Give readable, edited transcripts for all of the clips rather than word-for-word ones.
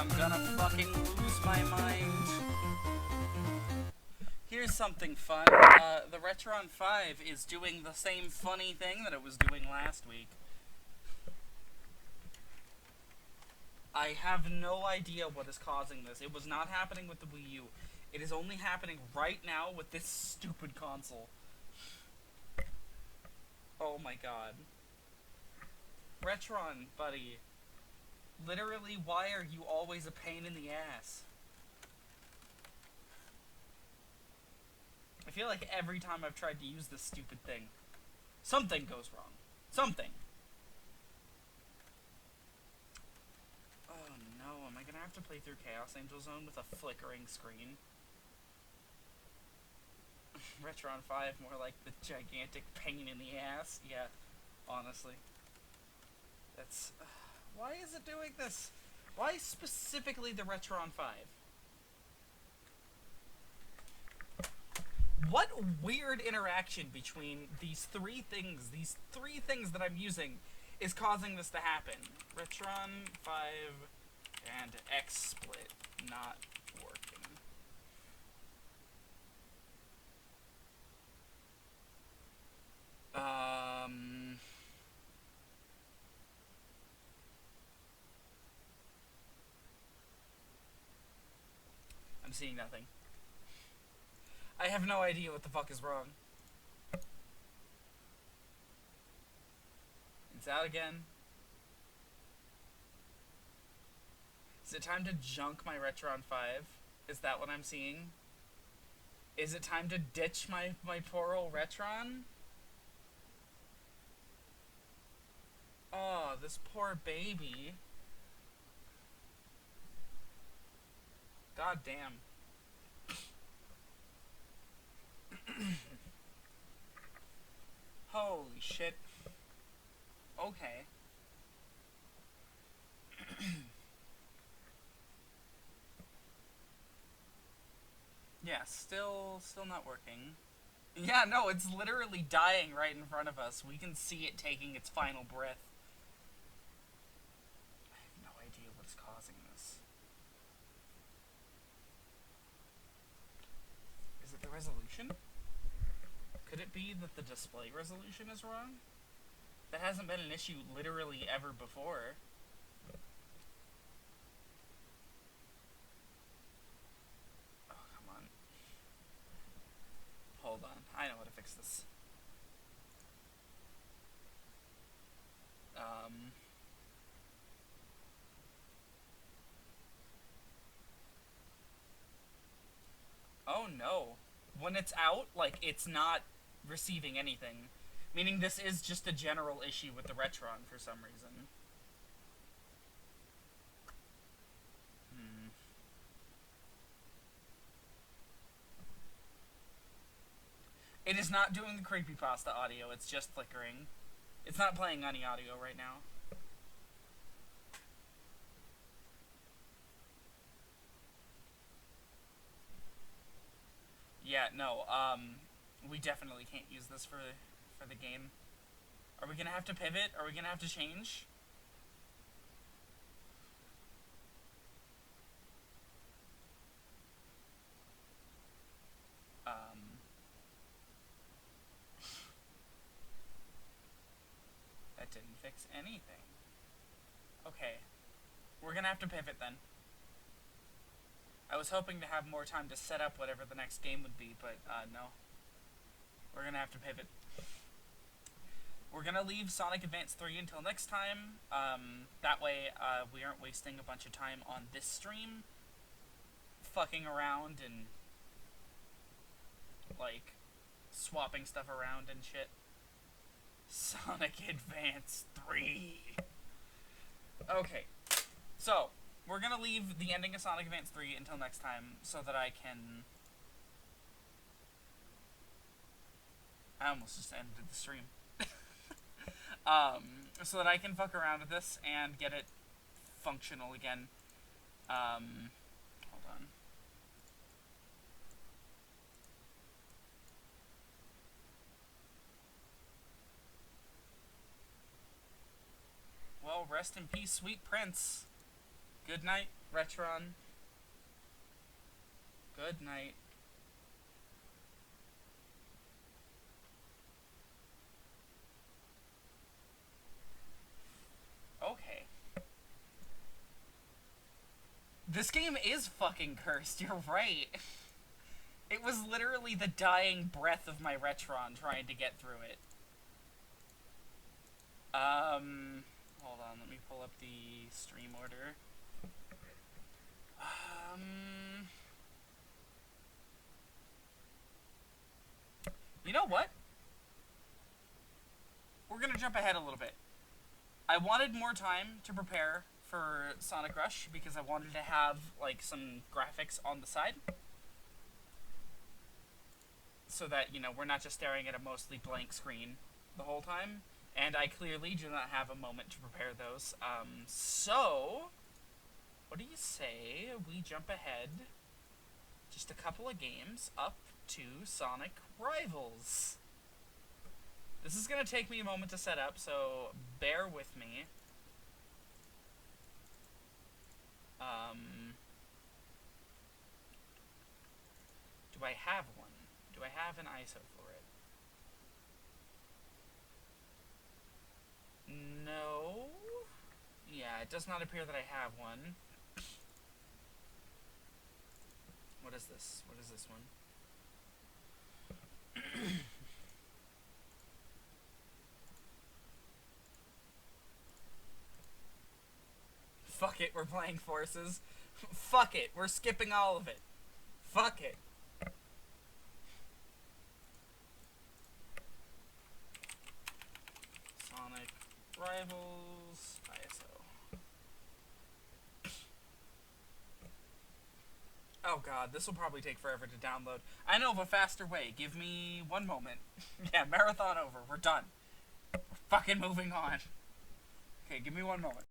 I'm gonna fucking lose my mind. Here's something fun. The Retron 5 is doing the same funny thing that it was doing last week. I have no idea what is causing this. It was not happening with the Wii U. It is only happening right now with this stupid console. Oh my god. Retron, buddy. Literally, why are you always a pain in the ass? I feel like every time I've tried to use this stupid thing, something goes wrong. Something. Oh no, am I gonna have to play through Chaos Angel Zone with a flickering screen? Retron 5, more like the gigantic pain in the ass. Yeah, honestly. That's... why is it doing this? Why specifically the Retron 5? What weird interaction between these three things that I'm using, is causing this to happen? Retron 5 and XSplit not working. I'm seeing nothing. I have no idea what the fuck is wrong. It's out again. Is it time to junk my Retron 5? Is that what I'm seeing? Is it time to ditch my poor old Retron? Oh, this poor baby. God damn. Holy shit. Okay. Yeah, still not working. Yeah, no, it's literally dying right in front of us. We can see it taking its final breath. I have no idea what is causing this. Is it the resolution? Could it be that the display resolution is wrong? That hasn't been an issue literally ever before. Oh, come on. Hold on. I know how to fix this. Oh no. When it's out, like, it's not receiving anything. Meaning this is just a general issue with the Retron for some reason. It is not doing the creepypasta audio, it's just flickering. It's not playing any audio right now. Yeah, no, we definitely can't use this for the game. Are we gonna have to pivot? Are we gonna have to change? That didn't fix anything. Okay. We're gonna have to pivot then. I was hoping to have more time to set up whatever the next game would be, but, no. We're gonna have to pivot. We're gonna leave Sonic Advance 3 until next time. That way, we aren't wasting a bunch of time on this stream fucking around and, like, swapping stuff around and shit. Sonic Advance 3. Okay. So, we're gonna leave the ending of Sonic Advance 3 until next time so that I can... I almost just ended the stream. So that I can fuck around with this and get it functional again. Hold on. Well, rest in peace, sweet prince. Good night. Retron, good night. Okay. This game is fucking cursed, you're right. It was literally the dying breath of my Retron trying to get through it. Hold on, let me pull up the stream order. You know what? We're gonna jump ahead a little bit. I wanted more time to prepare for Sonic Rush because I wanted to have, like, some graphics on the side. So that, you know, we're not just staring at a mostly blank screen the whole time. And I clearly do not have a moment to prepare those. So, what do you say we jump ahead just a couple of games up to Sonic Rivals? This is going to take me a moment to set up, so bear with me. Do I have one? Do I have an ISO for it? No. Yeah, it does not appear that I have one. What is this? What is this one? Fuck it, we're playing Forces. Fuck it, we're skipping all of it. Fuck it. Sonic Rivals ISO. Oh god, this will probably take forever to download. I know of a faster way. Give me one moment. Yeah, marathon over. We're done. We're fucking moving on. Okay, give me one moment.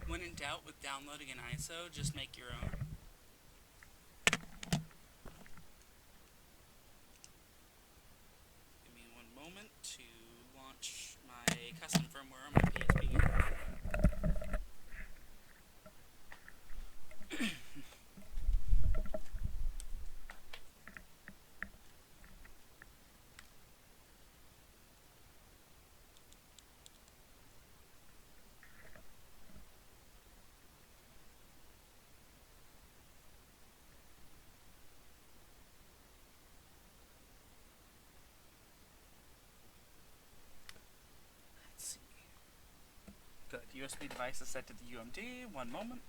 When in doubt with downloading an ISO, just make your own. Give me one moment to launch my custom firmware on my PSP. Good. USB device is set to the UMD. One moment.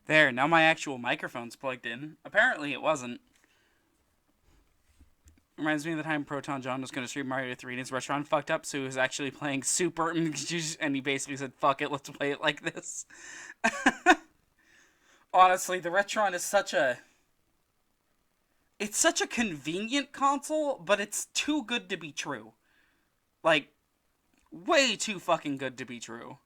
There, now my actual microphone's plugged in. Apparently it wasn't. Reminds me of the time Proton John was going to stream Mario 3 and his restaurant fucked up, so he was actually playing Super, and he basically said, fuck it, let's play it like this. Honestly, the Retron is such a... It's such a convenient console, but it's too good to be true. Like, way too fucking good to be true.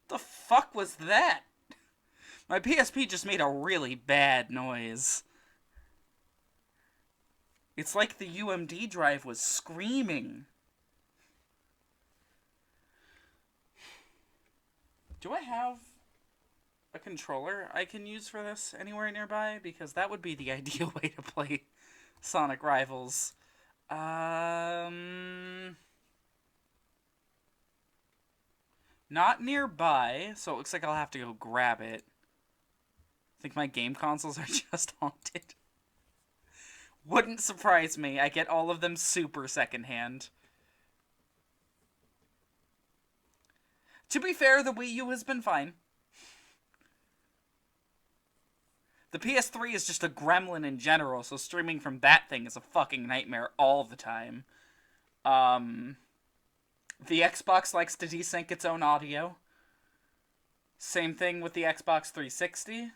The fuck was that? My PSP just made a really bad noise. It's like the UMD drive was screaming. Do I have a controller I can use for this anywhere nearby? Because that would be the ideal way to play Sonic Rivals. Not nearby, so it looks like I'll have to go grab it. I think my game consoles are just haunted. Wouldn't surprise me. I get all of them super secondhand. To be fair, the Wii U has been fine. The PS3 is just a gremlin in general, so streaming from that thing is a fucking nightmare all the time. The Xbox likes to desync its own audio. Same thing with the Xbox 360.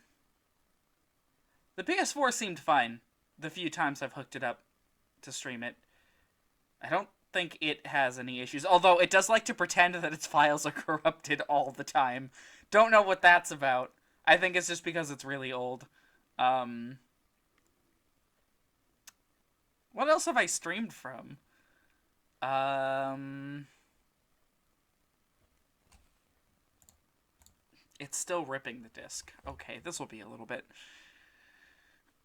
The PS4 seemed fine the few times I've hooked it up to stream it. I don't think it has any issues, although it does like to pretend that its files are corrupted all the time. Don't know what that's about. I think it's just because it's really old. What else have I streamed from? It's still ripping the disc. Okay, this will be a little bit...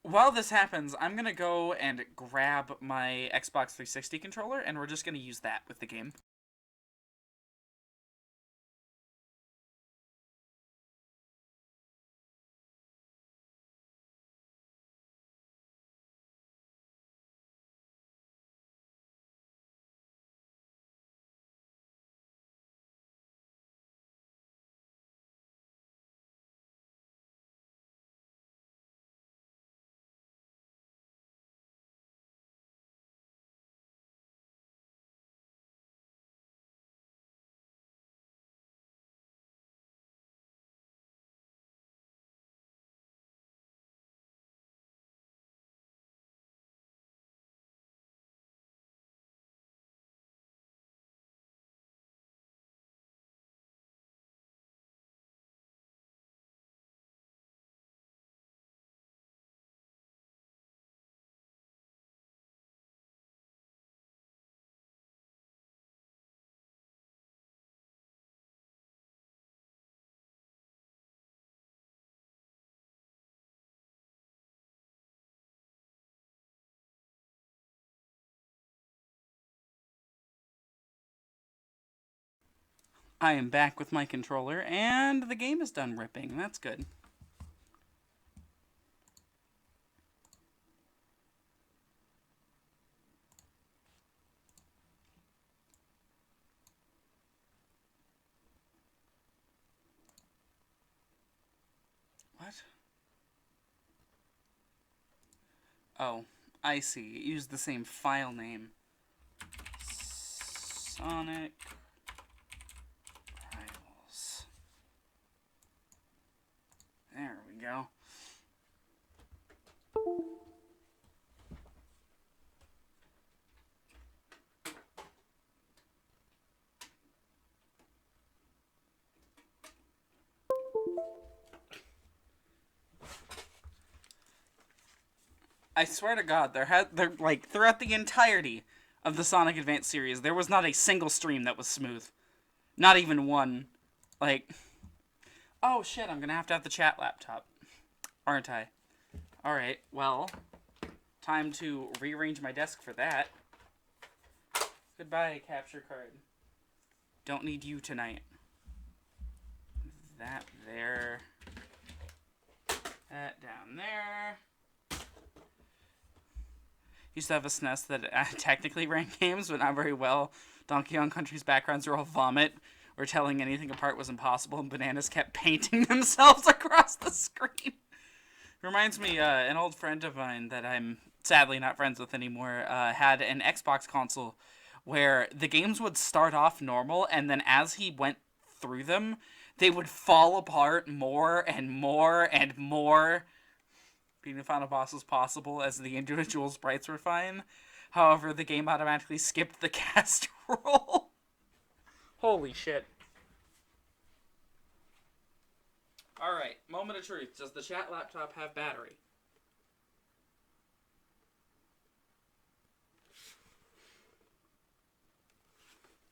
While this happens, I'm going to go and grab my Xbox 360 controller, and we're just going to use that with the game. I am back with my controller, and the game is done ripping. That's good. What? Oh, I see. It used the same file name. Sonic Rivals. There we go. I swear to God, they're like throughout the entirety of the Sonic Advance series, there was not a single stream that was smooth. Not even one. Like, oh shit, I'm gonna have to have the chat laptop, aren't I? Alright, well, time to rearrange my desk for that. Goodbye, capture card. Don't need you tonight. That there. That down there. Used to have a SNES that technically ran games, but not very well. Donkey Kong Country's backgrounds were all vomit, where telling anything apart was impossible, and bananas kept painting themselves across the screen. Reminds me, an old friend of mine that I'm sadly not friends with anymore had an Xbox console where the games would start off normal, and then as he went through them, they would fall apart more and more and more. Being the final boss was possible as the individual sprites were fine. However, the game automatically skipped the cast roll. Holy shit. Alright, moment of truth. Does the chat laptop have battery?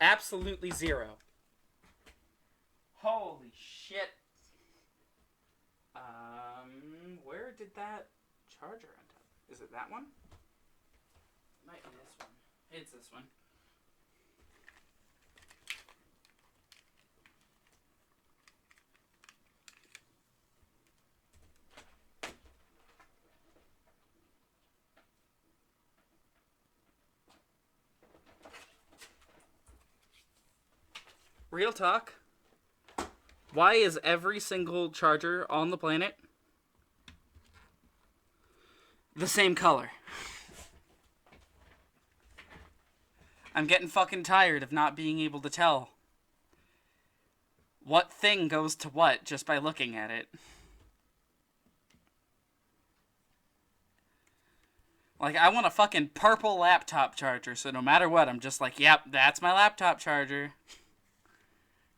Absolutely zero. Holy shit. Where did that charger end up? Is it that one? Might be this one. It's this one. Real talk. Why is every single charger on the planet the same color? I'm getting fucking tired of not being able to tell what thing goes to what just by looking at it. Like, I want a fucking purple laptop charger, so no matter what, I'm just like, yep, that's my laptop charger.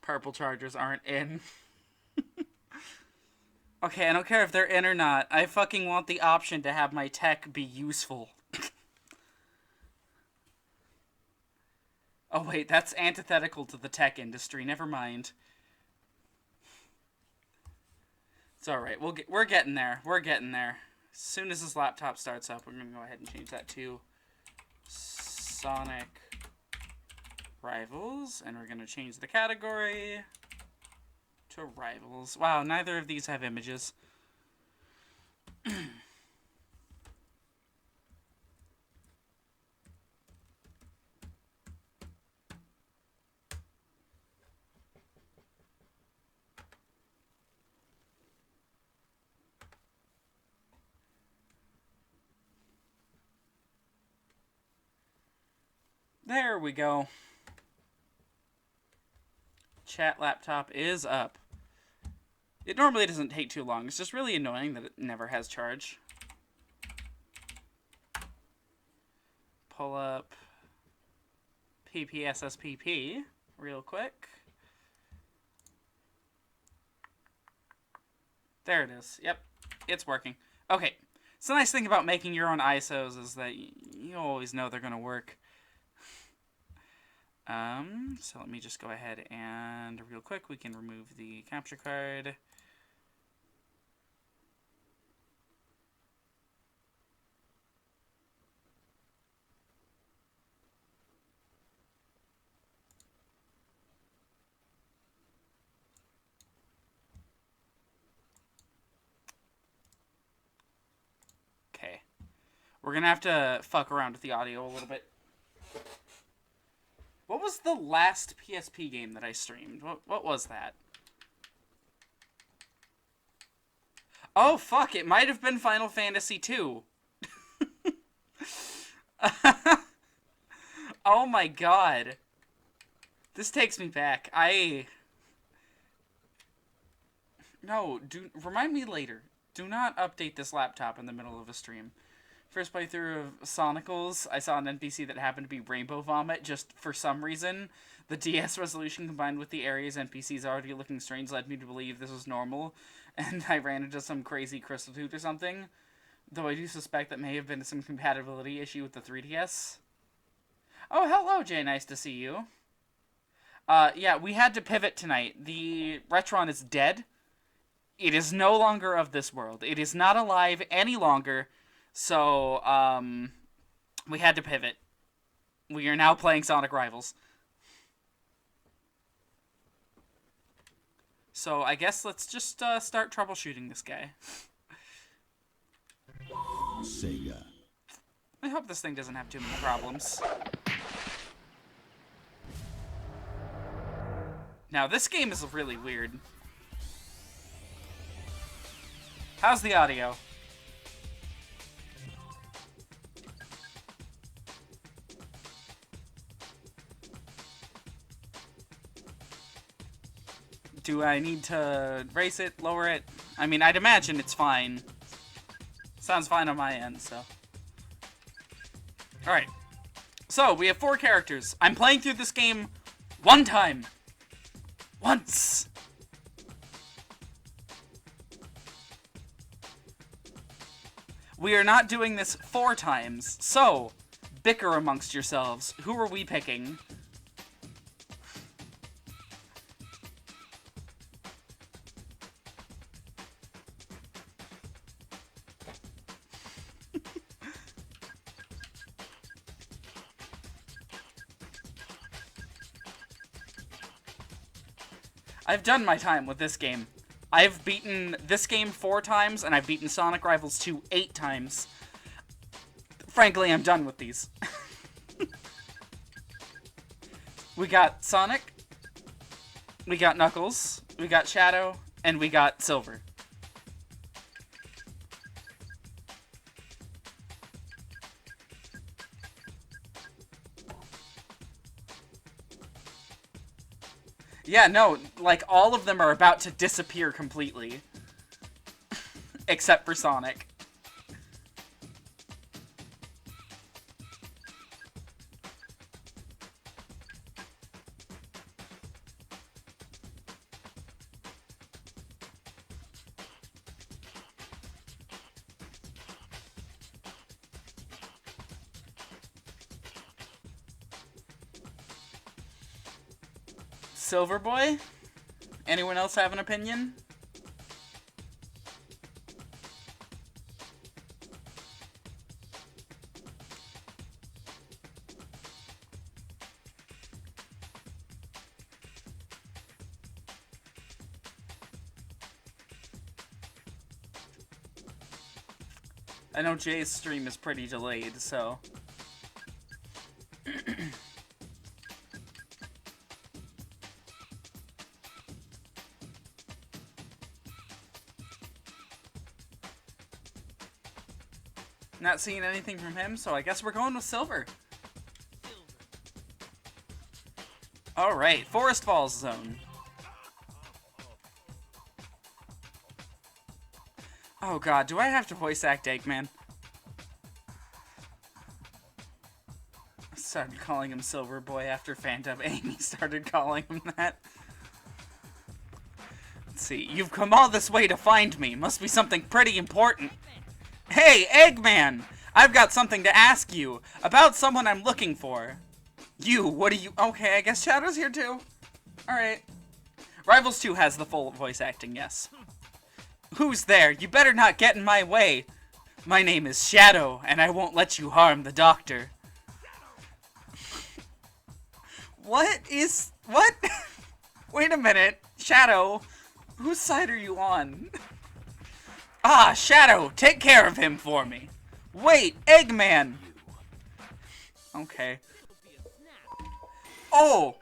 Purple chargers aren't in. Okay, I don't care if they're in or not. I fucking want the option to have my tech be useful. Oh wait, that's antithetical to the tech industry. Never mind. It's alright. We're getting there. We're getting there. As soon as this laptop starts up, we're going to go ahead and change that to Sonic Rivals. And we're going to change the category to Rivals. Wow, neither of these have images. There we go. Chat laptop is up. It normally doesn't take too long. It's just really annoying that it never has charge. Pull up PPSSPP real quick. There it is. Yep, it's working. Okay, so the nice thing about making your own ISOs is that you always know they're going to work. So let me just go ahead and real quick, we can remove the capture card. Okay. We're gonna have to fuck around with the audio a little bit. What was the last PSP game that I streamed? What was that? Oh, fuck, it might have been Final Fantasy II. Oh my god. This takes me back. No, remind me later. Do not update this laptop in the middle of a stream. First playthrough of Sonicals, I saw an NPC that happened to be Rainbow Vomit just for some reason. The DS resolution combined with the area's NPCs already looking strange led me to believe this was normal, and I ran into some crazy crystal tooth or something. Though I do suspect that may have been some compatibility issue with the 3DS. Oh, hello, Jay. Nice to see you. Yeah, we had to pivot tonight. The Retron is dead. It is no longer of this world. It is not alive any longer. So, we had to pivot. We are now playing Sonic Rivals. So, I guess let's just start troubleshooting this guy. Sega. hope this thing doesn't have too many problems. Now, this game is really weird. How's the audio? Do I need to raise it, lower it? I mean, I'd imagine it's fine. Sounds fine on my end, so. Alright. So, we have 4 characters. I'm playing through this game one time. Once. We are not doing this 4 times. So, bicker amongst yourselves. Who are we picking? I've done my time with this game. I've beaten this game 4 times, and I've beaten Sonic Rivals 2 8 times. Frankly, I'm done with these. We got Sonic, we got Knuckles, we got Shadow, and we got Silver. Yeah, no, like, all of them are about to disappear completely. Except for Sonic. Silver Boy? Anyone else have an opinion? I know Jay's stream is pretty delayed, so... Not seeing anything from him, so I guess we're going with Silver. Alright, Forest Falls Zone. Oh god, do I have to voice act Eggman? I started calling him Silver Boy after Phantom Amy started calling him that. Let's see, you've come all this way to find me. Must be something pretty important. Hey, Eggman! I've got something to ask you about someone I'm looking for. You, what are you... Okay, I guess Shadow's here too. Alright. Rivals 2 has the full voice acting, yes. Who's there? You better not get in my way. My name is Shadow, and I won't let you harm the doctor. What? Wait a minute. Shadow, whose side are you on? Ah, Shadow, take care of him for me. Wait, Eggman! Okay. Oh!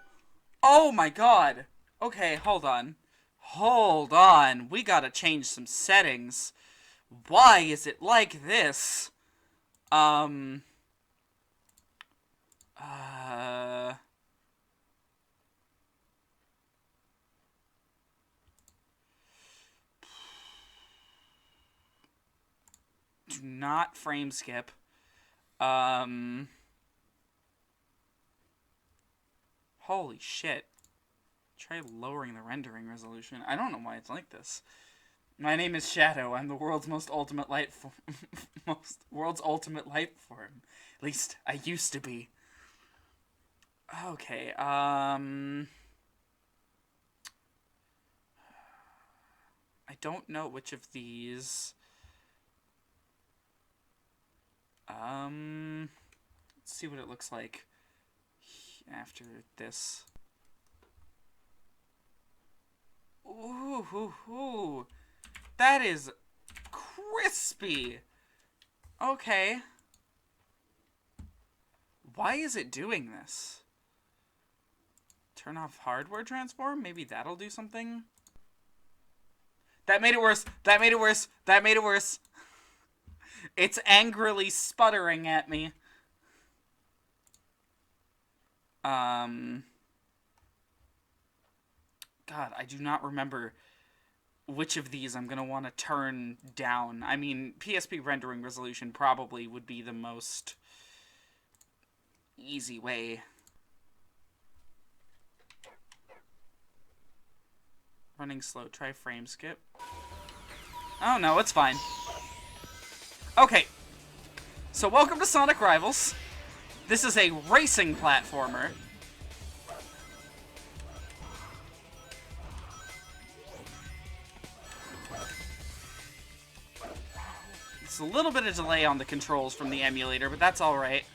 Oh my god! Okay, hold on. Hold on. We gotta change some settings. Why is it like this? Do not frame skip. Holy shit. Try lowering the rendering resolution. I don't know why it's like this. My name is Shadow. I'm the world's most ultimate light world's ultimate life form. At least I used to be. Okay, I don't know which of these. Let's see what it looks like after this. Ooh, hoo, hoo. That is crispy. Okay. Why is it doing this? Turn off hardware transform? Maybe that'll do something? That made it worse. That made it worse. That made it worse. It's angrily sputtering at me. God, I do not remember which of these I'm going to want to turn down. I mean, PSP rendering resolution probably would be the most easy way. Running slow. Try frame skip. Oh, no, it's fine. Okay. So, welcome to Sonic Rivals. This is a racing platformer. It's a little bit of delay on the controls from the emulator, but that's alright.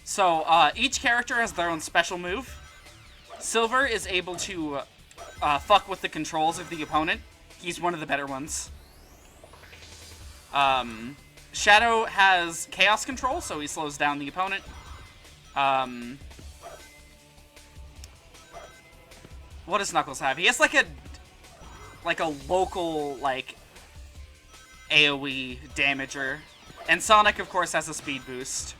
So, each character has their own special move. Silver is able to fuck with the controls of the opponent. He's one of the better ones. Shadow has chaos control, so he slows down the opponent. What does Knuckles have? He has like a local, like, AoE damager. And Sonic, of course, has a speed boost.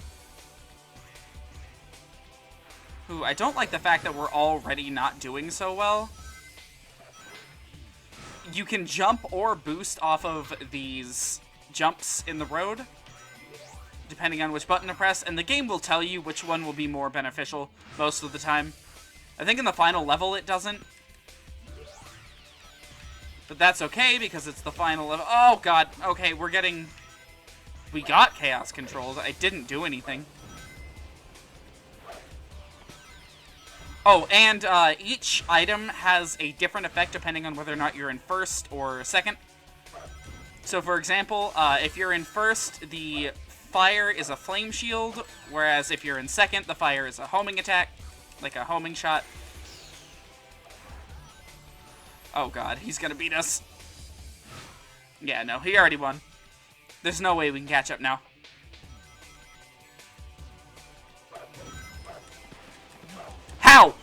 Ooh, I don't like the fact that we're already not doing so well. You can jump or boost off of these jumps in the road, depending on which button to press, and the game will tell you which one will be more beneficial most of the time. I think in the final level it doesn't. But that's okay, because it's the final level. Oh, God. Okay, we got chaos controls. I didn't do anything. Oh, and each item has a different effect depending on whether or not you're in first or second. So, for example, if you're in first, the fire is a flame shield, whereas if you're in second, the fire is a homing attack, like a homing shot. Oh God, he's gonna beat us. Yeah, no, he already won. There's no way we can catch up now. How?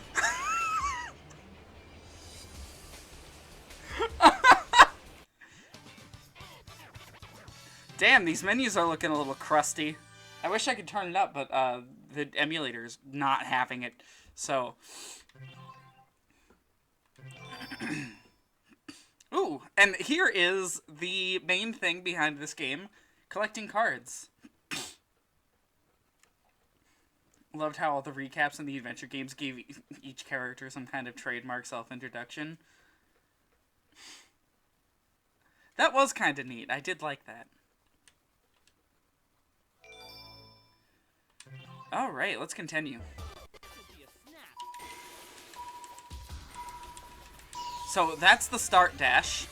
Damn, these menus are looking a little crusty. I wish I could turn it up, but the emulator's not having it, so... Ooh, and here is the main thing behind this game, collecting cards. Loved how all the recaps in the adventure games gave each character some kind of trademark self-introduction. That was kind of neat. I did like that. Alright, let's continue. So that's the start dash.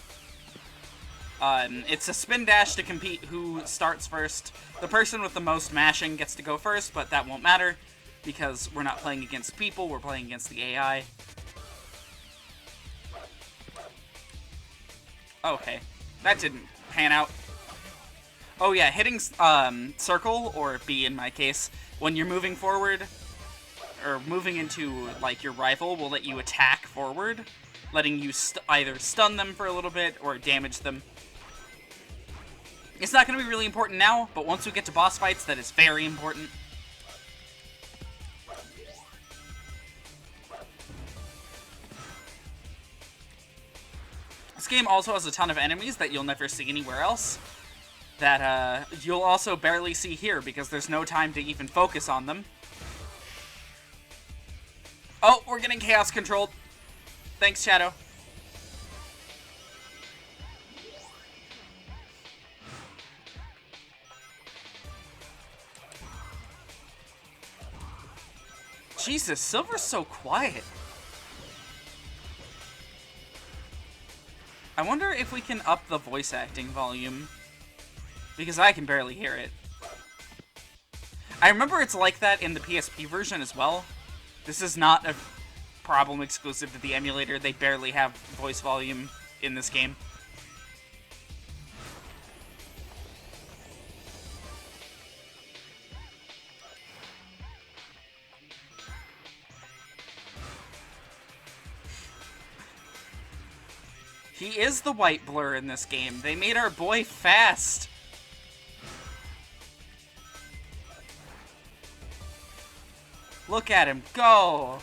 It's a spin dash to compete who starts first. The person with the most mashing gets to go first, but that won't matter because we're not playing against people, we're playing against the AI. Okay, that didn't pan out. Oh yeah, hitting circle, or B in my case, when you're moving forward, or moving into like your rival, will let you attack forward, letting you either stun them for a little bit or damage them. It's not going to be really important now, but once we get to boss fights, that is very important. This game also has a ton of enemies that you'll never see anywhere else, that you'll also barely see here because there's no time to even focus on them. Oh, we're getting chaos controlled. Thanks, Shadow. Jesus, Silver's so quiet. I wonder if we can up the voice acting volume. because I can barely hear it. I remember it's like that in the PSP version as well. This is not a problem exclusive to the emulator. They barely have voice volume in this game. He is the white blur in this game. They made our boy fast. Look at him go.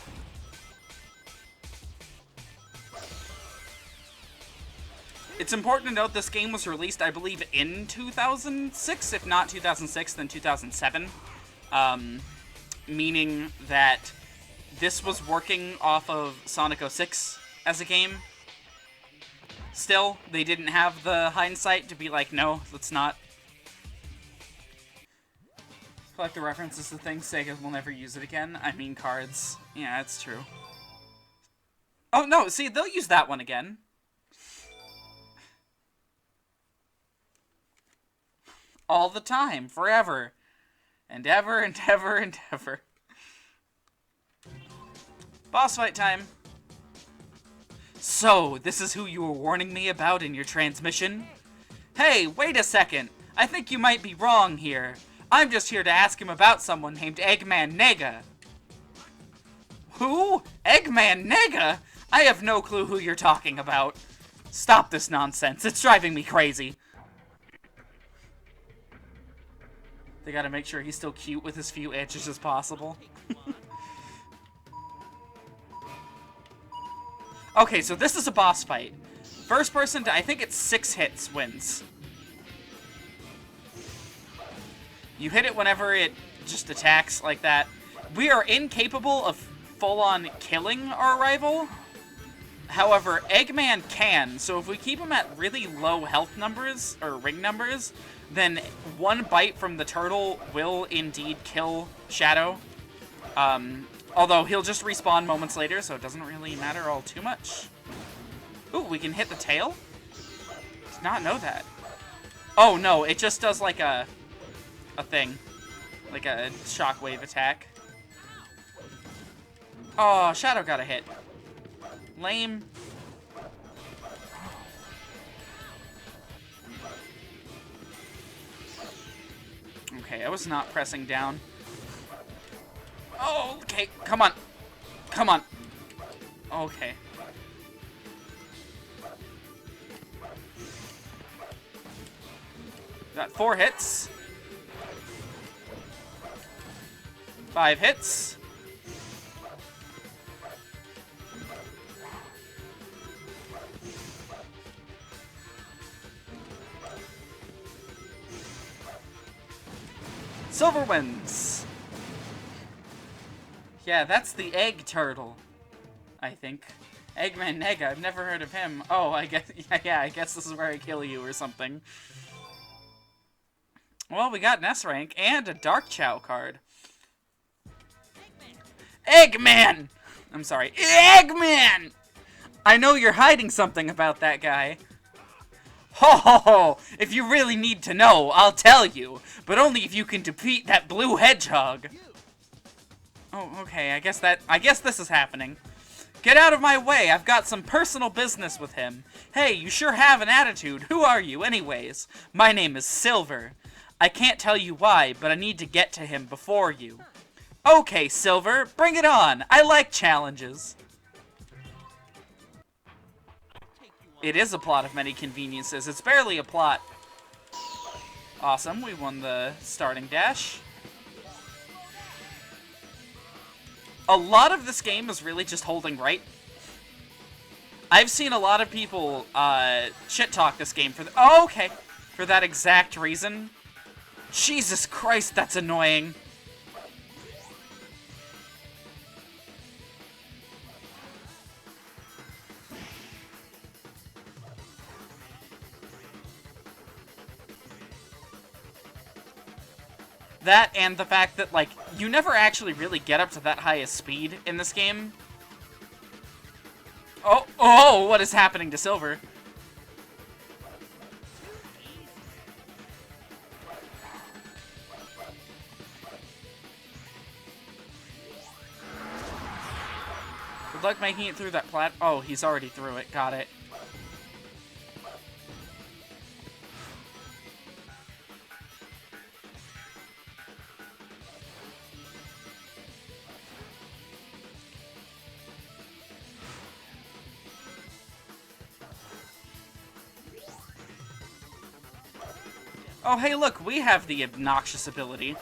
It's important to note this game was released, I believe, in 2006. If not 2006, then 2007. Meaning that this was working off of Sonic 06 as a game. Still, they didn't have the hindsight to be like, no, let's not. Collect the references to things Sega will never use it again. I mean cards. Yeah, that's true. Oh, no, see, they'll use that one again. All the time, forever. And ever, and ever, and ever. Boss fight time. So, this is who you were warning me about in your transmission? Hey, wait a second. I think you might be wrong here. I'm just here to ask him about someone named Eggman Nega. Who? Eggman Nega? I have no clue who you're talking about. Stop this nonsense. It's driving me crazy. They gotta make sure he's still cute with as few edges as possible. Okay, so this is a boss fight. First person to, I think it's 6 hits, wins. You hit it whenever it just attacks like that. We are incapable of full-on killing our rival. However, Eggman can, so if we keep him at really low health numbers, or ring numbers, then one bite from the turtle will indeed kill Shadow. Although he'll just respawn moments later, so it doesn't really matter all too much. Ooh, we can hit the tail? Did not know that. Oh, no, it just does like a thing. Like a shockwave attack. Oh, Shadow got a hit. Lame. Okay, I was not pressing down. Oh, okay, come on. Come on. Okay. Got 4 hits. 5 hits. Silver wins. Yeah, that's the egg turtle, I think. Eggman Nega, I've never heard of him. Oh, I guess, yeah, I guess this is where I kill you or something. Well, we got an S rank and a Dark Chow card. Eggman! I'm sorry, Eggman! I know you're hiding something about that guy. Ho ho ho! If you really need to know, I'll tell you. But only if you can defeat that blue hedgehog. Oh, okay, I guess this is happening. Get out of my way, I've got some personal business with him. Hey, you sure have an attitude. Who are you, anyways? My name is Silver. I can't tell you why, but I need to get to him before you. Okay, Silver, bring it on. I like challenges. It is a plot of many conveniences. It's barely a plot. Awesome, we won the starting dash. A lot of this game is really just holding right. I've seen a lot of people shit-talk this game for for that exact reason. Jesus Christ, that's annoying. That and the fact that, like, you never actually really get up to that highest speed in this game. Oh, what is happening to Silver? luck making it through that plat. Oh, he's already through it. Got it. Oh, hey, look, we have the obnoxious ability.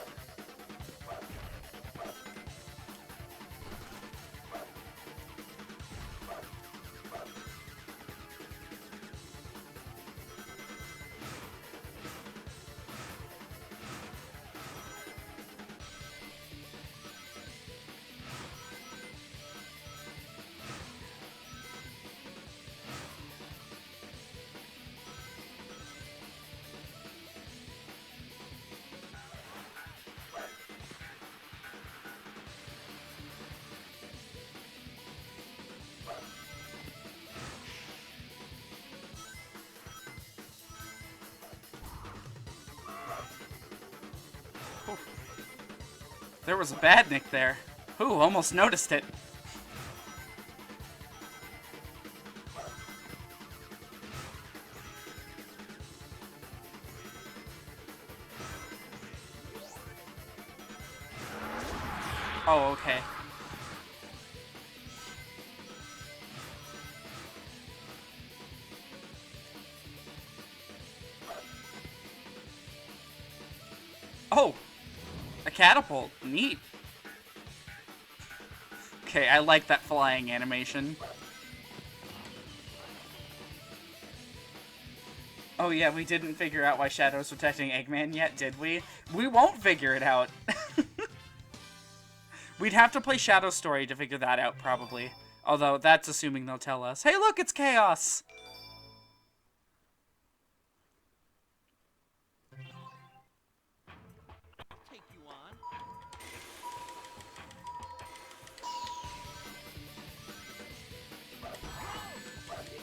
There was a badnik there. Ooh, almost noticed it. Oh, okay. Oh! A catapult. Neat. Okay, I like that flying animation. Oh yeah, we didn't figure out why Shadow's protecting Eggman yet, did we? We won't figure it out. We'd have to play Shadow's story to figure that out, probably. Although, that's assuming they'll tell us. Hey look, it's Chaos!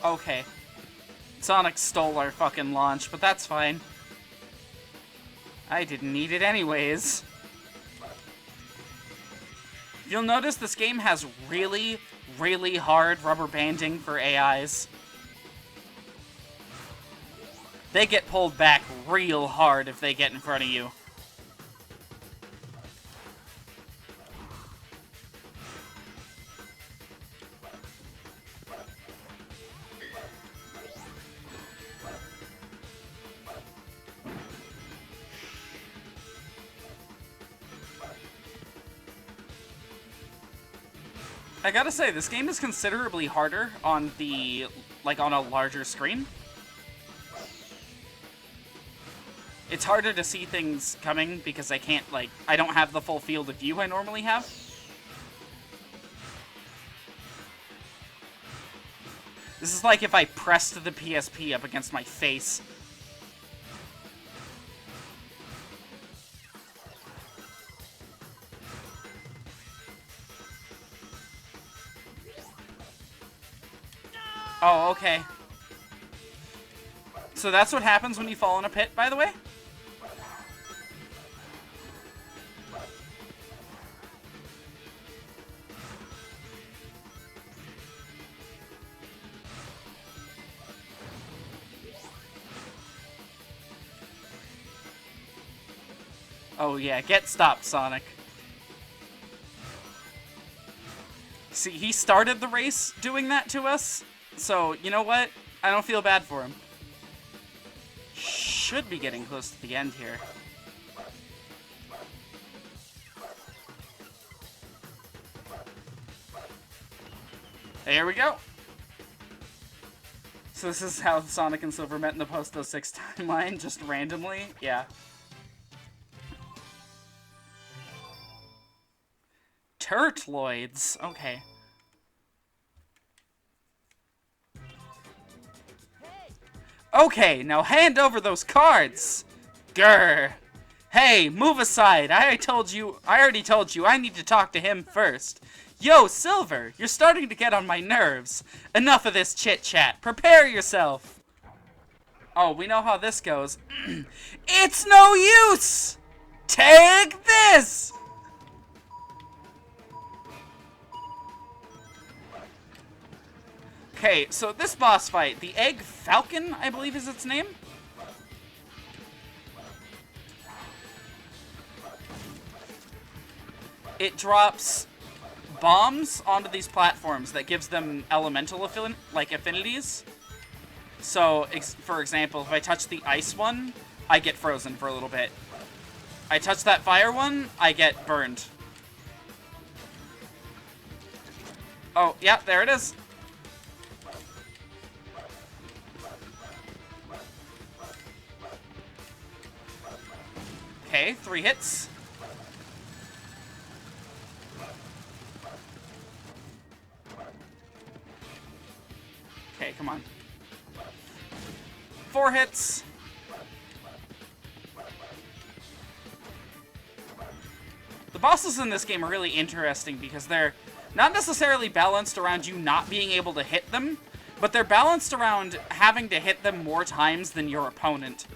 Okay. Sonic stole our fucking launch, but that's fine. I didn't need it anyways. You'll notice this game has really, really hard rubber banding for AIs. They get pulled back real hard if they get in front of you. I gotta say, this game is considerably harder on the, like, on a larger screen. It's harder to see things coming because I can't, like, I don't have the full field of view I normally have. This is like if I pressed the PSP up against my face. Oh, okay. So that's what happens when you fall in a pit, by the way? Oh yeah, get stopped, Sonic. See, he started the race doing that to us. So, you know what? I don't feel bad for him. Should be getting close to the end here. There we go. So this is how Sonic and Silver met in the post-06 timeline, just randomly? Yeah. Turtloids. Okay. Okay, now hand over those cards! Grr. Hey, move aside. I already told you I need to talk to him first. Yo, Silver, you're starting to get on my nerves. Enough of this chit-chat. Prepare yourself. Oh, we know how this goes. It's no use! Take this! Okay, so this boss fight, the Egg Falcon, I believe is its name. It drops bombs onto these platforms that gives them elemental affinities. So, for example, if I touch the ice one, I get frozen for a little bit. I touch that fire one, I get burned. Oh, yeah, there it is. Okay, 3 hits. Okay, come on. 4 hits. The bosses in this game are really interesting because they're not necessarily balanced around you not being able to hit them, but they're balanced around having to hit them more times than your opponent.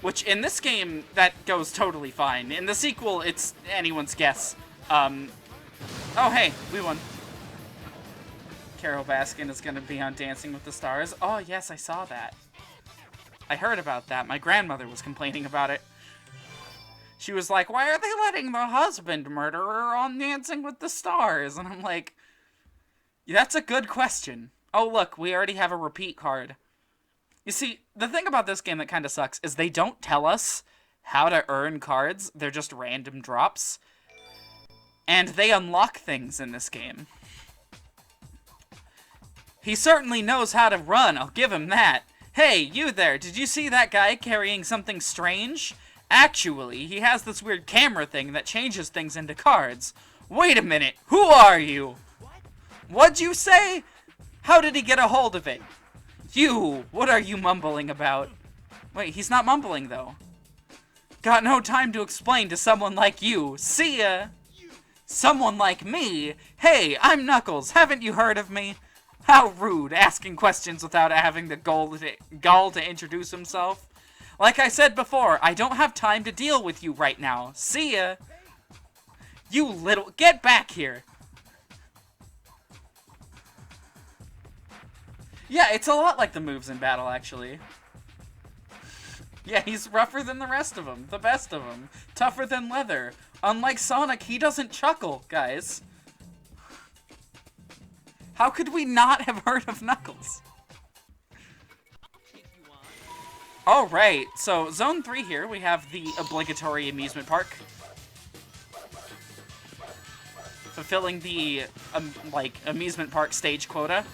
Which, in this game, that goes totally fine. In the sequel, it's anyone's guess. Oh, hey, we won. Carol Baskin is going to be on Dancing with the Stars. Oh, yes, I saw that. I heard about that. My grandmother was complaining about it. She was like, why are they letting the husband murderer on Dancing with the Stars? And I'm like, that's a good question. Oh, look, we already have a repeat card. You see, the thing about this game that kind of sucks is they don't tell us how to earn cards. They're just random drops. And they unlock things in this game. He certainly knows how to run, I'll give him that. Hey, you there, did you see that guy carrying something strange? Actually, he has this weird camera thing that changes things into cards. Wait a minute, who are you? What'd you say? How did he get a hold of it? You, what are you mumbling about? Wait, he's not mumbling, though. Got no time to explain to someone like you. See ya! Someone like me? Hey, I'm Knuckles, haven't you heard of me? How rude, asking questions without having the gall to introduce himself. Like I said before, I don't have time to deal with you right now. See ya! You little... Get back here! Yeah, it's a lot like the moves in battle, actually. Yeah, he's rougher than the rest of them. The best of them. Tougher than leather. Unlike Sonic, he doesn't chuckle, guys. How could we not have heard of Knuckles? Alright, so Zone 3 here, we have the obligatory amusement park. Fulfilling the, amusement park stage quota.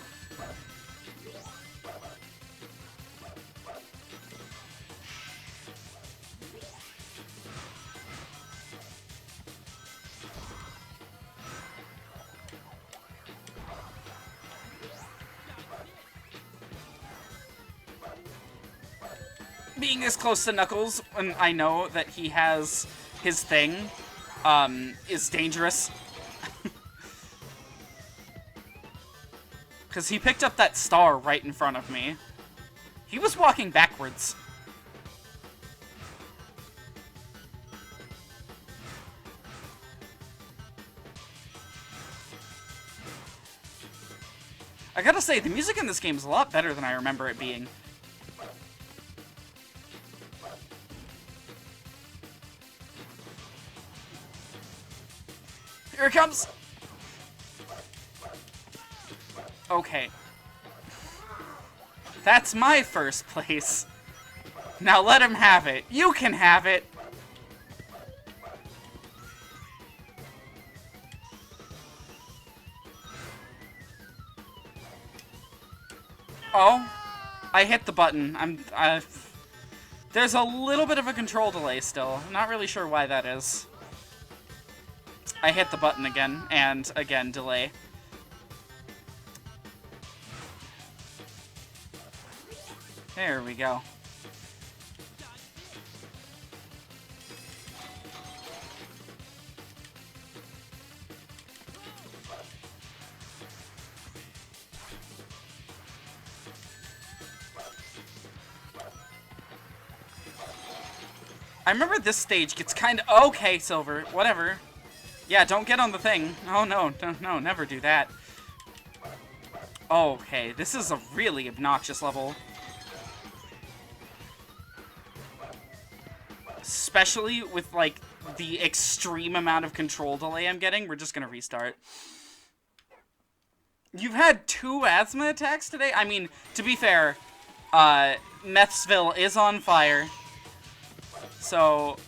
Being this close to Knuckles, and I know that he has his thing, is dangerous. Because he picked up that star right in front of me. He was walking backwards. I gotta say, the music in this game is a lot better than I remember it being. Here it comes! Okay. That's my first place. Now let him have it. You can have it! Oh, I hit the button. There's a little bit of a control delay still. I'm not really sure why that is. I hit the button again, and again, delay. There we go. I remember this stage gets kind of... Okay, Silver. Whatever. Yeah, don't get on the thing. Oh, no. No, never do that. Okay, this is a really obnoxious level. Especially with, like, the extreme amount of control delay I'm getting. We're just gonna restart. You've had 2 asthma attacks today? I mean, to be fair, Methsville is on fire. So,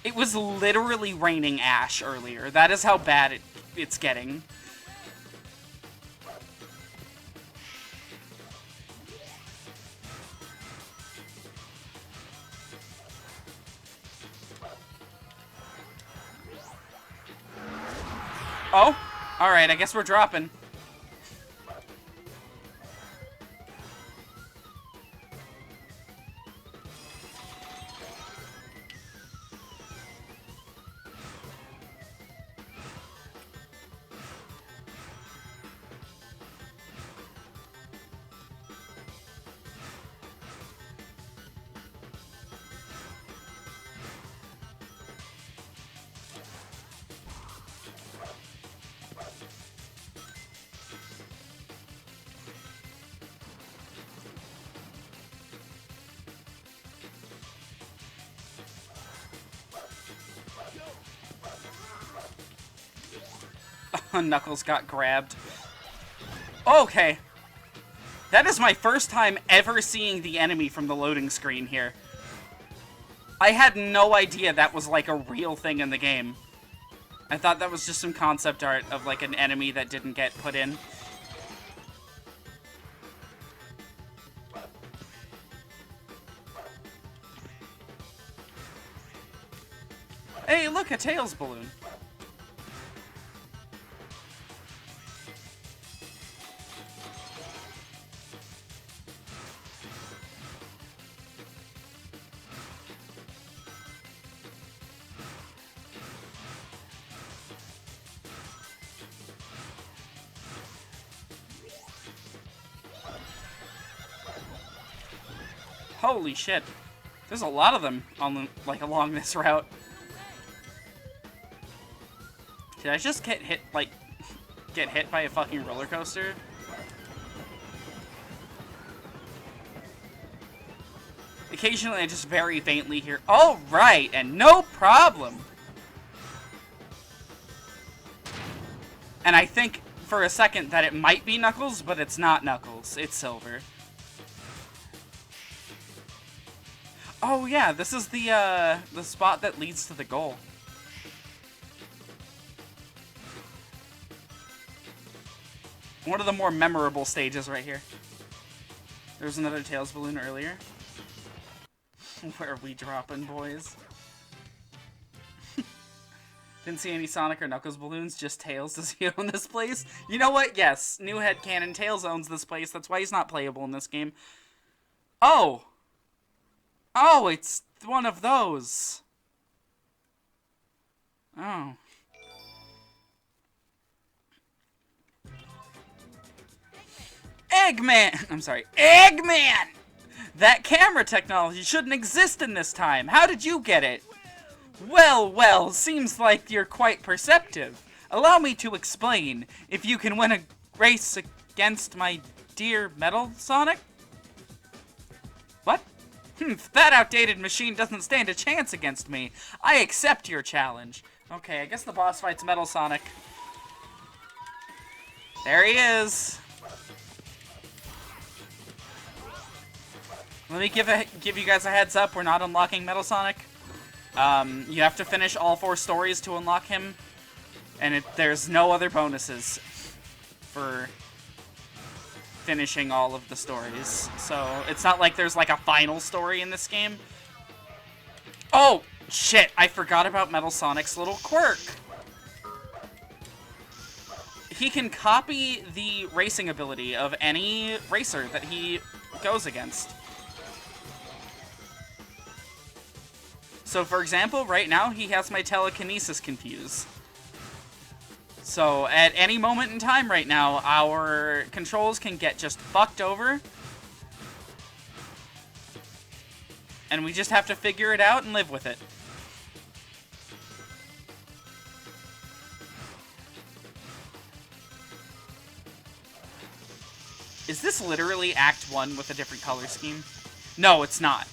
it was literally raining ash earlier. That is how bad it's getting. Oh, alright, I guess we're dropping. Knuckles got grabbed. Okay. That is my first time ever seeing the enemy from the loading screen here. I had no idea that was like a real thing in the game. I thought that was just some concept art of like an enemy that didn't get put in. Hey, look, a Tails balloon. Holy shit. There's a lot of them on like along this route. Did I just get hit by a fucking roller coaster? Occasionally I just very faintly hear, "Oh right, and no problem." And I think for a second that it might be Knuckles, but it's not Knuckles. It's Silver. Oh yeah, this is the spot that leads to the goal. One of the more memorable stages right here. There was another Tails balloon earlier. Where are we dropping, boys? Didn't see any Sonic or Knuckles balloons, just Tails. Does he own this place? You know what? Yes, new headcanon, Tails owns this place. That's why he's not playable in this game. Oh! Oh, it's one of those. Oh. Eggman! I'm sorry. Eggman! That camera technology shouldn't exist in this time. How did you get it? Well, well, seems like you're quite perceptive. Allow me to explain. If you can win a race against my dear Metal Sonic? What? That outdated machine doesn't stand a chance against me. I accept your challenge. Okay, I guess the boss fight's Metal Sonic. There he is. Let me give you guys a heads up. We're not unlocking Metal Sonic. You have to finish all 4 stories to unlock him. And there's no other bonuses for finishing all of the stories. So, it's not like there's like a final story in this game. Oh, shit, I forgot about Metal Sonic's little quirk. He can copy the racing ability of any racer that he goes against. So, for example, right now, he has my telekinesis confused. So, at any moment in time right now, our controls can get just fucked over. And we just have to figure it out and live with it. Is this literally Act 1 with a different color scheme? No, it's not.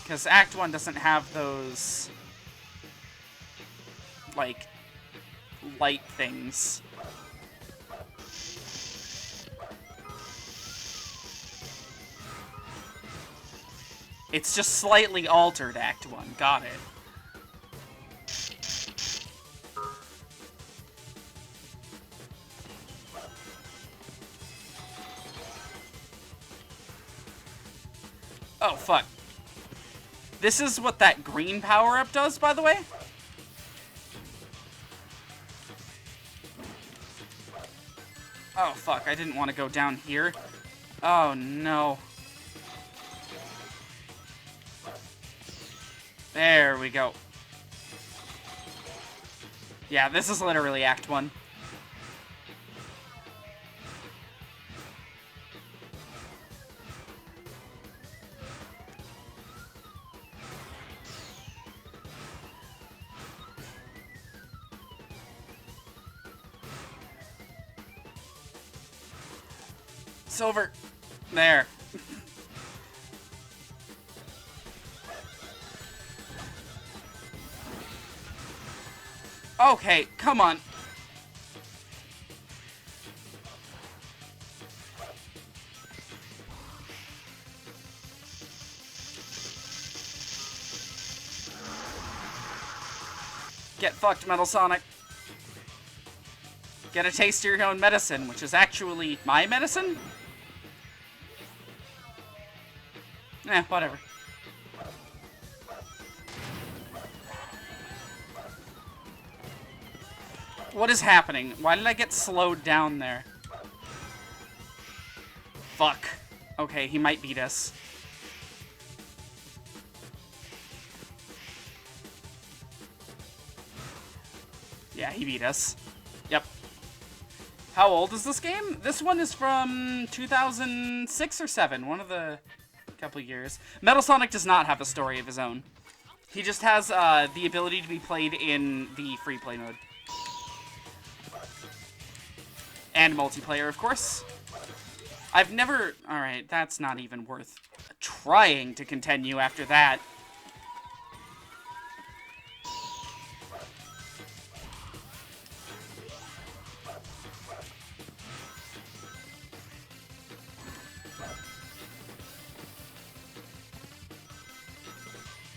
Because Act 1 doesn't have those, like, light things. It's just slightly altered Act 1. Got it. Oh, fuck. This is what that green power-up does, by the way? Oh, fuck. I didn't want to go down here. Oh, no. There we go. Yeah, this is literally Act 1. Silver. There. Okay, come on. Get fucked, Metal Sonic. Get a taste of your own medicine, which is actually my medicine? Eh, whatever. What is happening? Why did I get slowed down there? Fuck. Okay, he might beat us. Yeah, he beat us. Yep. How old is this game? This one is from 2006 or 7, one of the couple years. Metal Sonic does not have a story of his own. He just has the ability to be played in the free play mode. And multiplayer, of course. I've never... Alright, that's not even worth trying to continue after that.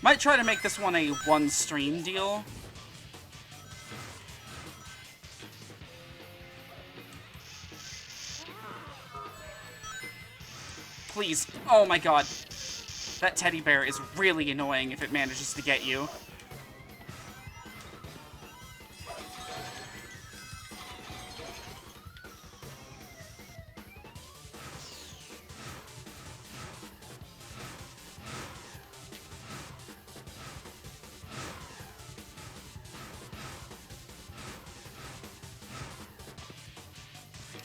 Might try to make this one a one-stream deal. Please. Oh my god. That teddy bear is really annoying if it manages to get you.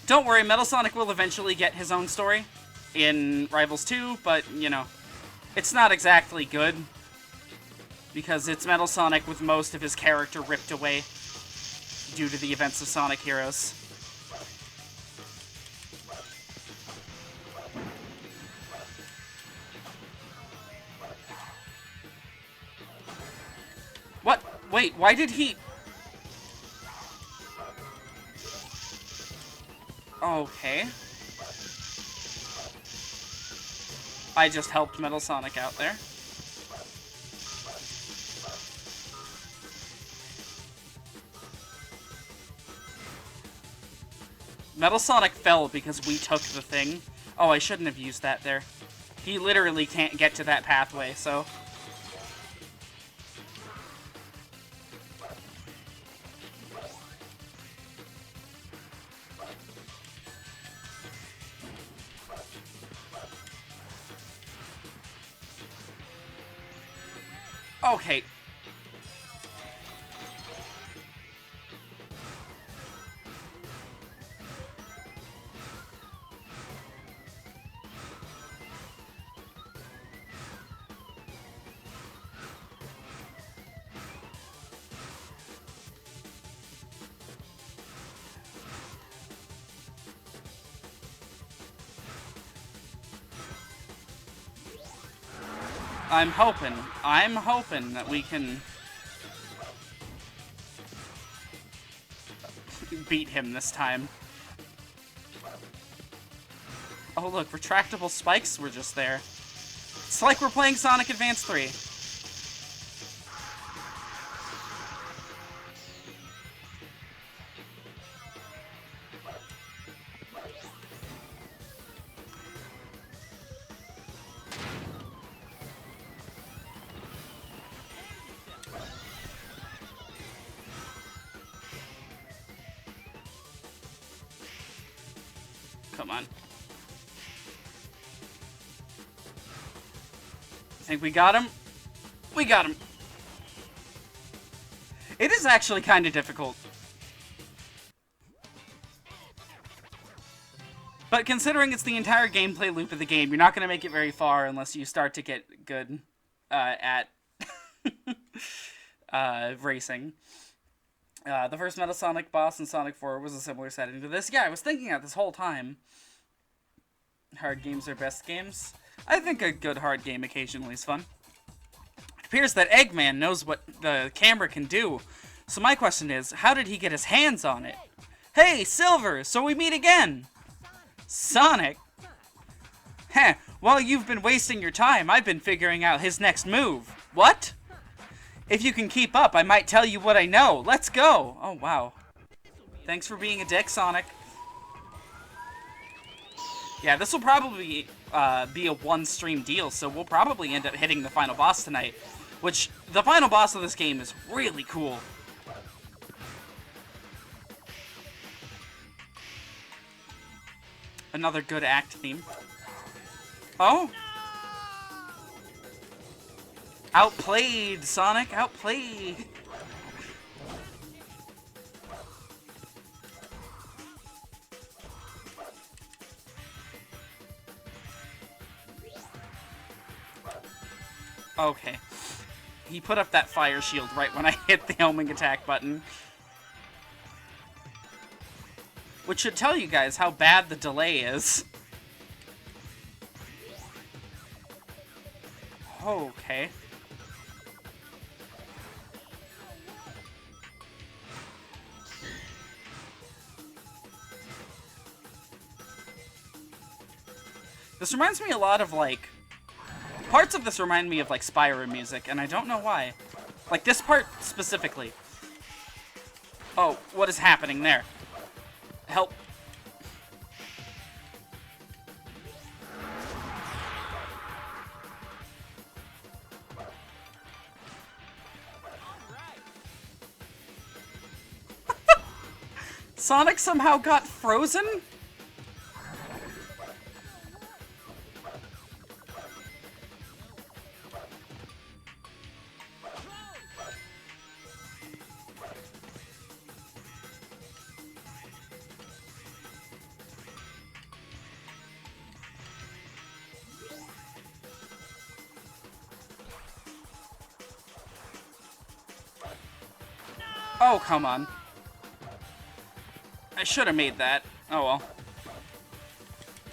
Don't worry, Metal Sonic will eventually get his own story in Rivals 2, but, you know, it's not exactly good, because it's Metal Sonic with most of his character ripped away due to the events of Sonic Heroes. What? Wait, why did he... Okay. I just helped Metal Sonic out there. Metal Sonic fell because we took the thing. Oh, I shouldn't have used that there. He literally can't get to that pathway, so... Okay. I'm hoping that we can beat him this time. Oh look, retractable spikes were just there. It's like we're playing Sonic Advance 3. Come on. I think we got him. We got him. It is actually kind of difficult. But considering it's the entire gameplay loop of the game, you're not going to make it very far unless you start to get good at racing. The first Metal Sonic boss in Sonic 4 was a similar setting to this. Yeah, I was thinking that this whole time. Hard games are best games. I think a good hard game occasionally is fun. It appears that Eggman knows what the camera can do. So my question is, how did he get his hands on it? Hey, Silver, so we meet again! Sonic? Heh, while you've been wasting your time, I've been figuring out his next move. What? If you can keep up, I might tell you what I know. Let's go! Oh, wow. Thanks for being a dick, Sonic. Yeah, this will probably be a one-stream deal, so we'll probably end up hitting the final boss tonight. Which, the final boss of this game is really cool. Another good act theme. Oh? Outplayed, Sonic, outplayed. Okay. He put up that fire shield right when I hit the homing attack button. Which should tell you guys how bad the delay is. Okay. This reminds me a lot of, like... Parts of this remind me of, like, Spyro music, and I don't know why. Like, this part specifically. Oh, what is happening there? Help. Sonic somehow got frozen? Oh, come on. I should have made that. Oh, well.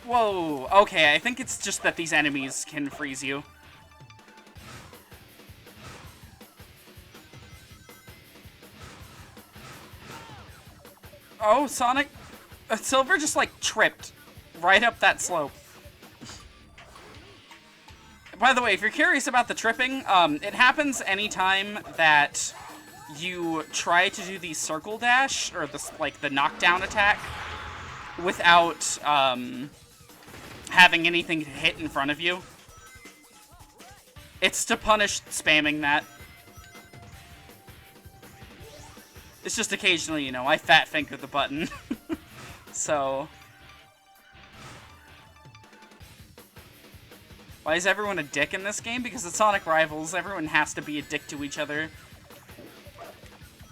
Whoa. Okay, I think it's just that these enemies can freeze you. Oh, Sonic. Silver just, like, tripped right up that slope. By the way, if you're curious about the tripping, it happens anytime that you try to do the circle dash, or the, like, the knockdown attack, without, having anything hit in front of you. It's to punish spamming that. It's just occasionally, you know, I fat finger the button. So... Why is everyone a dick in this game? Because it's Sonic Rivals, everyone has to be a dick to each other.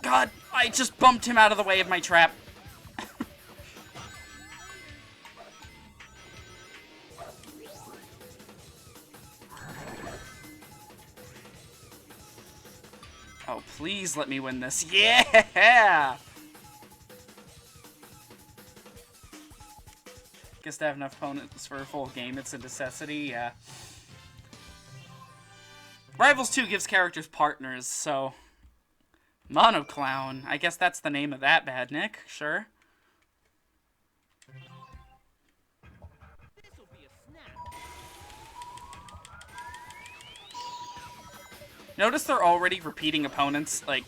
God, I just bumped him out of the way of my trap. Oh, please let me win this. Yeah! Guess to have enough opponents for a full game, it's a necessity, yeah. Rivals 2 gives characters partners, so... Monoclown. I guess that's the name of that badnik. Sure. Notice they're already repeating opponents, like...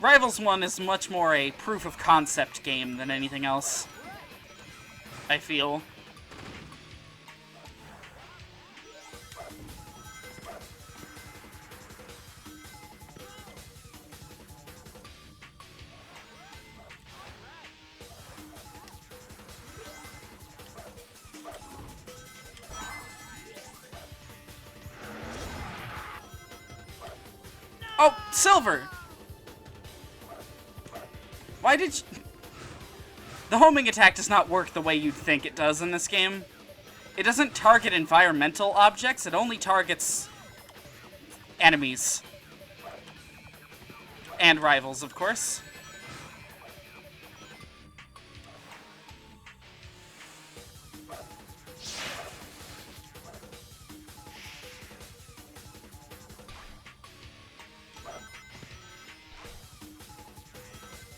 Rivals 1 is much more a proof of concept game than anything else, I feel. Oh, Silver! Why did you... The homing attack does not work the way you'd think it does in this game. It doesn't target environmental objects, it only targets enemies. And rivals, of course.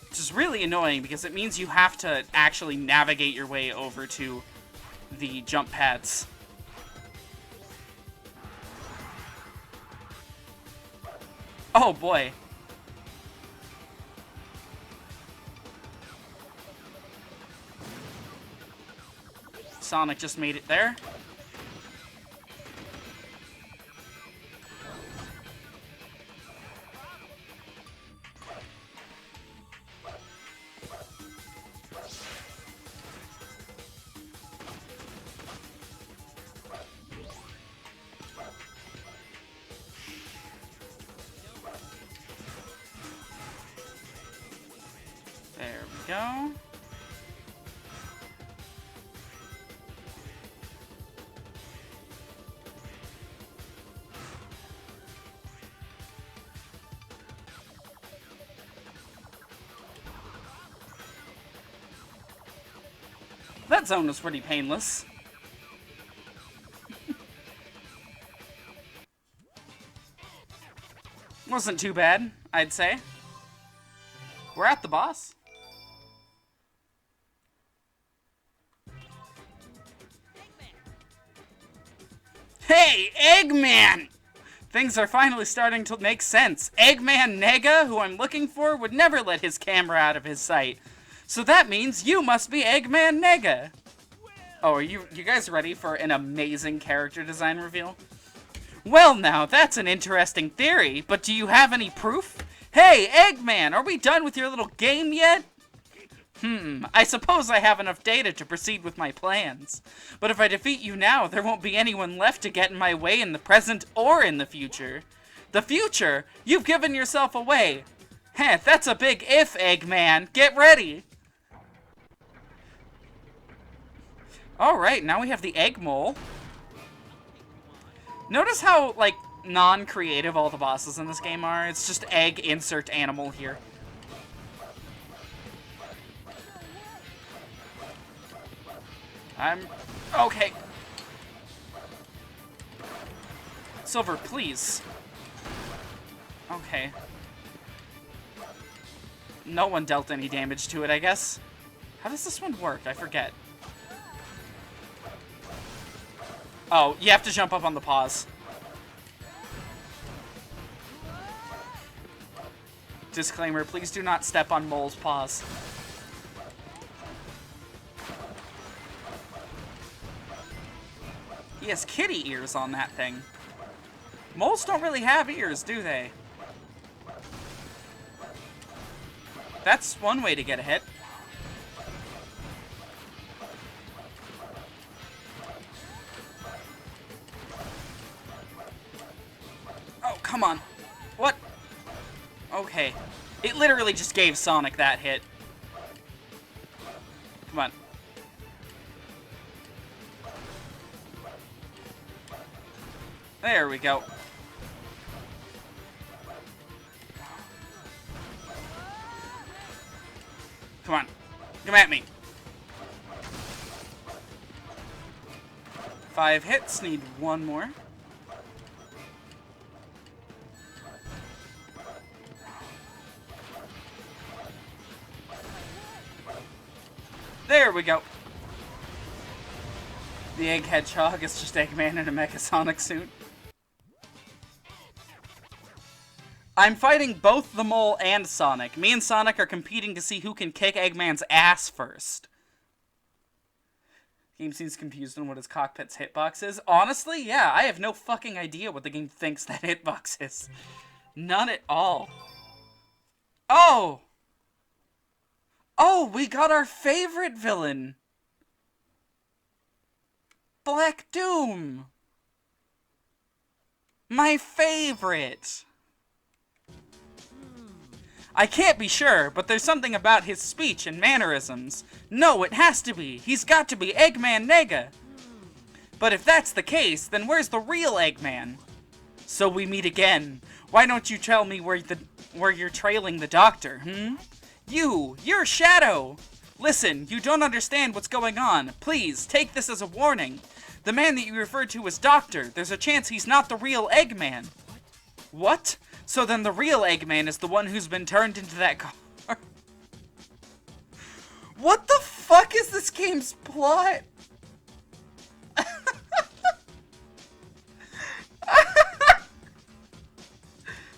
Which is really annoying because it means you have to actually navigate your way over to the jump pads. Oh boy. Sonic just made it there. There we go. That zone was pretty painless. Wasn't too bad, I'd say. We're at the boss. Hey, Eggman! Things are finally starting to make sense. Eggman Nega, who I'm looking for, would never let his camera out of his sight. So that means you must be Eggman Nega. Oh, are you guys ready for an amazing character design reveal? Well now, that's an interesting theory, but do you have any proof? Hey, Eggman, are we done with your little game yet? I suppose I have enough data to proceed with my plans. But if I defeat you now, there won't be anyone left to get in my way in the present or in the future. The future? You've given yourself away. Heh, that's a big if, Eggman. Get ready. Alright, now we have the Egg Mole. Notice how, like, non-creative all the bosses in this game are. It's just egg insert animal here. Okay. Silver, please. Okay. No one dealt any damage to it, I guess. How does this one work? I forget. Oh, you have to jump up on the paws. Disclaimer, please do not step on Mole's paws. He has kitty ears on that thing. Moles don't really have ears, do they? That's one way to get a hit. Oh, come on. What? Okay. It literally just gave Sonic that hit. Come on. There we go. Come on. Come at me. 5 hits. Need one more. There we go. The Egg Hedgehog is just Eggman in a Mecha Sonic suit. I'm fighting both the Mole and Sonic. Me and Sonic are competing to see who can kick Eggman's ass first. Game seems confused on what his cockpit's hitbox is. Honestly, yeah, I have no fucking idea what the game thinks that hitbox is. None at all. Oh! Oh, we got our favorite villain! Black Doom! My favorite! I can't be sure, but there's something about his speech and mannerisms. No, it has to be. He's got to be Eggman Nega. But if that's the case, then where's the real Eggman? So we meet again. Why don't you tell me where you're trailing the doctor, You're Shadow! Listen, you don't understand what's going on. Please, take this as a warning. The man that you referred to as Doctor, there's a chance he's not the real Eggman. What? So then the real Eggman is the one who's been turned into that car. What the fuck is this game's plot?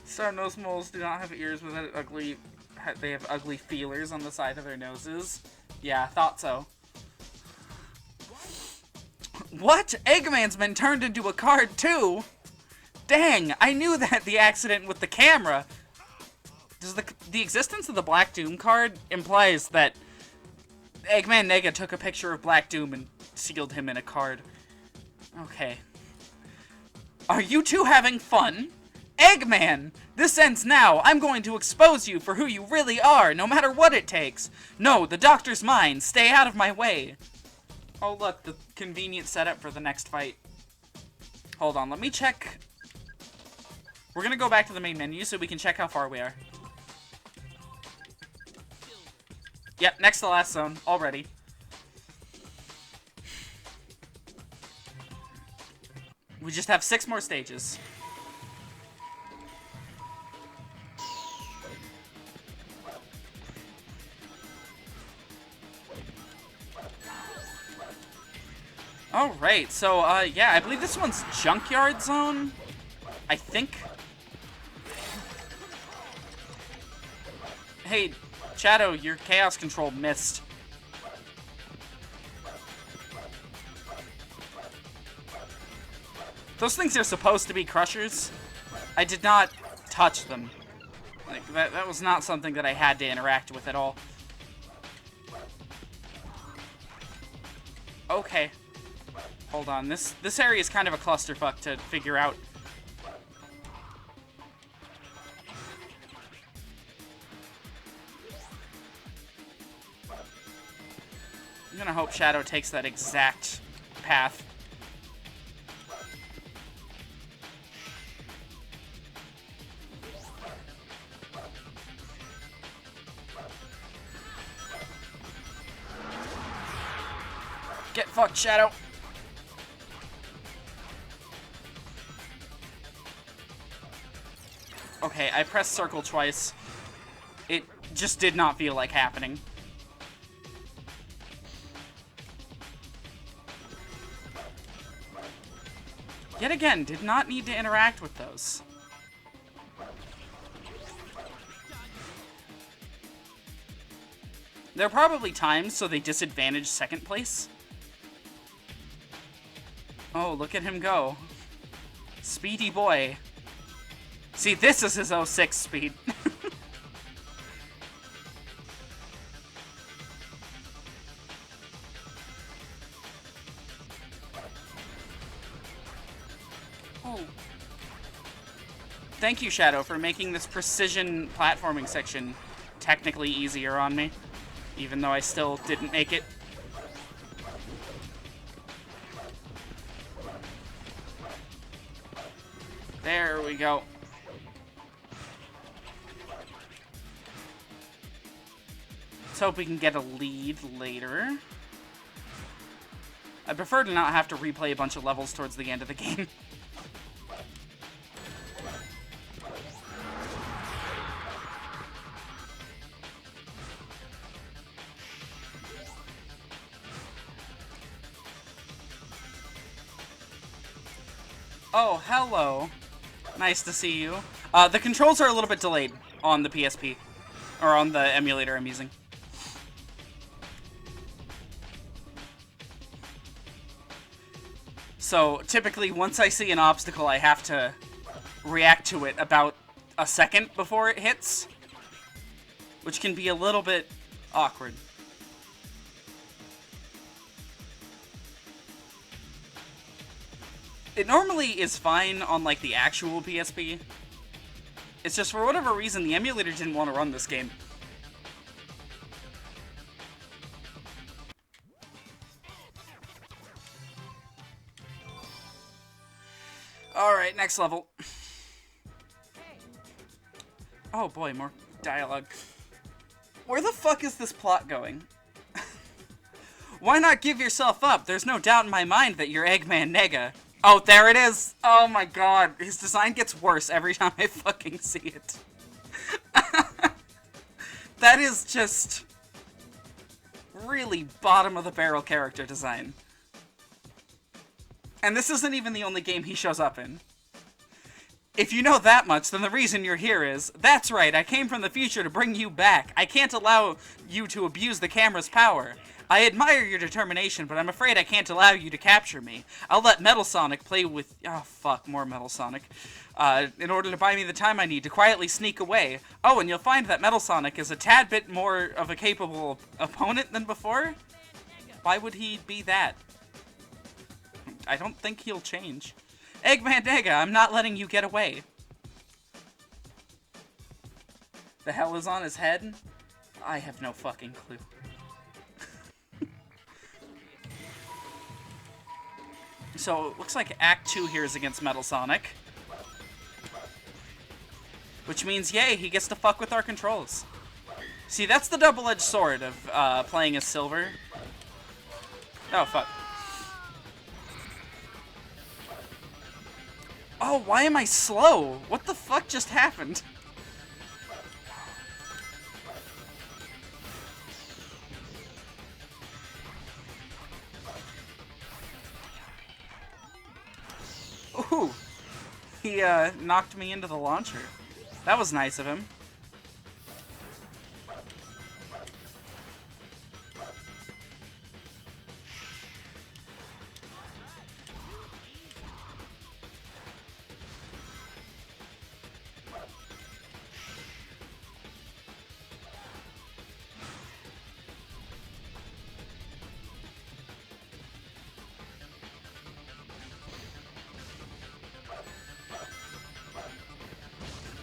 Star-nosed moles do not have ears with ugly... They have ugly feelers on the side of their noses. Yeah, thought so. What? Eggman's been turned into a card too? Dang, I knew that the accident with the camera. Does the existence of the Black Doom card implies that Eggman Nega took a picture of Black Doom and sealed him in a card? Okay. Are you two having fun? Eggman! This ends now. I'm going to expose you for who you really are, no matter what it takes. No, the doctor's mine. Stay out of my way. Oh, look, the convenient setup for the next fight. Hold on, let me check. We're gonna go back to the main menu so we can check how far we are. Yep, next to the last zone, already. We just have 6 more stages. Alright, so, yeah, I believe this one's Junkyard Zone, I think. Hey, Shadow, your Chaos Control missed. Those things are supposed to be crushers. I did not touch them. Like, that was not something that I had to interact with at all. Okay. Hold on, this area is kind of a clusterfuck to figure out. I'm gonna hope Shadow takes that exact path. Get fucked, Shadow. Okay, I pressed circle twice. It just did not feel like happening. Yet again, did not need to interact with those. There are probably times so they disadvantage second place. Oh, look at him go. Speedy boy. See, this is his 06 speed. Oh. Thank you, Shadow, for making this precision platforming section technically easier on me, even though I still didn't make it. There we go. Let's hope we can get a lead later. I prefer to not have to replay a bunch of levels towards the end of the game. Oh, hello. Nice to see you. The controls are a little bit delayed on the PSP. Or on the emulator I'm using. So, typically, once I see an obstacle, I have to react to it about a second before it hits. Which can be a little bit awkward. It normally is fine on, like, the actual PSP. It's just, for whatever reason, the emulator didn't want to run this game. Alright, next level. Oh boy, more dialogue. Where the fuck is this plot going? Why not give yourself up? There's no doubt in my mind that you're Eggman Nega. Oh, there it is! Oh my god, his design gets worse every time I fucking see it. That is just really bottom of the barrel character design. And this isn't even the only game he shows up in. If you know that much, then the reason you're here is, that's right, I came from the future to bring you back. I can't allow you to abuse the camera's power. I admire your determination, but I'm afraid I can't allow you to capture me. I'll let Metal Sonic play with... Oh, fuck, more Metal Sonic. In order to buy me the time I need to quietly sneak away. Oh, and you'll find that Metal Sonic is a tad bit more of a capable opponent than before? Why would he be that? I don't think he'll change. Eggman Nega, I'm not letting you get away. The hell is on his head? I have no fucking clue. So, it looks like Act 2 here is against Metal Sonic. Which means, yay, he gets to fuck with our controls. See, that's the double-edged sword of playing as Silver. Oh, fuck. Oh, why am I slow? What the fuck just happened? Ooh. He, knocked me into the launcher. That was nice of him.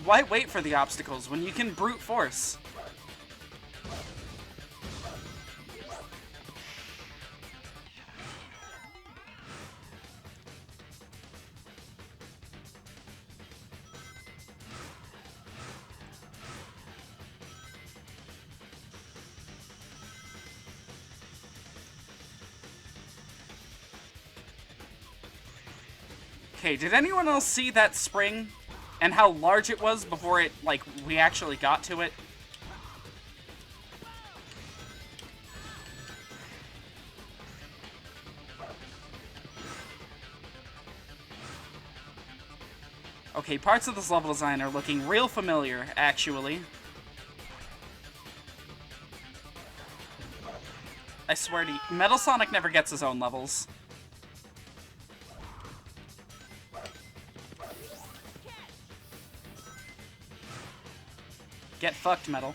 Why wait for the obstacles when you can brute force? Okay, did anyone else see that spring? And how large it was before it, like, we actually got to it? Okay, parts of this level design are looking real familiar, actually. I swear to you, Metal Sonic never gets his own levels. Get fucked, Metal.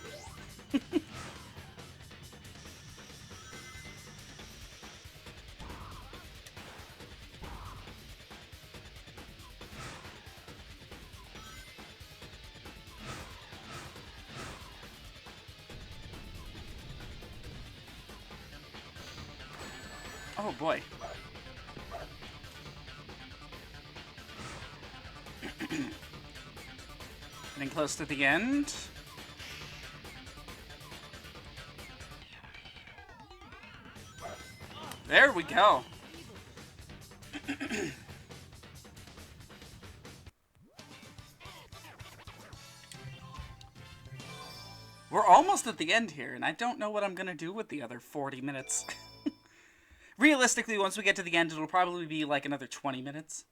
Oh boy. Getting close to the end. There we go. We're almost at the end here, and I don't know what I'm gonna do with the other 40 minutes. Realistically, once we get to the end, it'll probably be like another 20 minutes.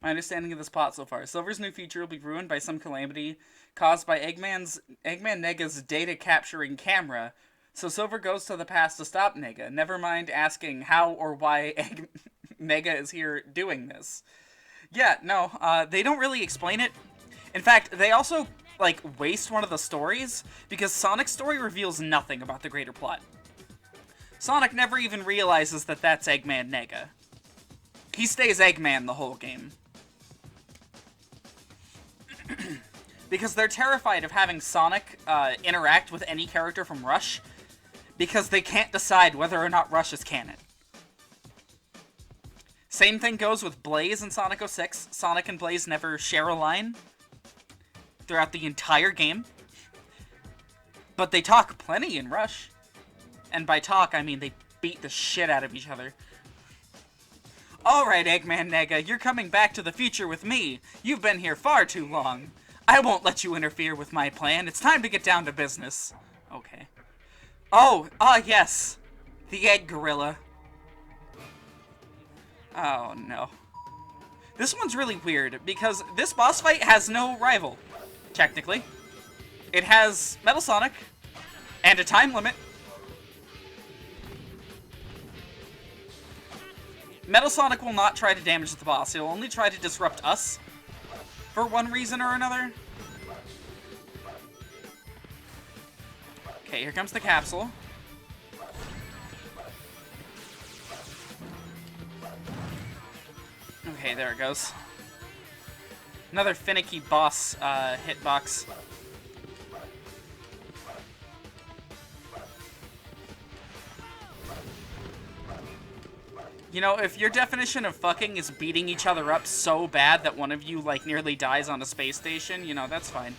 My understanding of this plot so far. Silver's new future will be ruined by some calamity caused by Eggman Nega's data capturing camera. So Silver goes to the past to stop Nega. Never mind asking how or why Nega is here doing this. Yeah, no, they don't really explain it. In fact, they also, like, waste one of the stories because Sonic's story reveals nothing about the greater plot. Sonic never even realizes that that's Eggman Nega. He stays Eggman the whole game. Because they're terrified of having Sonic interact with any character from Rush, because they can't decide whether or not Rush is canon. Same thing goes with Blaze in Sonic 06. Sonic and Blaze never share a line throughout the entire game. But they talk plenty in Rush. And by talk, I mean they beat the shit out of each other. Alright, Eggman Nega, you're coming back to the future with me. You've been here far too long. I won't let you interfere with my plan. It's time to get down to business. Okay. Oh, yes. The Egg Gorilla. Oh, no. This one's really weird, because this boss fight has no rival, technically. It has Metal Sonic, and a time limit. Metal Sonic will not try to damage the boss. He'll only try to disrupt us, for one reason or another. Okay, here comes the capsule. Okay, there it goes. Another finicky boss hitbox. You know, if your definition of fucking is beating each other up so bad that one of you, like, nearly dies on a space station, you know, that's fine.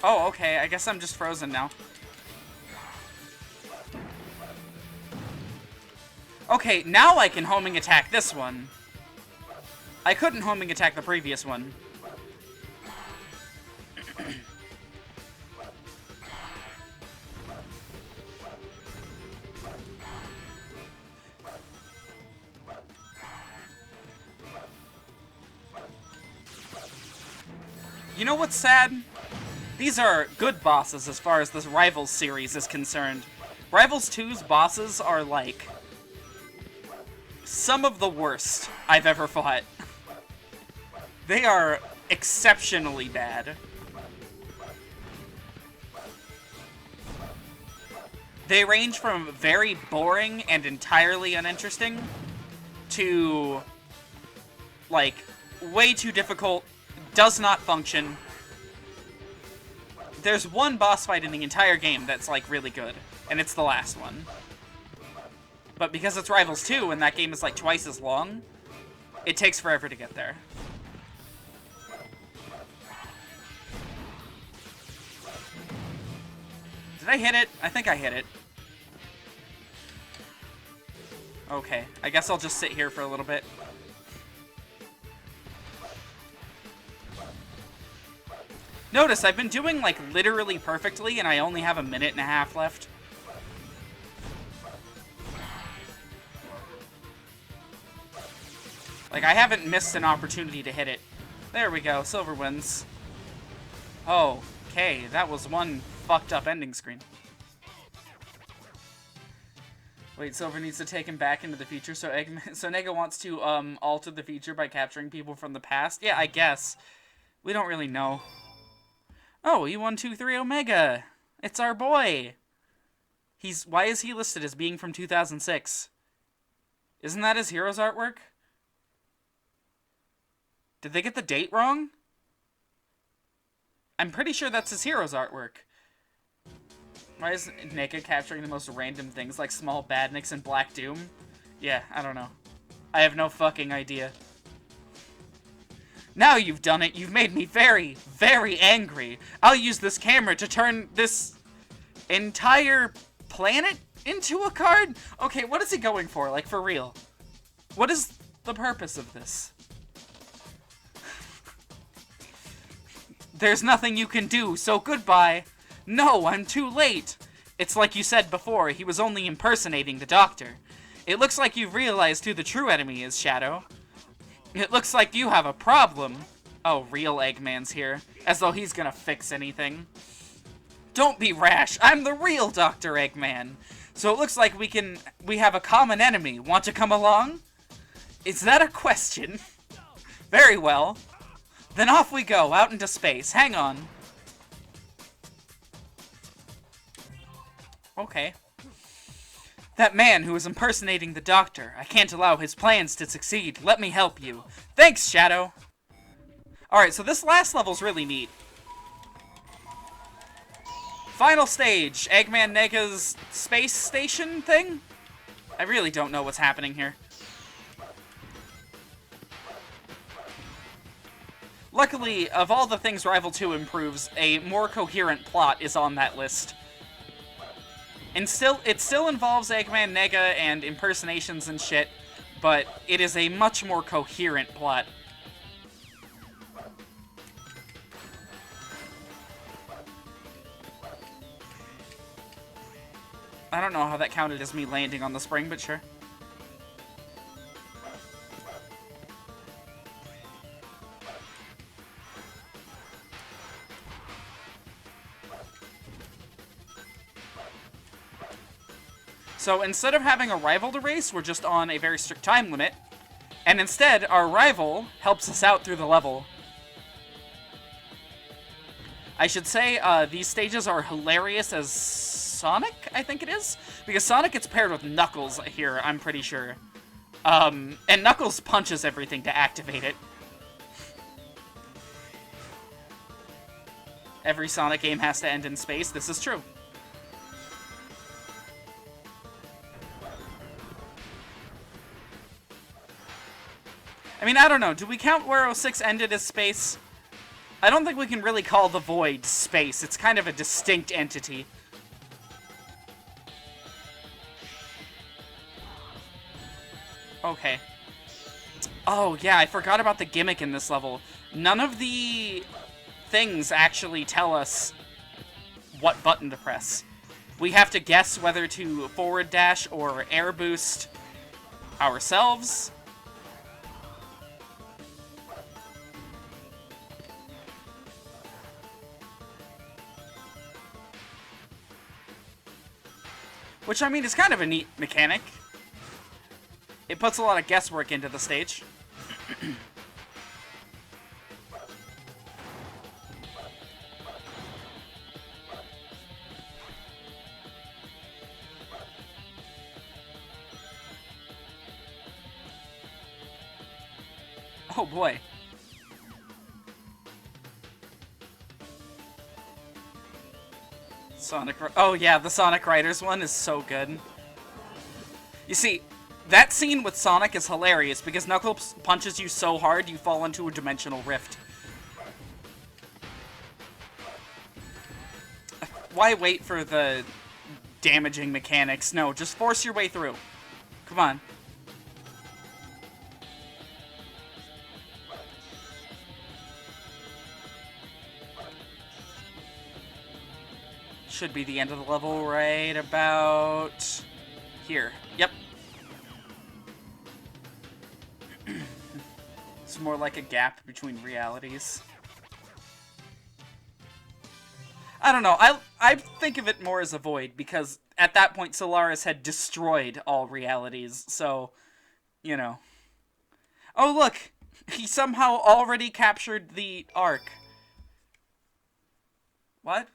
Oh, okay, I guess I'm just frozen now. Okay, now I can homing attack this one. I couldn't homing attack the previous one. You know what's sad? These are good bosses as far as this Rivals series is concerned. Rivals 2's bosses are like some of the worst I've ever fought. They are exceptionally bad. They range from very boring and entirely uninteresting to, like, way too difficult, does not function. There's one boss fight in the entire game that's, like, really good, and it's the last one. But because it's Rivals 2 and that game is like twice as long, it takes forever to get there. Did I hit it? I think I hit it. Okay, I guess I'll just sit here for a little bit. Notice, I've been doing, like, literally perfectly, and I only have a minute and a half left. Like, I haven't missed an opportunity to hit it. There we go, Silver wins. Oh, okay, that was one fucked up ending screen. Wait, Silver needs to take him back into the future, so Nega wants to, alter the future by capturing people from the past? Yeah, I guess. We don't really know. Oh, E123 Omega! It's our boy! Why is he listed as being from 2006? Isn't that his Heroes artwork? Did they get the date wrong? I'm pretty sure that's his Heroes artwork. Why is Nega capturing the most random things like small badniks and Black Doom? Yeah, I don't know. I have no fucking idea. Now you've done it, you've made me very, very angry. I'll use this camera to turn this entire planet into a card? Okay, what is he going for? Like, for real? What is the purpose of this? There's nothing you can do, so goodbye. No, I'm too late. It's like you said before, he was only impersonating the doctor. It looks like you've realized who the true enemy is, Shadow. It looks like you have a problem. Oh, real Eggman's here. As though he's gonna fix anything. Don't be rash. I'm the real Dr. Eggman. So it looks like we have a common enemy. Want to come along? Is that a question? Very well. Then off we go, out into space. Hang on. Okay. That man who is impersonating the doctor. I can't allow his plans to succeed. Let me help you. Thanks, Shadow. Alright, so this last level's really neat. Final stage. Eggman Nega's space station thing? I really don't know what's happening here. Luckily, of all the things Rival 2 improves, a more coherent plot is on that list. And it still involves Eggman Nega and impersonations and shit, but it is a much more coherent plot. I don't know how that counted as me landing on the spring, but sure. So instead of having a rival to race, we're just on a very strict time limit. And instead, our rival helps us out through the level. I should say, these stages are hilarious as Sonic, I think it is? Because Sonic gets paired with Knuckles here, I'm pretty sure. And Knuckles punches everything to activate it. Every Sonic game has to end in space, this is true. I mean, I don't know. Do we count where 06 ended as space? I don't think we can really call the Void space. It's kind of a distinct entity. Okay. Oh, yeah, I forgot about the gimmick in this level. None of the things actually tell us what button to press. We have to guess whether to forward dash or air boost ourselves. Which, I mean, is kind of a neat mechanic. It puts a lot of guesswork into the stage. Oh boy. Oh yeah, the Sonic Riders one is so good. You see, that scene with Sonic is hilarious because Knuckles punches you so hard you fall into a dimensional rift. Why wait for the damaging mechanics? No, just force your way through. Come on. Should be the end of the level right about here. Yep. It's more like a gap between realities. I don't know. I think of it more as a void because at that point Solaris had destroyed all realities. So, you know. Oh, look. He somehow already captured the Ark. What?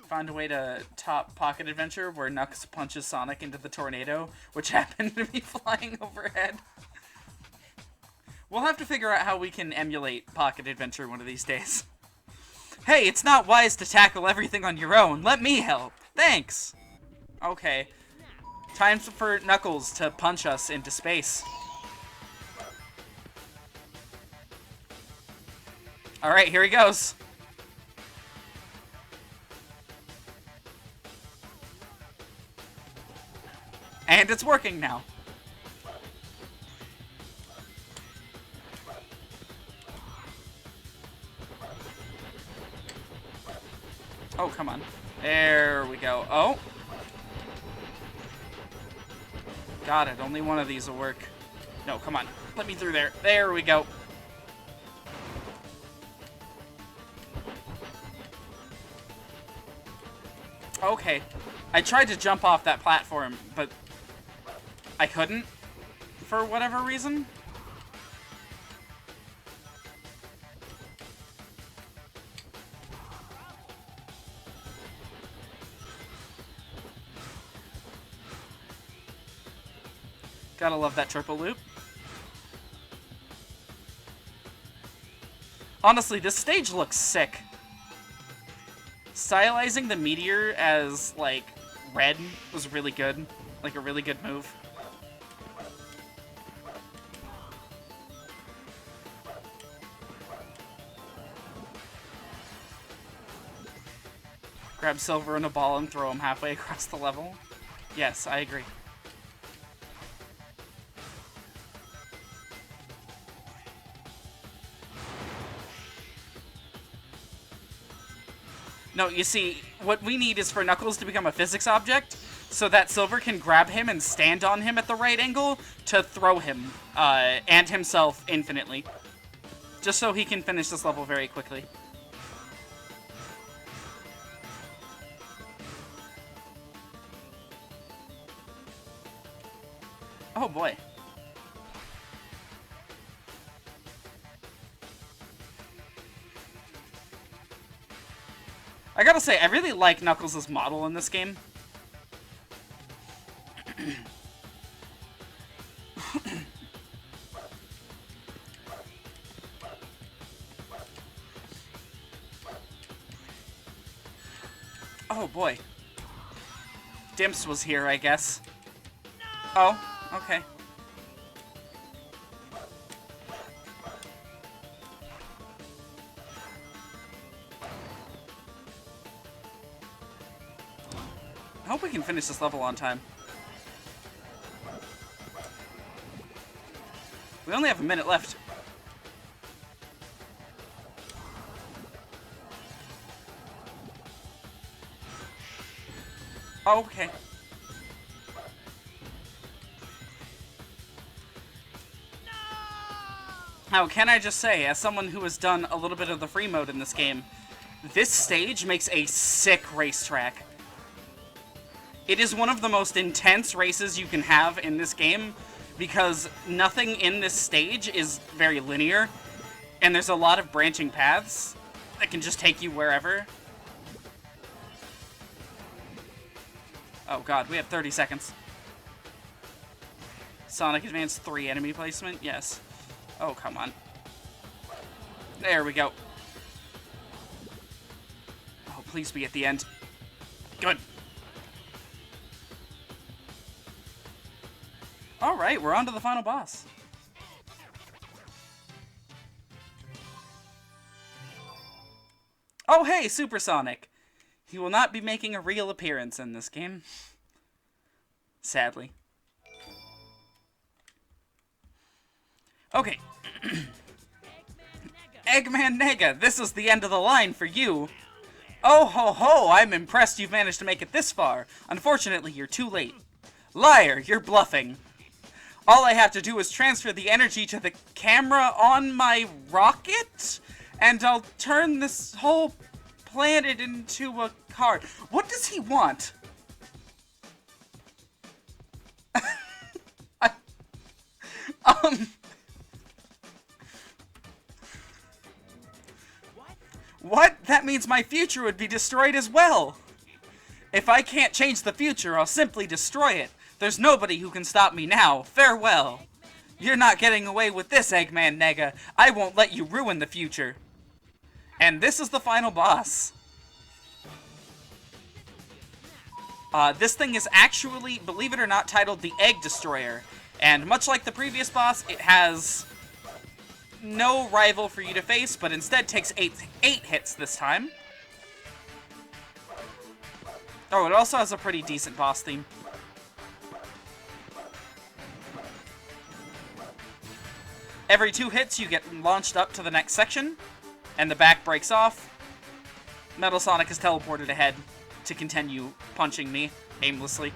Found a way to top Pocket Adventure where Knucks punches Sonic into the tornado, which happened to be flying overhead. We'll have to figure out how we can emulate Pocket Adventure one of these days. Hey, it's not wise to tackle everything on your own. Let me help. Thanks. Okay. Time for Knuckles to punch us into space. Alright, here he goes. And it's working now. Oh, come on. There we go. Oh. Got it. Only one of these will work. No, come on. Let me through there. There we go. Okay. I tried to jump off that platform, but I couldn't for whatever reason. Gotta love that triple loop. Honestly, this stage looks sick. Stylizing the meteor as, like, red was really good. Like, a really good move. Grab Silver in a ball and throw him halfway across the level. Yes, I agree. No, you see, what we need is for Knuckles to become a physics object, so that Silver can grab him and stand on him at the right angle to throw him, and himself infinitely. Just so he can finish this level very quickly. Oh boy. I gotta say, I really like Knuckles' model in this game. Oh boy. Dimps was here, I guess. Oh, okay. I hope we can finish this level on time. We only have a minute left. Oh, okay. Now, can I just say, as someone who has done a little bit of the free mode in this game, this stage makes a sick racetrack. It is one of the most intense races you can have in this game, because nothing in this stage is very linear, and there's a lot of branching paths that can just take you wherever. Oh god, we have 30 seconds. Sonic Advance 3 enemy placement, yes. Oh, come on. There we go. Oh, please be at the end. Good. Alright, we're on to the final boss. Oh, hey, Supersonic! He will not be making a real appearance in this game. Sadly. Okay. Eggman Nega, this is the end of the line for you. Oh ho ho, I'm impressed you've managed to make it this far. Unfortunately, you're too late. Liar, you're bluffing. All I have to do is transfer the energy to the camera on my rocket, and I'll turn this whole planet into a car. What does he want? What? That means my future would be destroyed as well. If I can't change the future, I'll simply destroy it. There's nobody who can stop me now. Farewell. You're not getting away with this, Eggman Nega. I won't let you ruin the future. And this is the final boss. This thing is actually, believe it or not, titled the Egg Destroyer. And much like the previous boss, it has no rival for you to face, but instead takes eight hits this time. Oh, it also has a pretty decent boss theme. Every 2 hits, you get launched up to the next section, and the back breaks off. Metal Sonic is teleported ahead to continue punching me aimlessly.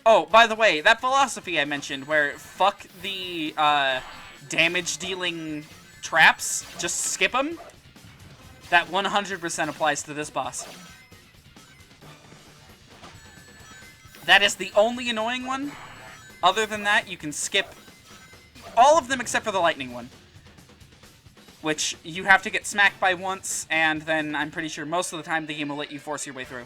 Oh, by the way, that philosophy I mentioned where fuck the damage-dealing traps, just skip them, that 100% applies to this boss. That is the only annoying one. Other than that, you can skip all of them except for the lightning one. Which you have to get smacked by once, and then I'm pretty sure most of the time the game will let you force your way through.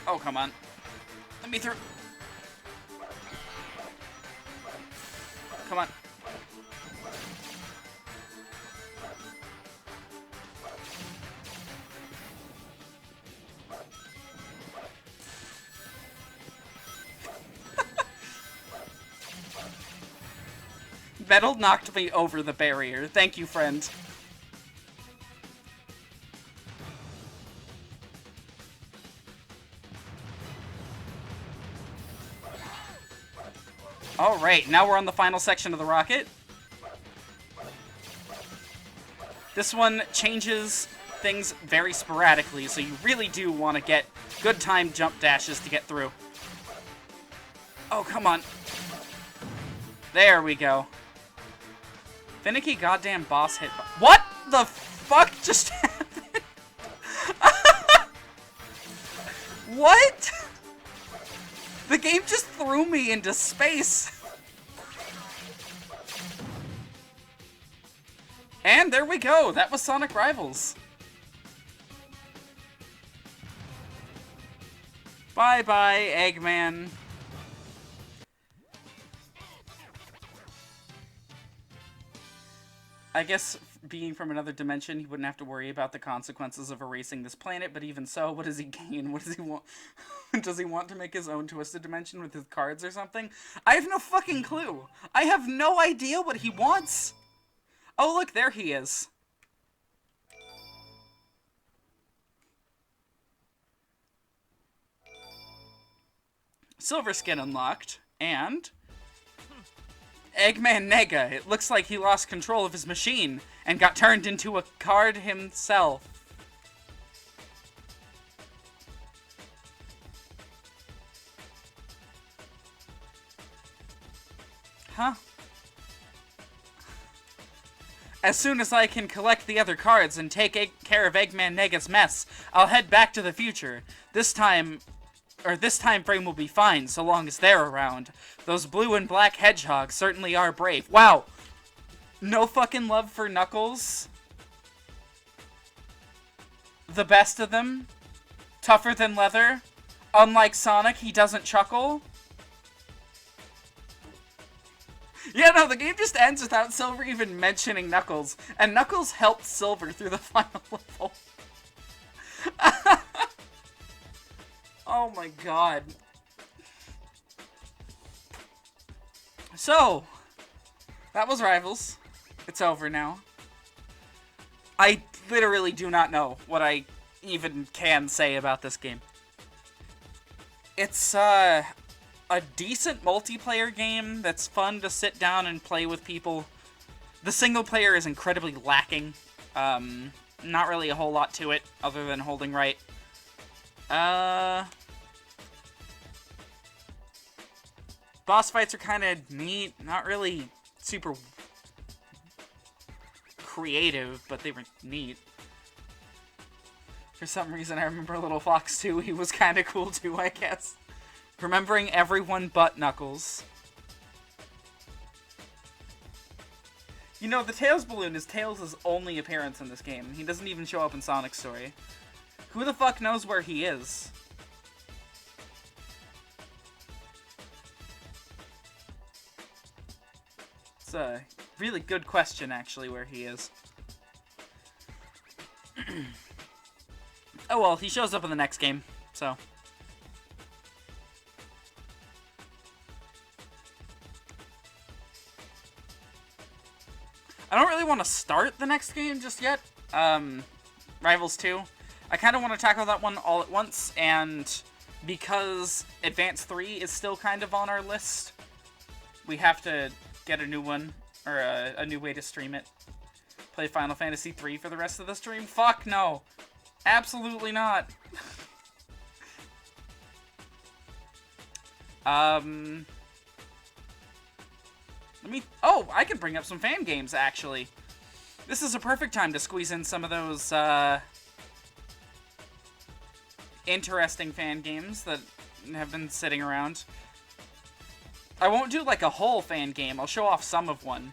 Oh, come on. Let me through. Come on. Metal knocked me over the barrier. Thank you, friend. Alright, now we're on the final section of the rocket. This one changes things very sporadically, so you really do want to get good timed jump dashes to get through. Oh, come on. There we go. Finicky goddamn boss hit. What the fuck just happened? What? The game just threw me into space. And there we go. That was Sonic Rivals. Bye-bye, Eggman. I guess being from another dimension, he wouldn't have to worry about the consequences of erasing this planet, but even so, what does he gain? What does he want? Does he want to make his own twisted dimension with his cards or something? I have no fucking clue. I have no idea what he wants. Oh, look, there he is. Silver skin unlocked, and Eggman Nega. It looks like he lost control of his machine and got turned into a card himself. Huh? As soon as I can collect the other cards and take care of Eggman Nega's mess, I'll head back to the future. This time frame will be fine, so long as they're around. Those blue and black hedgehogs certainly are brave. Wow! No fucking love for Knuckles. The best of them. Tougher than leather. Unlike Sonic, he doesn't chuckle. Yeah, no, the game just ends without Silver even mentioning Knuckles. And Knuckles helped Silver through the final level. Oh my god. So, that was Rivals. It's over now. I literally do not know what I even can say about this game. It's, a decent multiplayer game that's fun to sit down and play with people. The single player is incredibly lacking. Not really a whole lot to it, other than holding right. Boss fights are kind of neat, not really super creative, but they were neat. For some reason, I remember Little Fox 2, he was kind of cool too, I guess. Remembering everyone but Knuckles. You know, the Tails balloon is Tails' only appearance in this game. He doesn't even show up in Sonic's story. Who the fuck knows where he is? It's a really good question, actually, where he is. Oh well, he shows up in the next game, so... I don't really want to start the next game just yet. Rivals 2. I kind of want to tackle that one all at once, and because Advance 3 is still kind of on our list, we have to get a new one, or a new way to stream it. Play Final Fantasy 3 for the rest of the stream? Fuck no! Absolutely not! Oh, I could bring up some fan games, actually. This is a perfect time to squeeze in some of those, interesting fan games that have been sitting around. I won't do, like, a whole fan game. I'll show off some of one.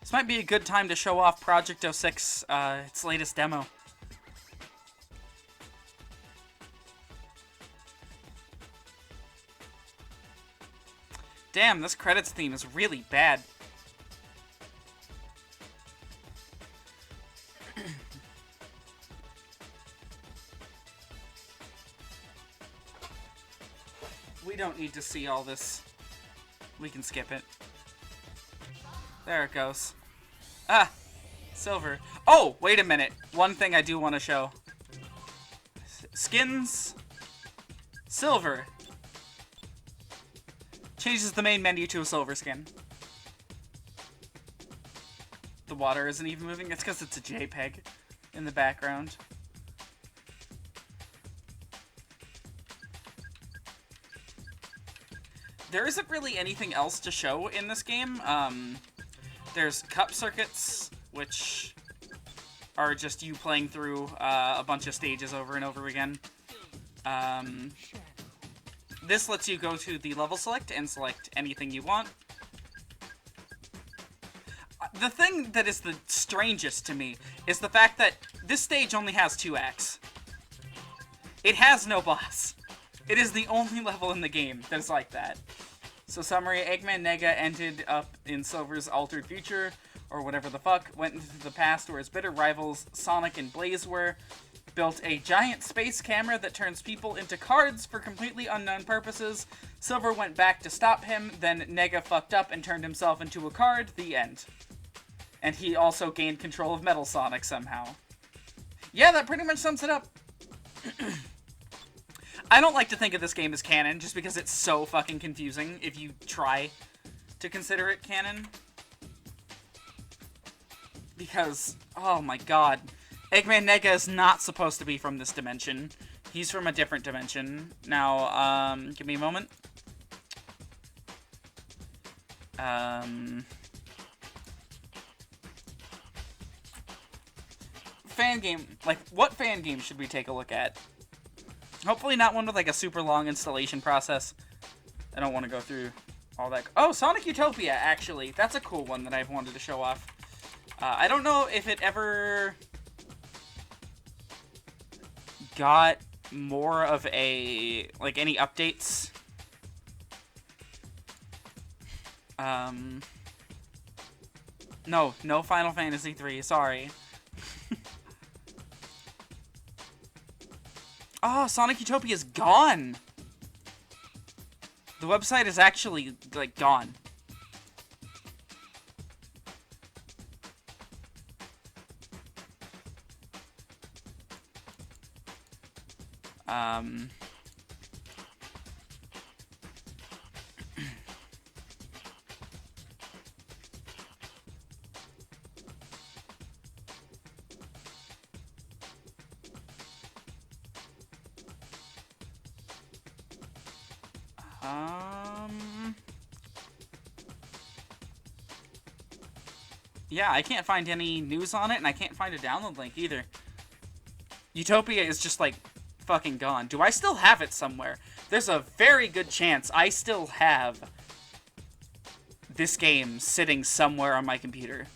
This might be a good time to show off Project 06, its latest demo. Damn, this credits theme is really bad. We don't need to see all this. We can skip it. There it goes. Ah! Silver. Oh, wait a minute. One thing I do want to show. Skins. Silver. Changes the main menu to a silver skin. The water isn't even moving. It's because it's a JPEG in the background. There isn't really anything else to show in this game. There's cup circuits, which are just you playing through a bunch of stages over and over again. This lets you go to the level select and select anything you want. The thing that is the strangest to me is the fact that this stage only has 2 acts. It has no boss. It is the only level in the game that is like that. So summary, Eggman Nega ended up in Silver's altered future, or whatever the fuck, went into the past where his bitter rivals Sonic and Blaze were, built a giant space camera that turns people into cards for completely unknown purposes. Silver went back to stop him, then Nega fucked up and turned himself into a card. The end. And he also gained control of Metal Sonic somehow. Yeah, that pretty much sums it up. I don't like to think of this game as canon, just because it's so fucking confusing if you try to consider it canon. Because, oh my god. Eggman Nega is not supposed to be from this dimension. He's from a different dimension. Now, give me a moment. Fan game. Like, what fan game should we take a look at? Hopefully not one with, like, a super long installation process. I don't want to go through all that. Oh, Sonic Utopia, actually. That's a cool one that I've wanted to show off. I don't know if it ever got more of a, like, any updates. No Final Fantasy 3, sorry. Oh, Sonic Utopia is gone! The website is actually, like, gone. Yeah, I can't find any news on it, and I can't find a download link either. Utopia is just, like, fucking gone. Do I still have it somewhere? There's a very good chance I still have this game sitting somewhere on my computer.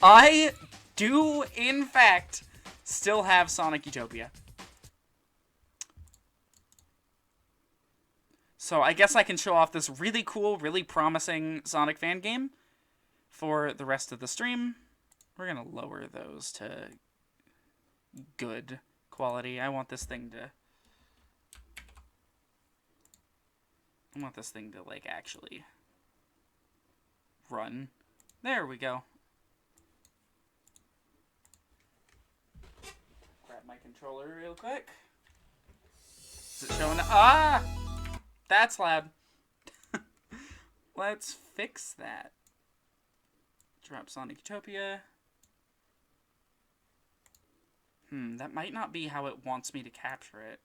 I do, in fact, still have Sonic Utopia. So I guess I can show off this really cool, really promising Sonic fan game for the rest of the stream. We're going to lower those to good quality. I want this thing to like, actually run There we go. Grab my controller real quick. Is it showing? Ah! That's loud. Let's fix that. Drop Sonic Utopia. That might not be how it wants me to capture it.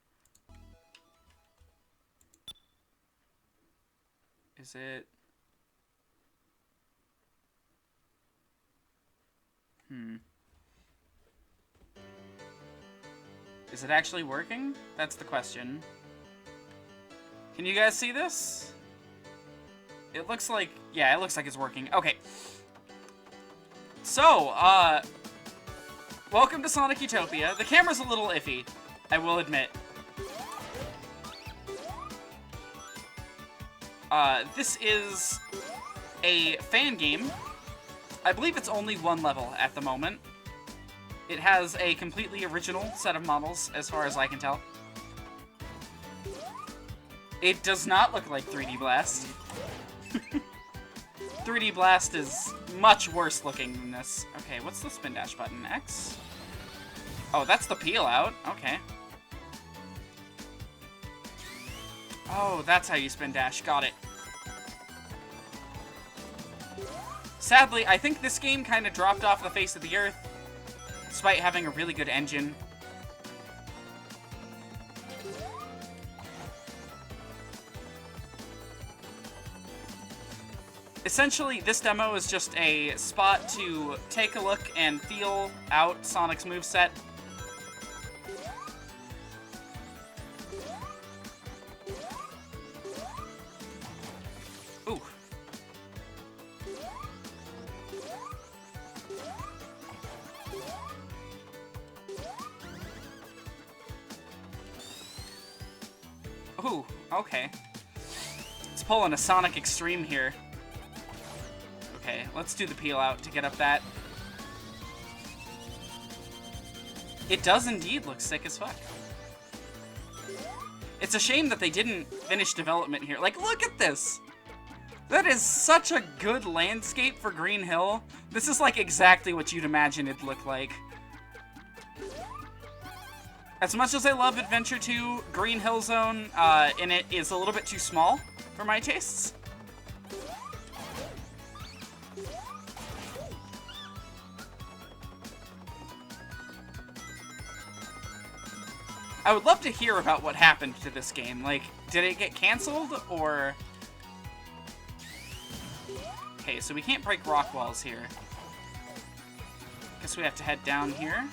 Is it? Is it actually working? That's the question. Can you guys see this? It looks like, yeah, it looks like it's working. Okay. So, welcome to Sonic Utopia. The camera's a little iffy, I will admit. This is a fan game. I believe it's only one level at the moment. It has a completely original set of models, as far as I can tell. It does not look like 3D Blast. 3D Blast is much worse looking than this. Okay, what's the spin dash button? X? Oh, that's the peel out. Okay. Oh, that's how you spin dash. Got it. Sadly, I think this game kind of dropped off the face of the earth, despite having a really good engine. Essentially, this demo is just a spot to take a look and feel out Sonic's moveset. Ooh. Ooh, okay. It's pulling a Sonic Extreme here. Okay, let's do the peel out to get up that. It does indeed look sick as fuck. It's a shame that they didn't finish development here. Like, look at this! That is such a good landscape for Green Hill. This is like exactly what you'd imagine it'd look like. As much as I love Adventure 2, Green Hill Zone in it is a little bit too small for my tastes. I would love to hear about what happened to this game. Like, did it get canceled, or... Okay, so we can't break rock walls here. Guess we have to head down here.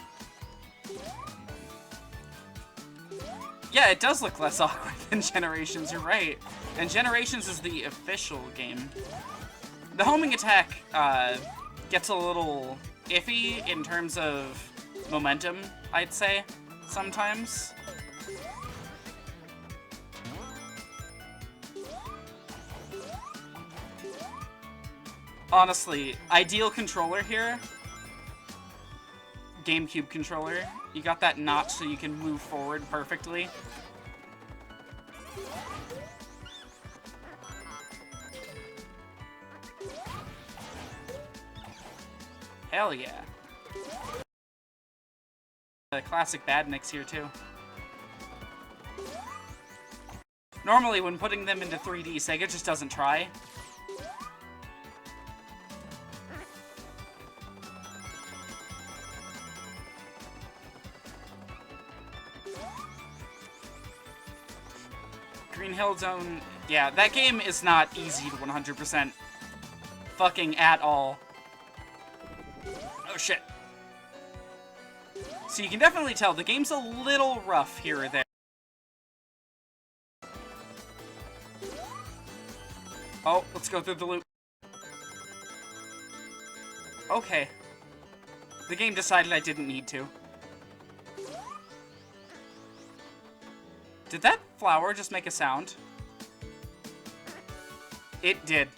Yeah, it does look less awkward than Generations, you're right. And Generations is the official game. The homing attack gets a little iffy in terms of momentum, I'd say, sometimes. Honestly, ideal controller here. GameCube controller. You got that notch so you can move forward perfectly. Hell yeah. The classic Badniks here too. Normally when putting them into 3D, Sega just doesn't try. Green Hill Zone, yeah, that game is not easy to 100% fucking at all. Oh shit. So you can definitely tell the game's a little rough here or there. Oh, let's go through the loop. Okay. The game decided I didn't need to. Did that flower just make a sound? It did.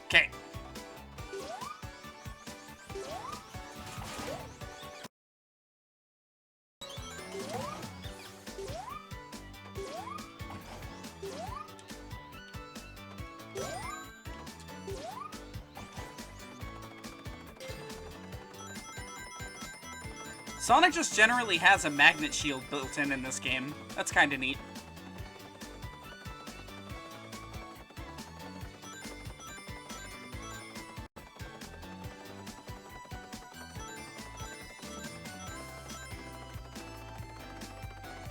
Okay. Sonic just generally has a magnet shield built in this game. That's kind of neat.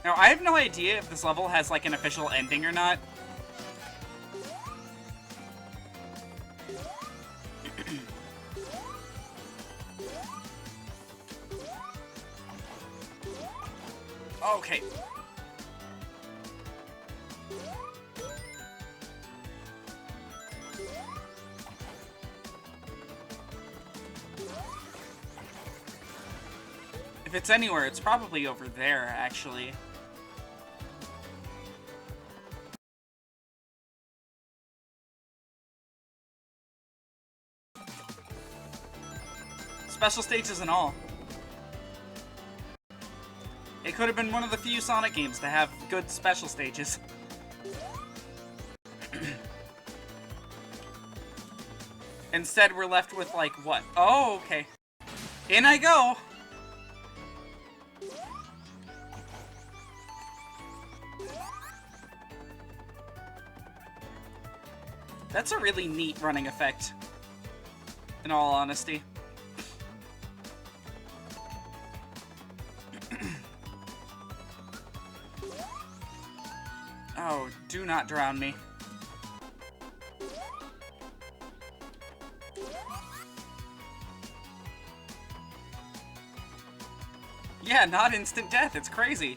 Now, I have no idea if this level has, like, an official ending or not. Okay. If it's anywhere, it's probably over there, actually. Special stages and all. It could have been one of the few Sonic games to have good special stages. Instead, we're left with, like, what? Oh, okay. In I go! That's a really neat running effect, in all honesty. Oh, do not drown me. Yeah, not instant death, it's crazy.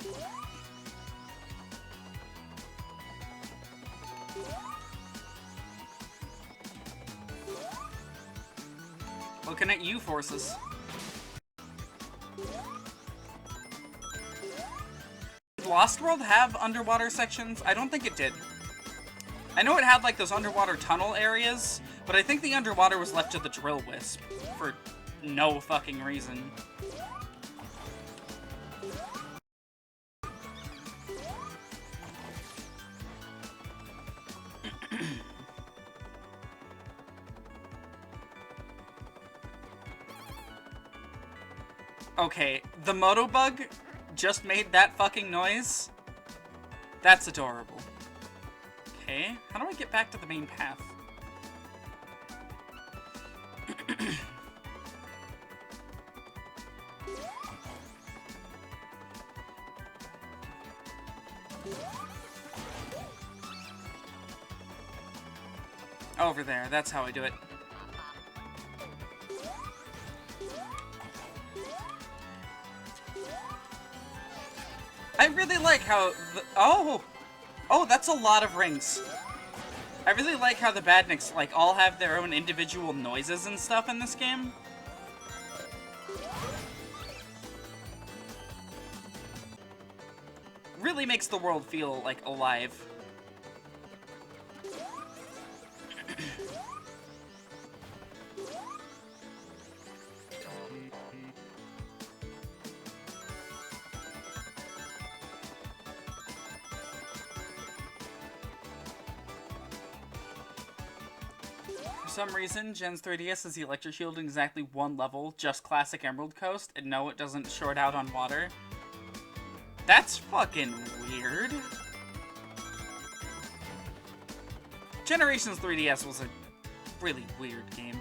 Looking at you, Forces. Did Lost World have underwater sections? I don't think it did. I know it had, like, those underwater tunnel areas, but I think the underwater was left to the Drill Wisp for no fucking reason. Okay, the Motobug just made that fucking noise? That's adorable. Okay, how do I get back to the main path? Over there, that's how I do it. I really like how oh, that's a lot of rings. I really like how the Badniks, like, all have their own individual noises and stuff in this game. Really makes the world feel, like, alive. For some reason, Gen's 3DS has the electric shield in exactly one level, just classic Emerald Coast, and no, it doesn't short out on water. That's fucking weird. Generations 3DS was a really weird game.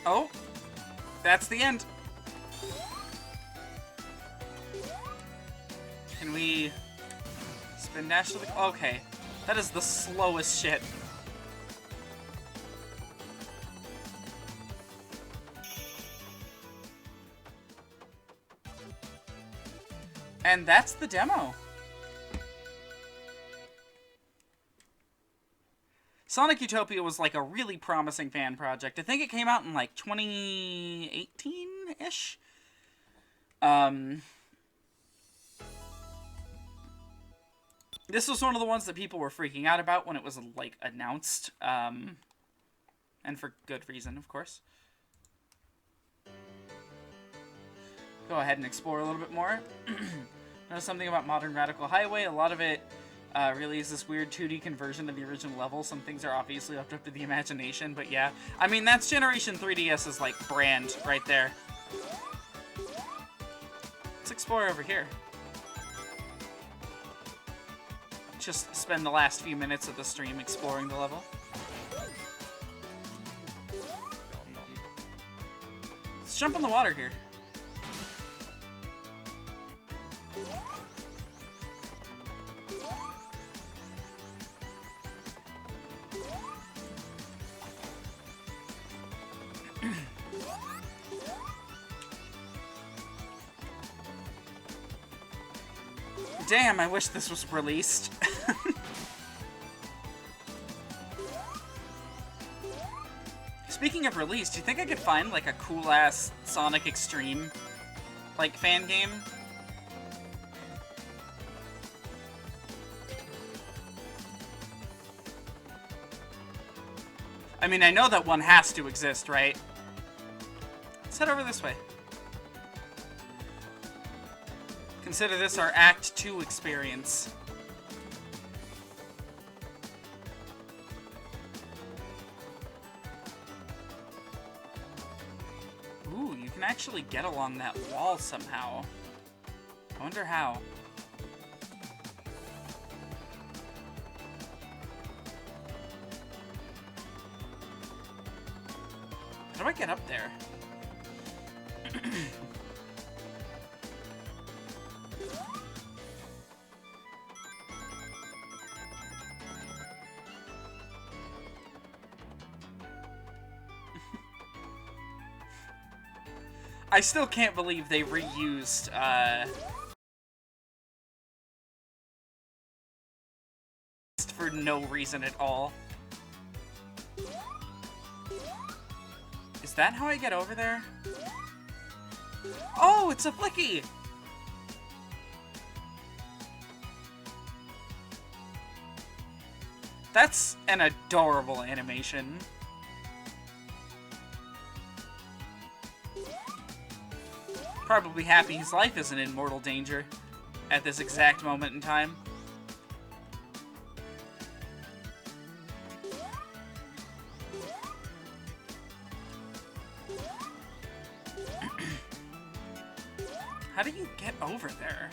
Oh, that's the end. Can we spin dash to the... Okay, that is the slowest shit. And that's the demo. Sonic Utopia was like a really promising fan project. I think it came out in like 2018-ish. This was one of the ones that people were freaking out about when it was like announced. And for good reason, of course. go ahead and explore a little bit more. Know something about Modern Radical Highway. A lot of it really is this weird 2D conversion of the original level. Some things are obviously left up to the imagination, but yeah. I mean, that's Generation 3DS's, like, brand right there. Let's explore over here. Just spend the last few minutes of the stream exploring the level. Let's jump in the water here. Damn, I wish this was released. Speaking of release, do you think I could find, like, a cool-ass Sonic Extreme, like, fan game? I mean, I know that one has to exist, right? Let's head over this way. Consider this our Act 2 experience. Ooh, you can actually get along that wall somehow. I wonder how. How do I get up there? I still can't believe they reused, for no reason at all. Is that how I get over there? Oh, it's a flicky! That's an adorable animation. Probably happy his life isn't in mortal danger at this exact moment in time. How do you get over there?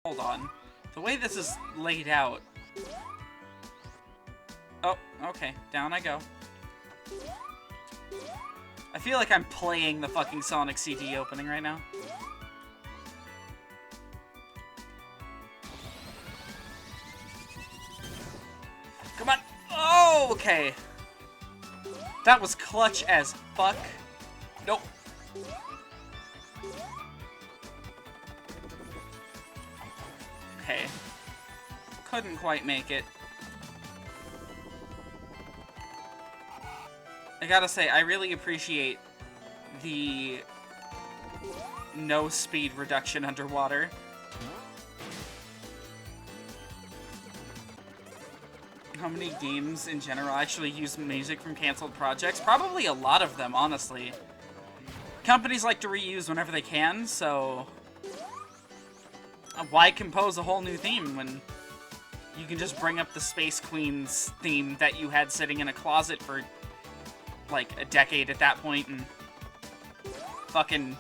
Hold on. The way this is laid out... Oh, okay. Down I go. I feel like I'm playing the fucking Sonic CD opening right now. Come on! Oh, okay. That was clutch as fuck. Nope. Okay. Couldn't quite make it. I gotta say, I really appreciate the no speed reduction underwater. How many games in general actually use music from canceled projects? Probably a lot of them, honestly. Companies like to reuse whenever they can, so... Why compose a whole new theme when you can just bring up the Space Queen's theme that you had sitting in a closet for, like, a decade at that point and fucking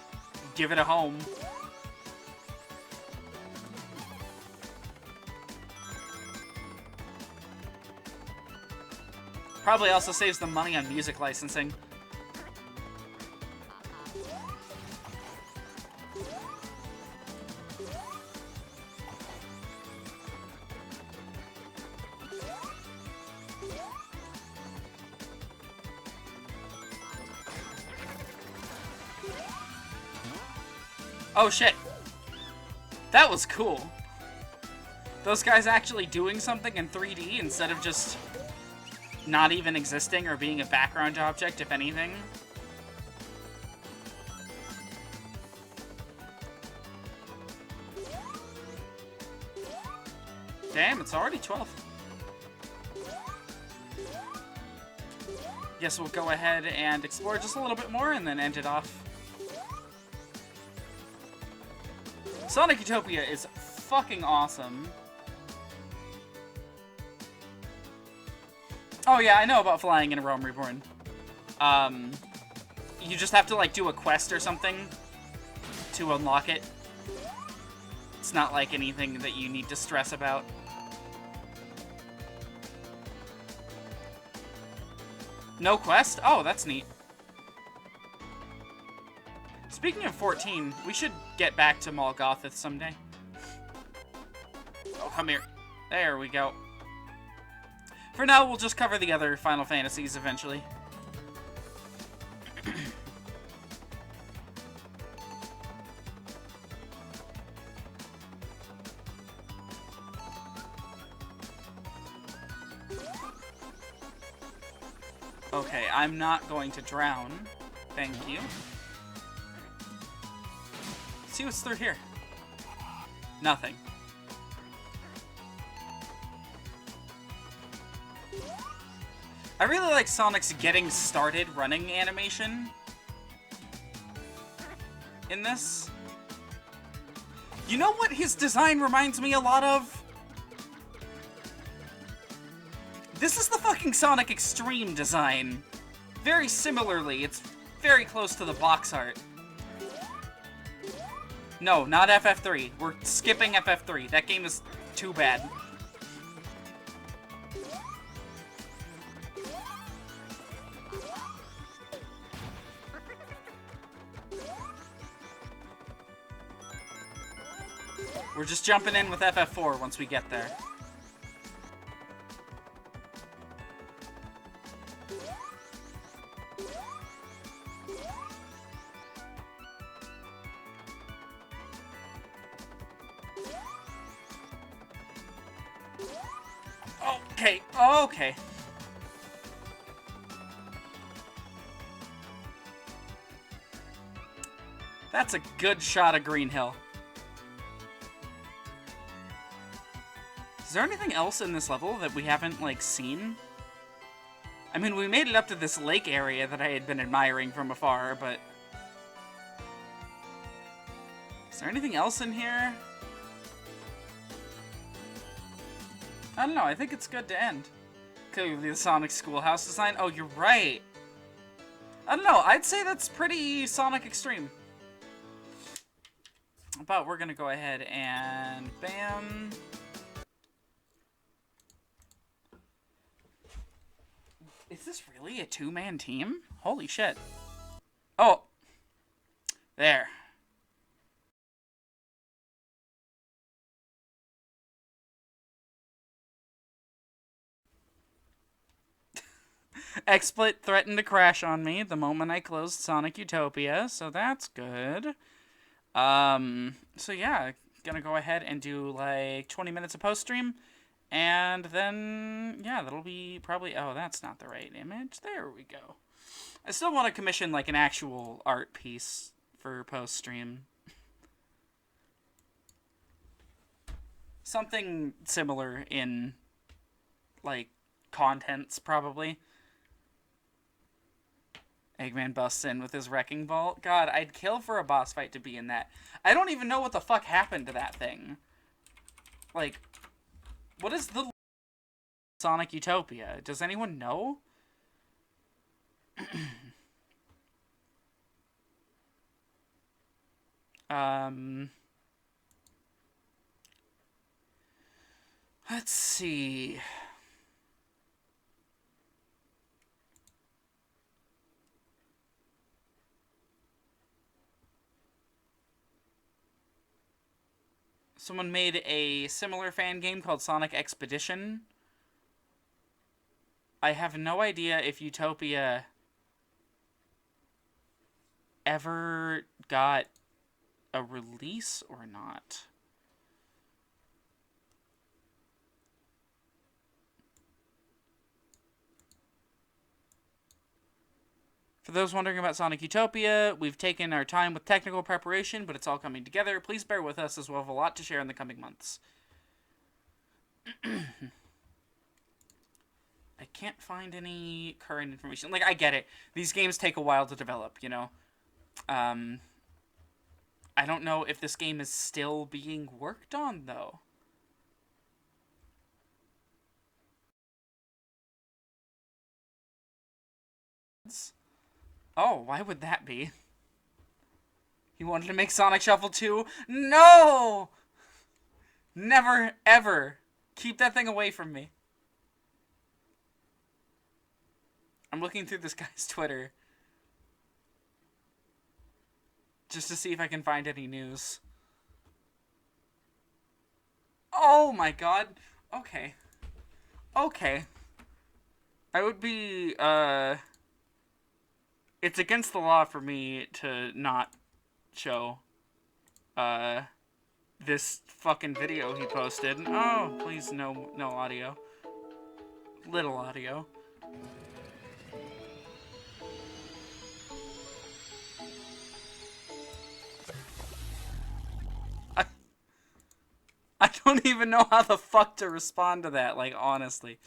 give it a home. Probably also saves them money on music licensing. Oh shit. That was cool. Those guys actually doing something in 3D instead of just not even existing or being a background object, if anything. Damn, it's already 12. Guess we'll go ahead and explore just a little bit more and then end it off. Sonic Utopia is fucking awesome. Oh yeah, I know about flying in a Realm Reborn. You just have to like do a quest or something to unlock it. It's not like anything that you need to stress about. No quest? Oh, that's neat. Speaking of 14, we should get back to Malgothith someday. Oh, come here. There we go. For now, we'll just cover the other Final Fantasies eventually. Okay, I'm not going to drown. Thank you. Let's see what's through here. Nothing. I really like Sonic's getting started running animation in this. You know what his design reminds me a lot of? This is the fucking Sonic Extreme design. Very similarly, it's very close to the box art. No, not FF3. We're skipping FF3. That game is too bad. We're just jumping in with FF4 once we get there. Okay, okay. That's a good shot of Green Hill. Is there anything else in this level that we haven't, like, seen? I mean, we made it up to this lake area that I had been admiring from afar, but... Is there anything else in here? I don't know, I think it's good to end. Clearly the Sonic Schoolhouse design. Oh, you're right. I don't know, I'd say that's pretty Sonic Extreme. But we're gonna go ahead and bam. Is this really a two-man team? Holy shit. Oh. There. XSplit threatened to crash on me the moment I closed Sonic Utopia, so that's good. So yeah, gonna go ahead and do like 20 minutes of post-stream, and then, yeah, that'll be probably, oh, that's not the right image. There we go. I still want to commission like an actual art piece for post-stream. Something similar in, like, contents, probably. Eggman busts in with his wrecking ball. God, I'd kill for a boss fight to be in that. I don't even know what the fuck happened to that thing. Like, what is the Sonic Utopia? Does anyone know? Let's see. Someone made a similar fan game called Sonic Expedition. I have no idea if Utopia ever got a release or not. For those wondering about Sonic Utopia, we've taken our time with technical preparation, but it's all coming together. Please bear with us as we'll have a lot to share in the coming months. I can't find any current information. Like, I get it. These games take a while to develop, you know? Um, I don't know if this game is still being worked on, though. Oh, why would that be? He wanted to make Sonic Shuffle 2? No! Never, ever. Keep that thing away from me. I'm looking through this guy's Twitter just to see if I can find any news. Oh my god. Okay. Okay. I would be, it's against the law for me to not show, this fucking video he posted. Oh, please, no audio. Little audio. I don't even know how the fuck to respond to that, like, honestly.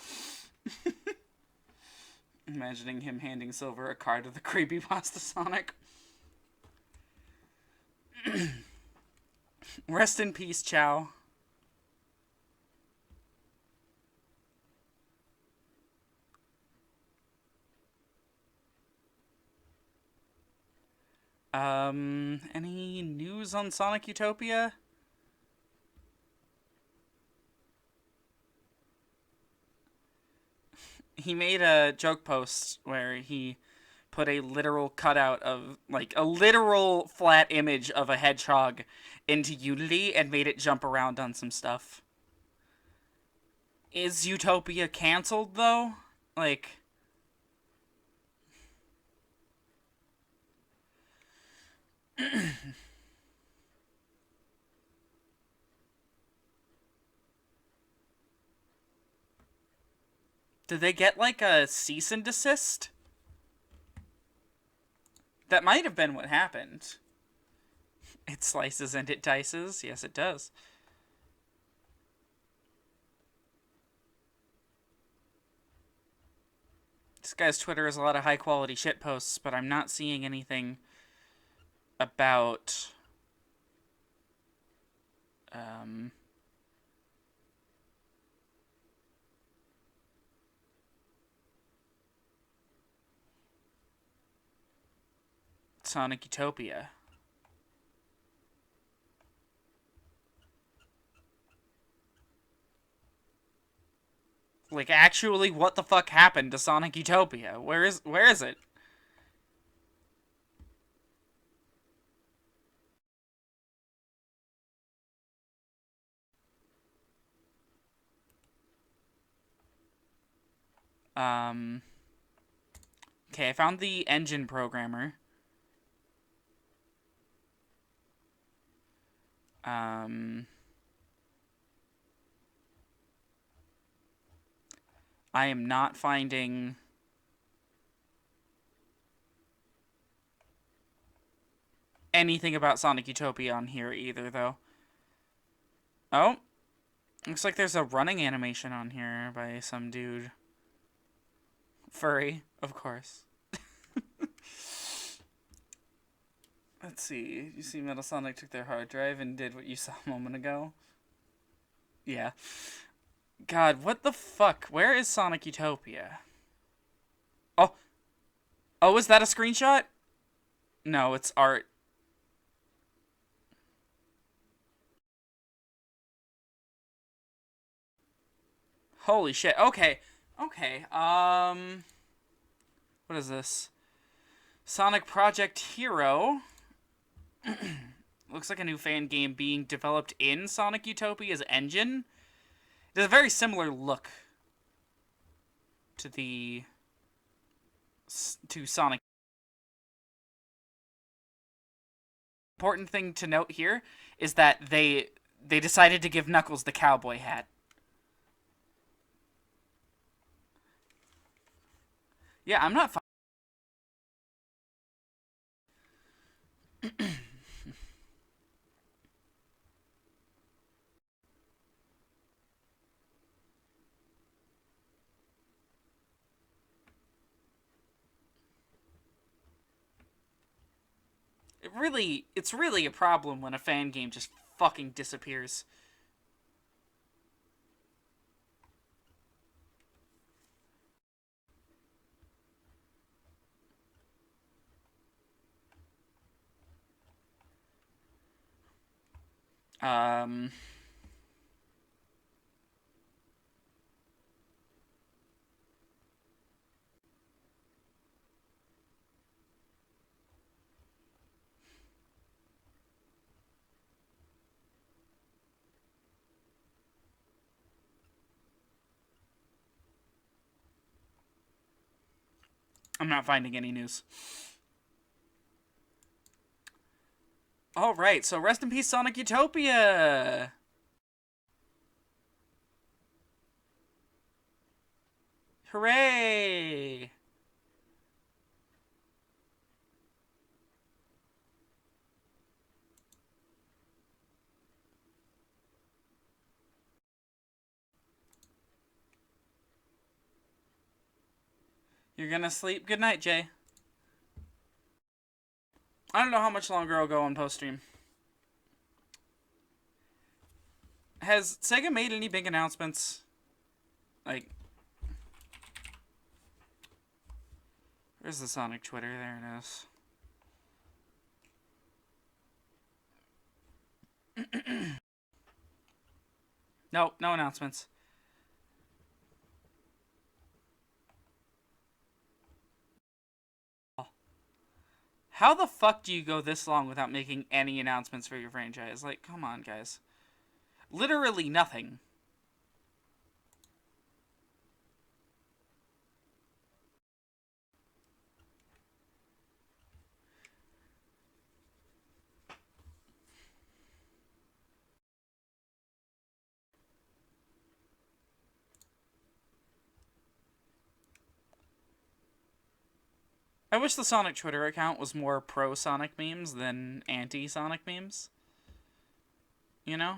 Imagining him handing Silver a card of the creepypasta Sonic. Rest in peace, Chow. Any news on Sonic Utopia? He made a joke post where he put a literal cutout of, like, a literal flat image of a hedgehog into Unity and made it jump around on some stuff. Is Utopia canceled, though? Like... Did they get, like, a cease and desist? That might have been what happened. It slices and it dices. Yes, it does. This guy's Twitter has a lot of high-quality shit posts, but I'm not seeing anything about... Sonic Utopia. Like, actually, what the fuck happened to Sonic Utopia? Where is it? Okay, I found the engine programmer. I am not finding... anything about Sonic Utopia on here either, though. Oh. Looks like there's a running animation on here by some dude. Furry, of course. Let's see. You see Metal Sonic took their hard drive and did what you saw a moment ago? Yeah. God, what the fuck? Where is Sonic Utopia? Oh. Oh, is that a screenshot? No, it's art. Holy shit. Okay. Okay. What is this? Sonic Project Hero. Looks like a new fan game being developed in Sonic Utopia's engine. It has a very similar look to Sonic. Important thing to note here is that they decided to give Knuckles the cowboy hat. Yeah, I'm not. it's really a problem when a fan game just fucking disappears. Um... I'm not finding any news. Alright, so rest in peace, Sonic Utopia! Hooray! You're gonna sleep? Good night, Jay. I don't know how much longer I'll go on post-stream. Has Sega made any big announcements? Like... Where's the Sonic Twitter? There it is. Nope, no announcements. How the fuck do you go this long without making any announcements for your franchise? Like, come on, guys. Literally nothing. I wish the Sonic Twitter account was more pro-Sonic memes than anti-Sonic memes. You know?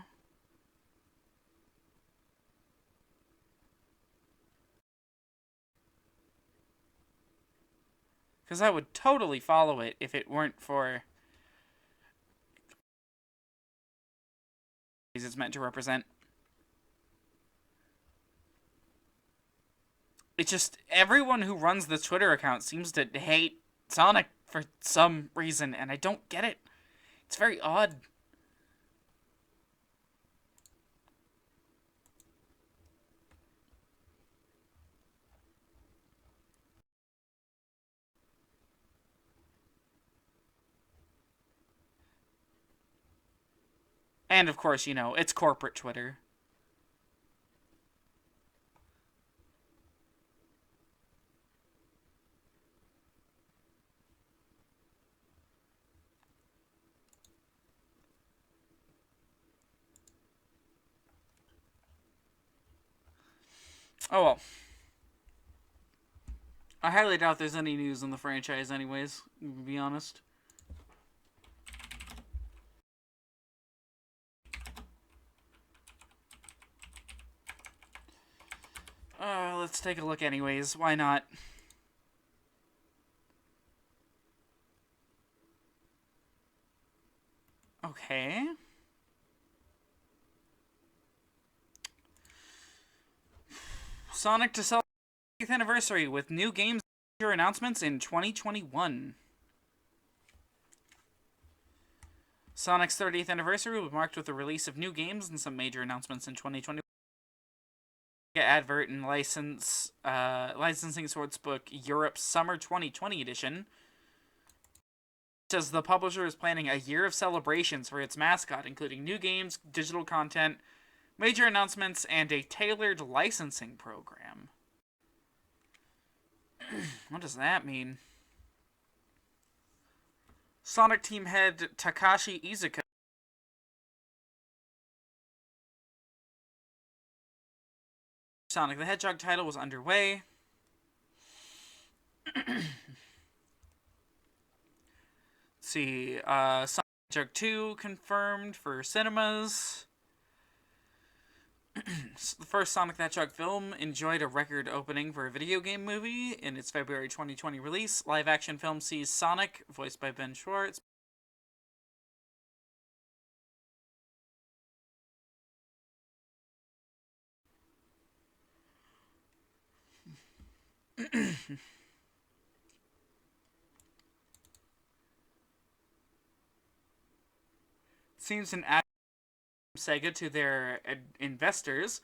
Because I would totally follow it if it weren't for... it's meant to represent. It's just, everyone who runs the Twitter account seems to hate Sonic for some reason, and I don't get it. It's very odd. And of course, you know, it's corporate Twitter. Oh well. I highly doubt there's any news on the franchise anyways, to be honest. Let's take a look anyways. Why not? Okay. Sonic to celebrate the 8th anniversary with new games and announcements in 2021. Sonic's 30th anniversary will be marked with the release of new games and some major announcements in 2021. Advert and licensing Sportsbook Europe's Summer 2020 edition. Says the publisher is planning a year of celebrations for its mascot, including new games, digital content, major announcements, and a tailored licensing program. What does that mean? Sonic team head Takashi Iizuka. Sonic the Hedgehog title was underway. Let's see. Sonic the Hedgehog 2 confirmed for cinemas. The first Sonic the Hedgehog film enjoyed a record opening for a video game movie in its February 2020 release. Live-action film sees Sonic, voiced by Ben Schwartz, Seems an ad Sega to their investors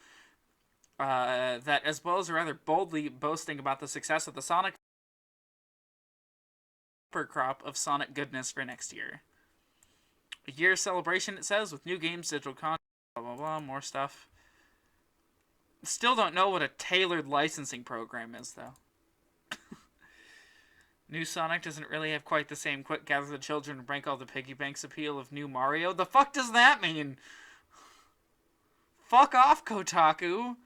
that, as well as rather boldly boasting about the success of the Sonic crop of Sonic goodness for next year. A year celebration, it says, with new games, digital content, blah blah blah, more stuff. Still don't know what a tailored licensing program is, though. New Sonic doesn't really have quite the same quick gather the children and break all the piggy banks appeal of new Mario. The fuck does that mean? Fuck off, Kotaku.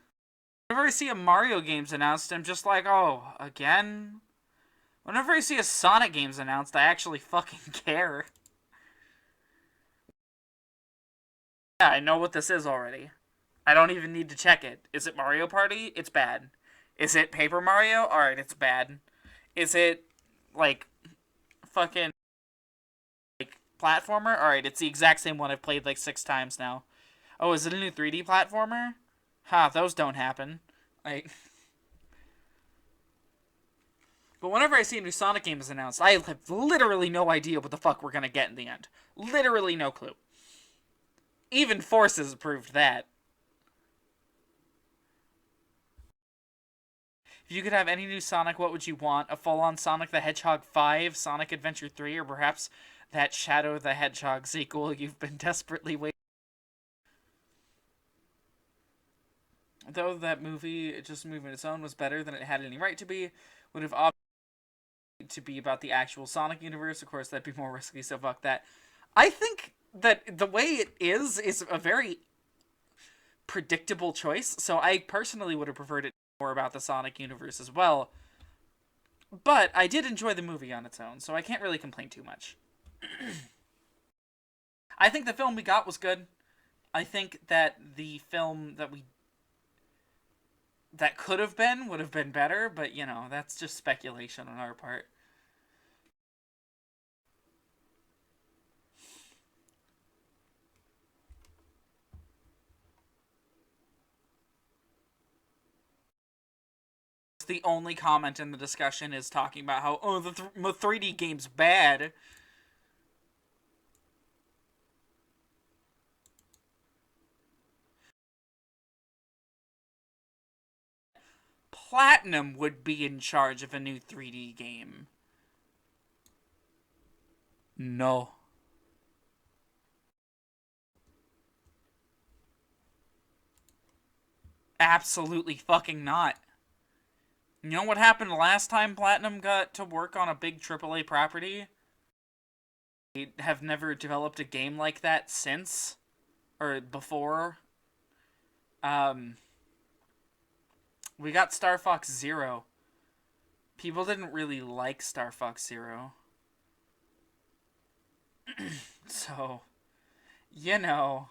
Whenever I see a Mario games announced, I'm just like, oh, again? Whenever I see a Sonic games announced, I actually fucking care. Yeah, I know what this is already. I don't even need to check it. Is it Mario Party? It's bad. Is it Paper Mario? Alright, it's bad. Is it, like, fucking, like, platformer? Alright, it's the exact same one I've played, like, 6 times now. Oh, is it a new 3D platformer? Ha, those don't happen. Like... But whenever I see a new Sonic game is announced, I have literally no idea what the fuck we're gonna get in the end. Literally no clue. Even Forces proved that. If you could have any new Sonic, what would you want? A full-on Sonic the Hedgehog 5, Sonic Adventure 3, or perhaps that Shadow the Hedgehog sequel you've been desperately waiting? Though that movie, just a movie on its own, was better than it had any right to be, would have obviously to be about the actual Sonic universe. Of course, that'd be more risky, so fuck that. I think that the way it is a very predictable choice, so I personally would have preferred it more about the Sonic universe as well. But I did enjoy the movie on its own, so I can't really complain too much. I think the film we got was good. I think that the film that could have been would have been better, but, you know, that's just speculation on our part. The only comment in the discussion is talking about how, oh, the 3D game's bad. Platinum would be in charge of a new 3D game. No. Absolutely fucking not. You know what happened last time Platinum got to work on a big AAA property? They have never developed a game like that since. Or before. We got Star Fox Zero. People didn't really like Star Fox Zero. So, you know,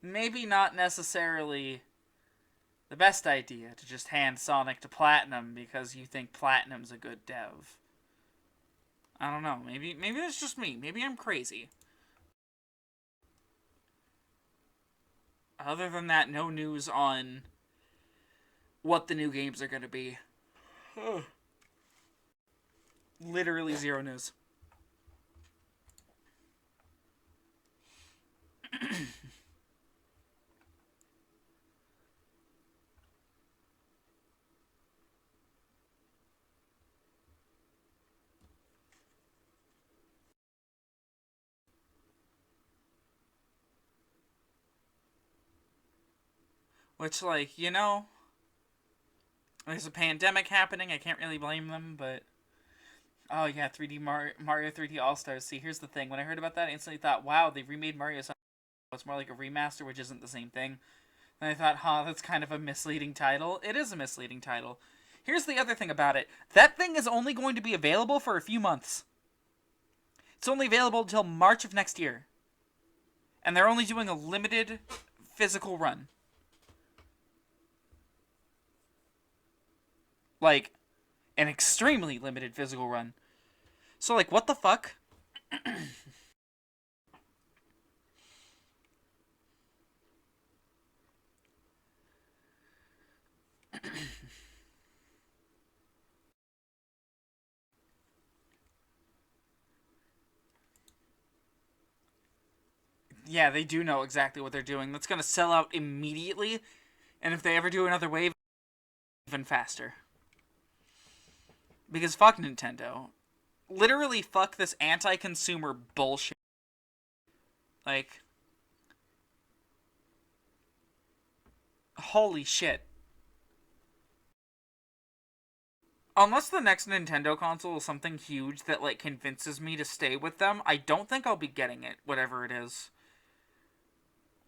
maybe not necessarily the best idea to just hand Sonic to Platinum because you think Platinum's a good dev. I don't know. Maybe it's just me. Maybe I'm crazy. Other than that, no news on what the new games are going to be. Literally zero news. Which, like, you know, there's a pandemic happening. I can't really blame them, but... Oh, yeah, 3D Mario 3D All-Stars. See, here's the thing. When I heard about that, I instantly thought, wow, they remade Mario so it's more like a remaster, which isn't the same thing. And I thought, huh, that's kind of a misleading title. It is a misleading title. Here's the other thing about it. That thing is only going to be available for a few months. It's only available until March of next year. And they're only doing a limited physical run. Like, an extremely limited physical run. So, like, what the fuck? Yeah, they do know exactly what they're doing. That's gonna sell out immediately, and if they ever do another wave, even faster. Because fuck Nintendo. Literally fuck this anti-consumer bullshit. Like, holy shit. Unless the next Nintendo console is something huge that, like, convinces me to stay with them, I don't think I'll be getting it, whatever it is.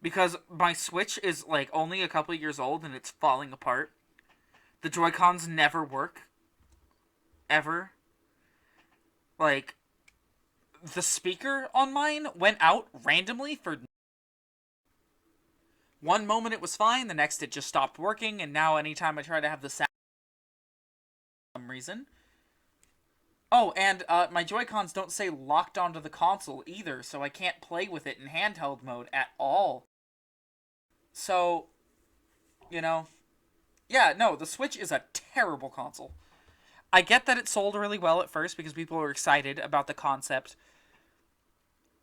Because my Switch is, like, only a couple years old and it's falling apart. The Joy-Cons never work. Ever. Like, the speaker on mine went out randomly for one moment it was fine, the next it just stopped working, and now anytime I try to have the sound for some reason. Oh, and my Joy-Cons don't say locked onto the console either, so I can't play with it in handheld mode at all. So, you know, yeah, no, the Switch is a terrible console. I get that it sold really well at first because people were excited about the concept,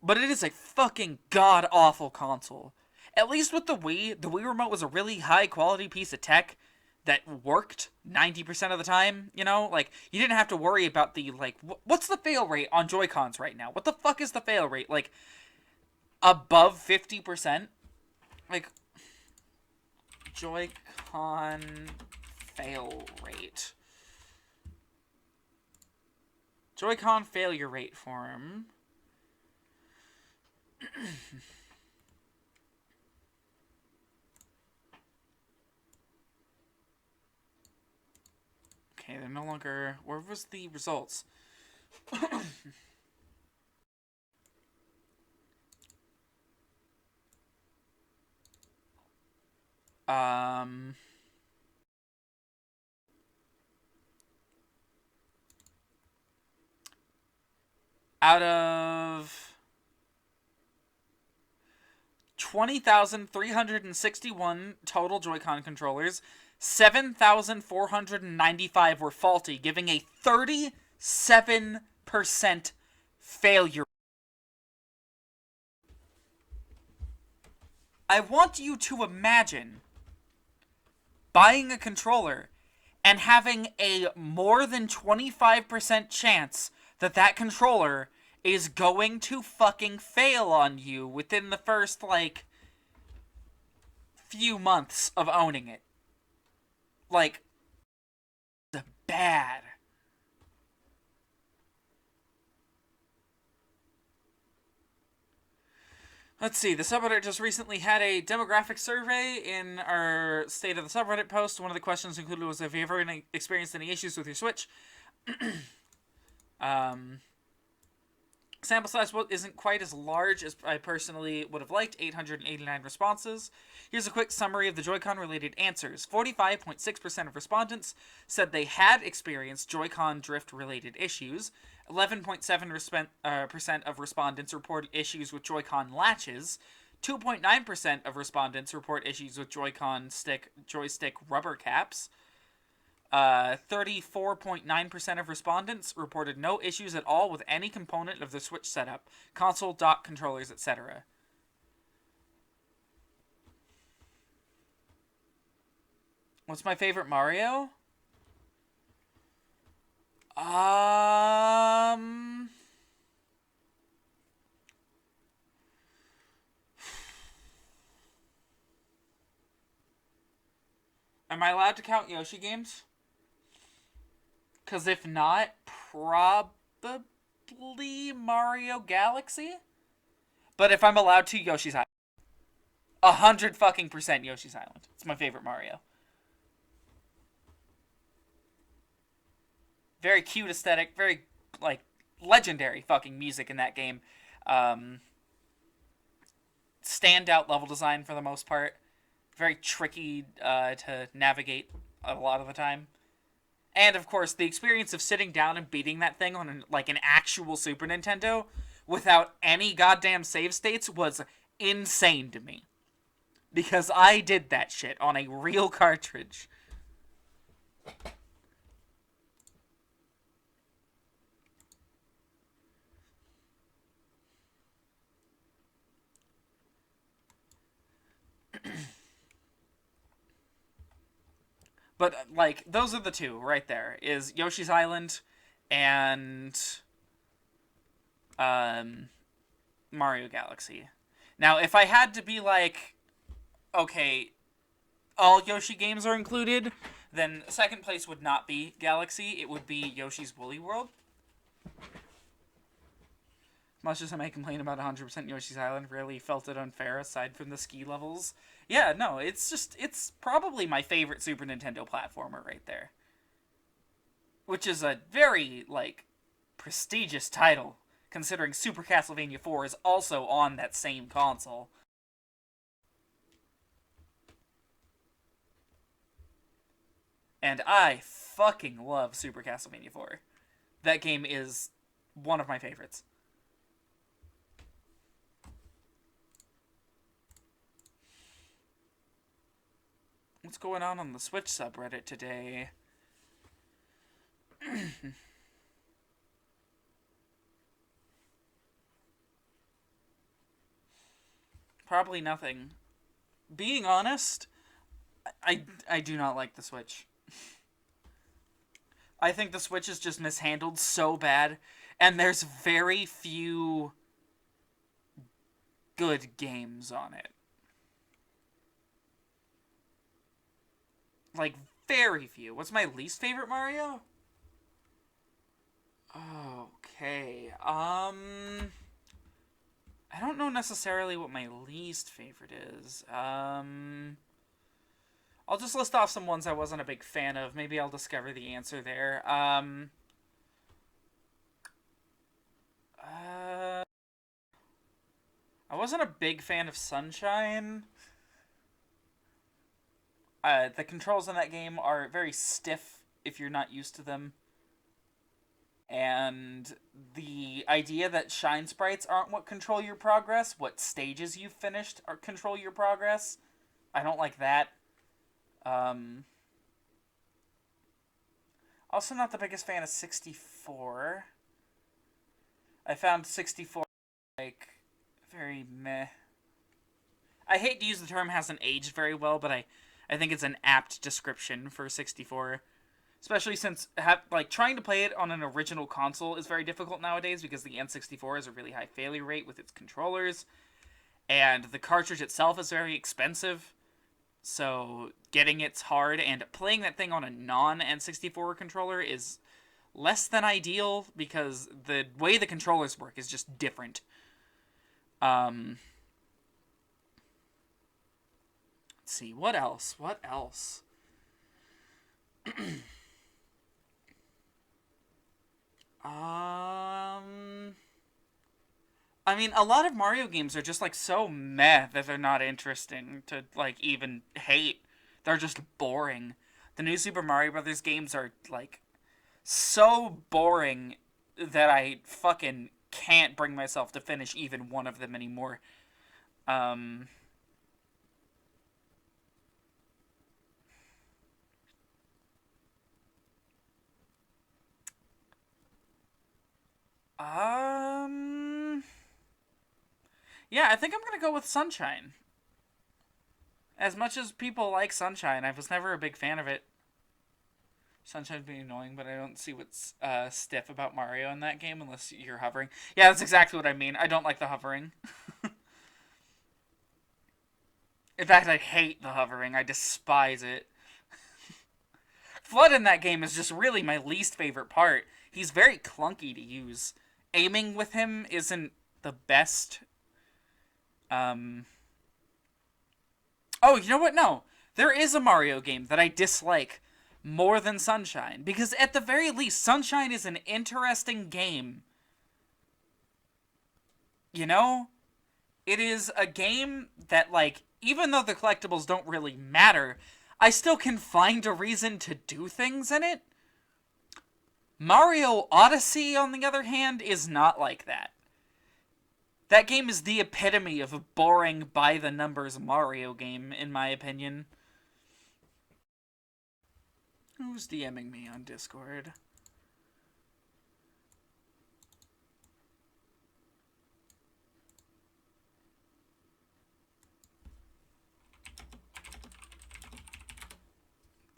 but it is a fucking god-awful console. At least with the Wii Remote was a really high-quality piece of tech that worked 90% of the time, you know? Like, you didn't have to worry about the, like, what's the fail rate on Joy-Cons right now? What the fuck is the fail rate? Like, above 50%? Like, Joy-Con fail rate. Joy-Con failure rate form. Okay, they're no longer... Where was the results? Out of 20,361 total Joy-Con controllers, 7,495 were faulty, giving a 37% failure. I want you to imagine buying a controller and having a more than 25% chance that that controller is going to fucking fail on you within the first, like, few months of owning it. Like, bad. Let's see, the subreddit just recently had a demographic survey in our State of the Subreddit post. One of the questions included was, have you ever experienced any issues with your Switch? Sample size isn't quite as large as I personally would have liked, 889 responses. Here's a quick summary of the Joy-Con related answers. 45.6% of respondents said they had experienced Joy-Con drift related issues. 11.7% of respondents report issues with Joy-Con latches. 2.9% of respondents report issues with Joy-Con joystick rubber caps. 34.9% of respondents reported no issues at all with any component of the Switch setup, console, dock, controllers, etc. What's my favorite Mario? Am I allowed to count Yoshi games? Because if not, probably Mario Galaxy? But if I'm allowed to, Yoshi's Island. 100% Yoshi's Island. It's my favorite Mario. Very cute aesthetic, very, like, legendary fucking music in that game. Standout level design for the most part. Very tricky to navigate a lot of the time. And, of course, the experience of sitting down and beating that thing on, an actual Super Nintendo without any goddamn save states was insane to me. Because I did that shit on a real cartridge. But, like, those are the two right there, is Yoshi's Island and um, Mario Galaxy. Now, if I had to be like, okay, all Yoshi games are included, then second place would not be Galaxy, it would be Yoshi's Woolly World. Much as I may complain about 100% Yoshi's Island, really felt it unfair aside from the ski levels. Yeah, no, it's probably my favorite Super Nintendo platformer right there. Which is a very, like, prestigious title, considering Super Castlevania 4 is also on that same console. And I fucking love Super Castlevania 4. That game is one of my favorites. What's going on the Switch subreddit today? Probably nothing. Being honest, I do not like the Switch. I think the Switch is just mishandled so bad, and there's very few good games on it. Like, very few. What's my least favorite Mario? Okay, I don't know necessarily what my least favorite is. I'll just list off some ones I wasn't a big fan of. Maybe I'll discover the answer there. I wasn't a big fan of Sunshine. The controls in that game are very stiff if you're not used to them. And the idea that shine sprites aren't what control your progress, what stages you've finished are control your progress, I don't like that. Also not the biggest fan of 64. I found 64, like, very meh. I hate to use the term hasn't aged very well, but I think it's an apt description for 64. Especially since, trying to play it on an original console is very difficult nowadays because the N64 has a really high failure rate with its controllers. And the cartridge itself is very expensive. So getting it's hard, and playing that thing on a non-N64 controller is less than ideal because the way the controllers work is just different. Let's see, what else? I mean, a lot of Mario games are just, like, so meh that they're not interesting to, like, even hate. They're just boring. The new Super Mario Brothers games are, like, so boring that I fucking can't bring myself to finish even one of them anymore. Um... Yeah, I think I'm gonna go with Sunshine. As much as people like Sunshine, I was never a big fan of it. Sunshine's being annoying, but I don't see what's stiff about Mario in that game unless you're hovering. Yeah, that's exactly what I mean. I don't like the hovering. In fact, I hate the hovering. I despise it. Flood in that game is just really my least favorite part. He's very clunky to use. Aiming with him isn't the best. Oh, you know what? No. There is a Mario game that I dislike more than Sunshine. Because at the very least, Sunshine is an interesting game. You know? It is a game that, like, even though the collectibles don't really matter, I still can find a reason to do things in it. Mario Odyssey, on the other hand, is not like that. That game is the epitome of a boring, by-the-numbers Mario game, in my opinion. Who's DMing me on Discord?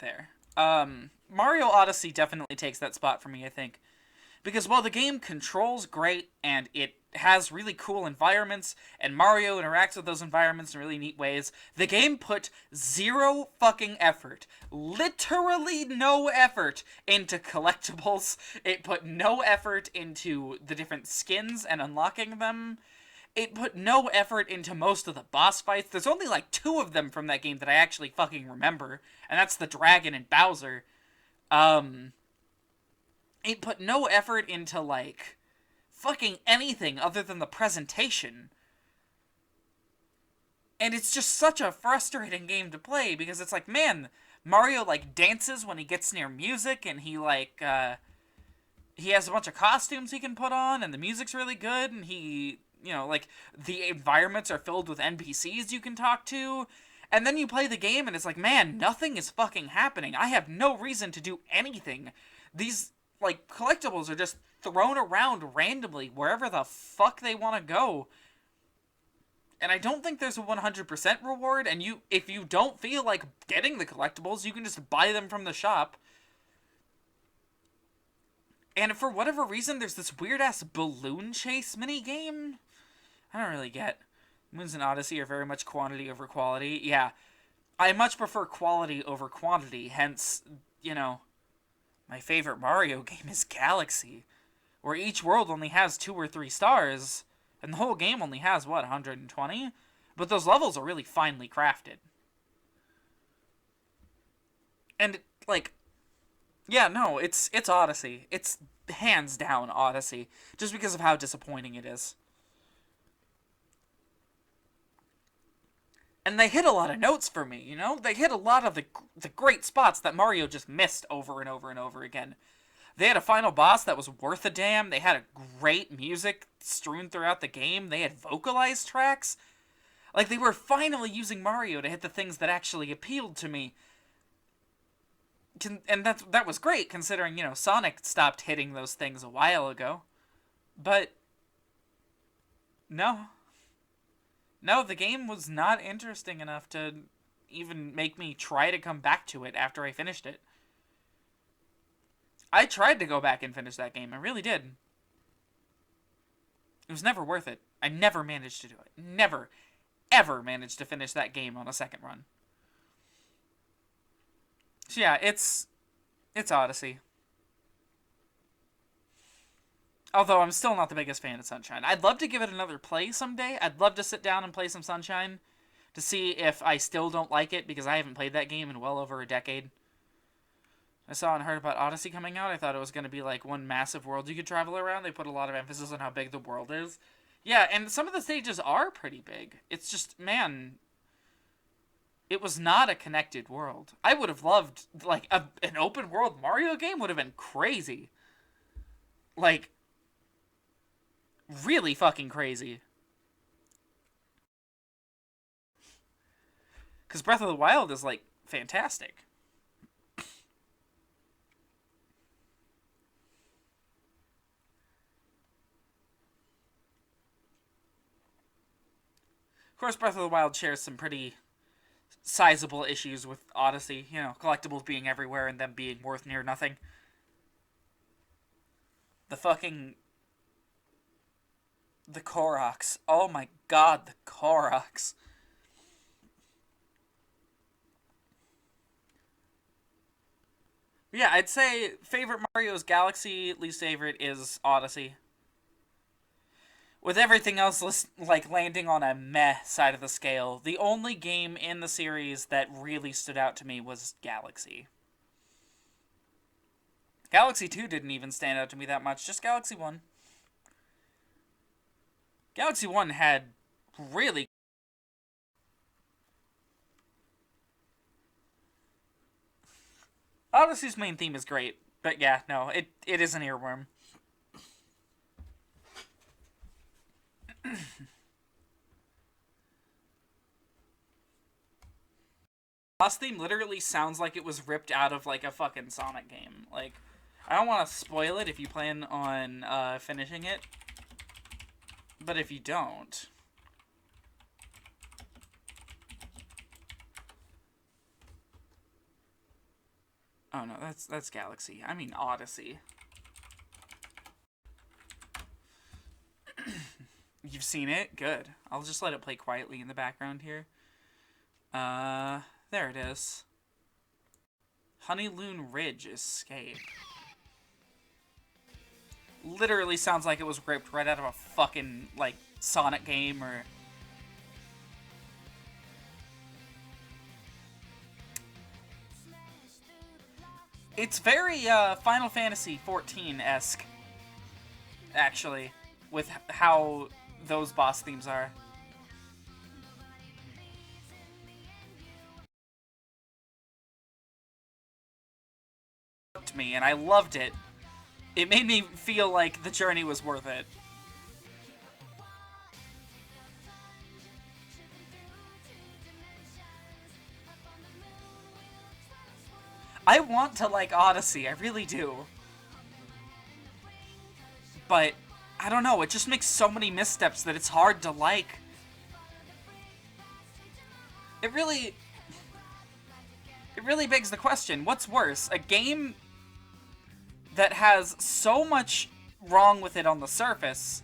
there. Mario Odyssey definitely takes that spot for me, I think. Because while the game controls great and it has really cool environments and Mario interacts with those environments in really neat ways, the game put zero fucking effort, literally no effort, into collectibles. It put no effort into the different skins and unlocking them. It put no effort into most of the boss fights. There's only like 2 of them from that game that I actually fucking remember, and that's the dragon and Bowser. It put no effort into, like, fucking anything other than the presentation. And it's just such a frustrating game to play, because it's like, man, Mario, like, dances when he gets near music, and he, like, he has a bunch of costumes he can put on, and the music's really good, and he, you know, like, the environments are filled with NPCs you can talk to, and then you play the game, and it's like, man, nothing is fucking happening. I have no reason to do anything. These, like, collectibles are just thrown around randomly wherever the fuck they want to go. And I don't think there's a 100% reward, and if you don't feel like getting the collectibles, you can just buy them from the shop. And for whatever reason, there's this weird-ass balloon chase minigame. I don't really get. Moons and Odyssey are very much quantity over quality. Yeah, I much prefer quality over quantity, hence, you know, my favorite Mario game is Galaxy, where each world only has 2 or 3 stars, and the whole game only has, what, 120? But those levels are really finely crafted. And, like, yeah, no, it's Odyssey. It's hands down Odyssey, just because of how disappointing it is. And they hit a lot of notes for me, you know? They hit a lot of the great spots that Mario just missed over and over and over again. They had a final boss that was worth a damn. They had a great music strewn throughout the game. They had vocalized tracks. Like, they were finally using Mario to hit the things that actually appealed to me. And that was great, considering, you know, Sonic stopped hitting those things a while ago. But no. No, the game was not interesting enough to even make me try to come back to it after I finished it. I tried to go back and finish that game. I really did. It was never worth it. I never managed to do it. Never, ever managed to finish that game on a second run. So yeah, it's Odyssey. Although I'm still not the biggest fan of Sunshine. I'd love to give it another play someday. I'd love to sit down and play some Sunshine to see if I still don't like it, because I haven't played that game in well over a decade. I saw and heard about Odyssey coming out. I thought it was going to be like one massive world you could travel around. They put a lot of emphasis on how big the world is. Yeah, and some of the stages are pretty big. It's just, man, it was not a connected world. I would have loved, like, an open world Mario game would have been crazy. Like, really fucking crazy. Because Breath of the Wild is, like, fantastic. Of course, Breath of the Wild shares some pretty sizable issues with Odyssey. You know, collectibles being everywhere and them being worth near nothing. The Koroks. Oh my god, the Koroks. Yeah, I'd say favorite Mario is Galaxy, least favorite is Odyssey. With everything else, like, landing on a meh side of the scale, the only game in the series that really stood out to me was Galaxy. Galaxy 2 didn't even stand out to me that much, just Galaxy 1. Galaxy 1 had really... Odyssey's main theme is great, but yeah, no, it is an earworm. Boss theme literally sounds like it was ripped out of, like, a fucking Sonic game. Like, I don't want to spoil it if you plan on finishing it, but if you don't... Oh no, that's Galaxy. I mean Odyssey. You've seen it? Good. I'll just let it play quietly in the background here. There it is. Honeyloon Ridge Escape. Literally sounds like it was ripped right out of a fucking, like, Sonic game or... It's very, Final Fantasy XIV-esque, actually, with how those boss themes are. Me, and I loved it. It made me feel like the journey was worth it. I want to like Odyssey, I really do. But, I don't know, it just makes so many missteps that it's hard to like. It really begs the question, what's worse? A game that has so much wrong with it on the surface,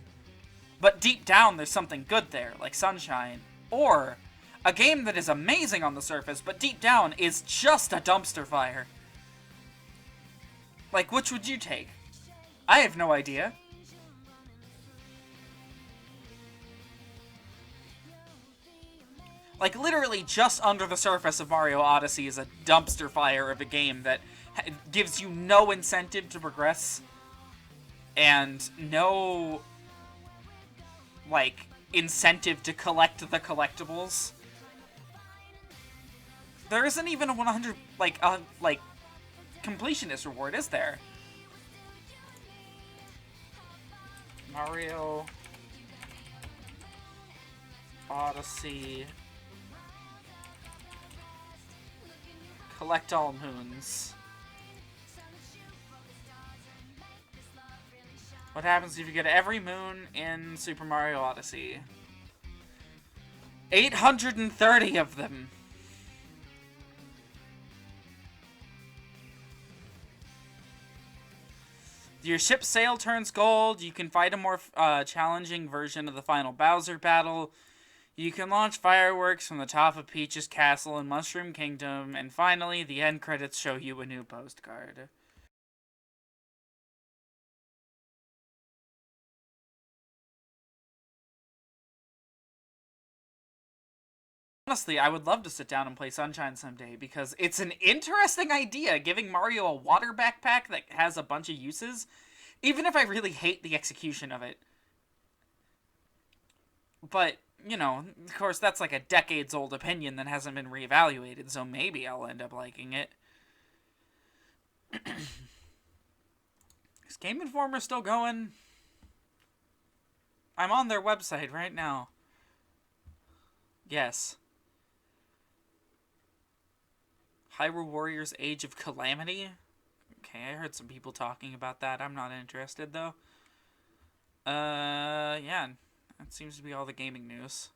but deep down there's something good there, like Sunshine. Or a game that is amazing on the surface, but deep down is just a dumpster fire. Like, which would you take? I have no idea. Like, literally just under the surface of Mario Odyssey is a dumpster fire of a game that gives you no incentive to progress and no, like, incentive to collect the collectibles. There isn't even a 100, like, completionist reward, is there? Mario Odyssey. Collect all moons. What happens if you get every moon in Super Mario Odyssey? 830 of them. Your ship's sail turns gold. You can fight a more challenging version of the final Bowser battle. You can launch fireworks from the top of Peach's castle in Mushroom Kingdom. And finally, the end credits show you a new postcard. Honestly, I would love to sit down and play Sunshine someday, because it's an interesting idea, giving Mario a water backpack that has a bunch of uses, even if I really hate the execution of it. But, you know, of course, that's like a decades-old opinion that hasn't been reevaluated, so maybe I'll end up liking it. Is Game Informer still going? I'm on their website right now. Yes. Hyrule Warriors Age of Calamity? Okay, I heard some people talking about that. I'm not interested, though. Yeah. That seems to be all the gaming news.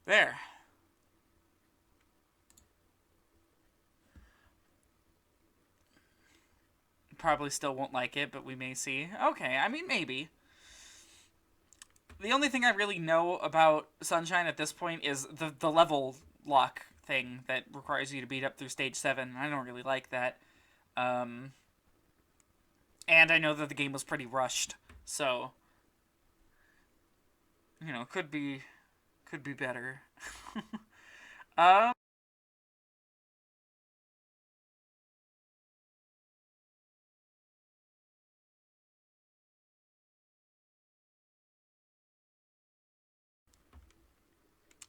There. Probably still won't like it, but we may see. Okay, I mean, maybe. The only thing I really know about Sunshine at this point is the level lock thing that requires you to beat up through stage 7. I don't really like that. And I know that the game was pretty rushed, so, you know, could be better. um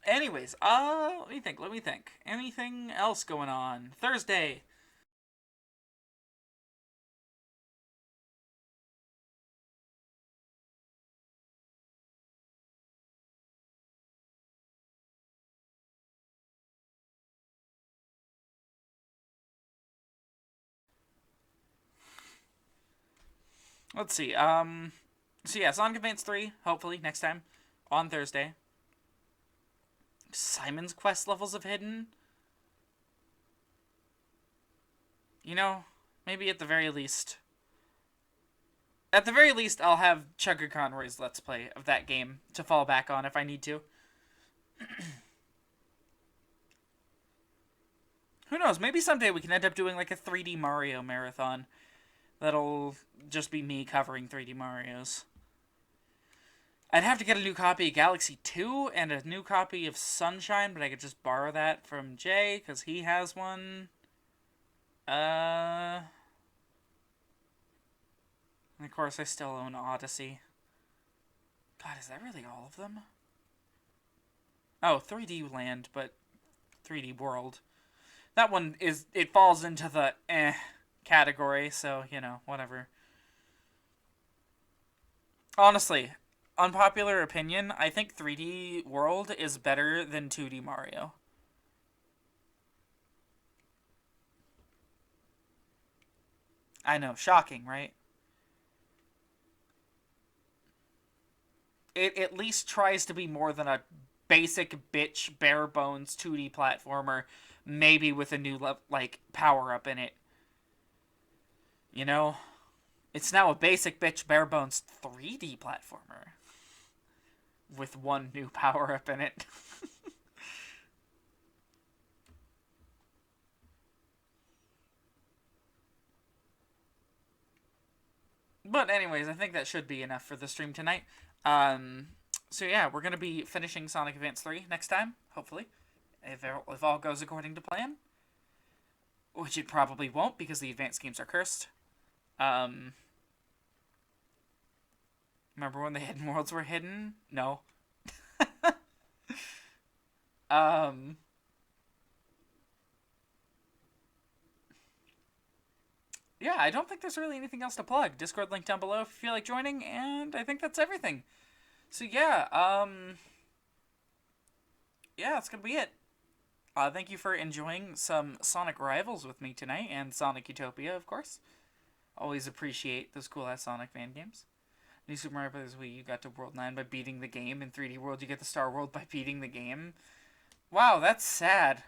Anyways, let me think. Anything else going on? Thursday. Let's see, So yeah, Sonic Advance 3, hopefully, next time, on Thursday. Simon's Quest levels of hidden? You know, maybe at the very least... At the very least, I'll have Chugga Conroy's Let's Play of that game to fall back on if I need to. Who knows, maybe someday we can end up doing like a 3D Mario marathon. That'll just be me covering 3D Marios. I'd have to get a new copy of Galaxy 2 and a new copy of Sunshine, but I could just borrow that from Jay, because he has one. And of course, I still own Odyssey. God, is that really all of them? Oh, 3D Land, but 3D World. That one it falls into the category, so, you know, whatever. Honestly, unpopular opinion, I think 3D World is better than 2D Mario. I know, shocking, right? It at least tries to be more than a basic bitch bare bones 2D platformer, maybe with a new like power up in it. You know, it's now a basic bitch bare bones 3D platformer with one new power up in it. But anyways, I think that should be enough for the stream tonight. So yeah, we're going to be finishing Sonic Advance 3 next time, hopefully. If all goes according to plan. Which it probably won't, because the advanced games are cursed. Remember when the hidden worlds were hidden? No. Yeah, I don't think there's really anything else to plug. Discord link down below if you feel like joining, and I think that's everything. So yeah, yeah, that's gonna be it. Thank you for enjoying some Sonic Rivals with me tonight, and Sonic Utopia, of course. Always appreciate those cool-ass Sonic fan games. New Super Mario Bros. Wii, you got to World 9 by beating the game. In 3D World, you get the Star World by beating the game. Wow, that's sad.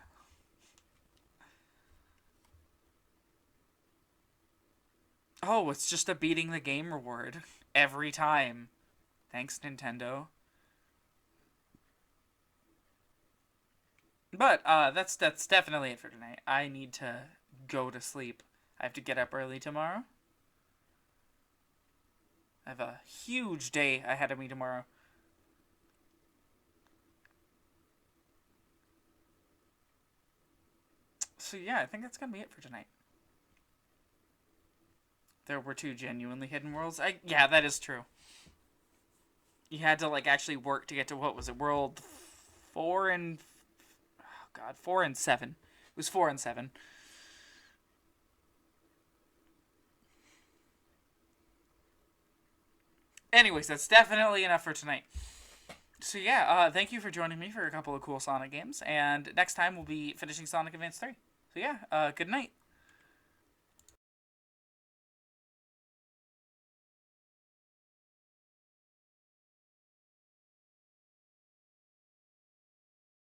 Oh, it's just a beating the game reward. Every time. Thanks, Nintendo. But, that's definitely it for tonight. I need to go to sleep. I have to get up early tomorrow. I have a huge day ahead of me tomorrow. So yeah, I think that's gonna be it for tonight. There were 2 genuinely hidden worlds. Yeah, that is true. You had to, like, actually work to get to, what was it, World 4 and... Oh, God, 4 and 7. It was 4 and 7. Anyways, that's definitely enough for tonight. So yeah, thank you for joining me for a couple of cool Sonic games, and next time we'll be finishing Sonic Advance 3. So yeah, good night.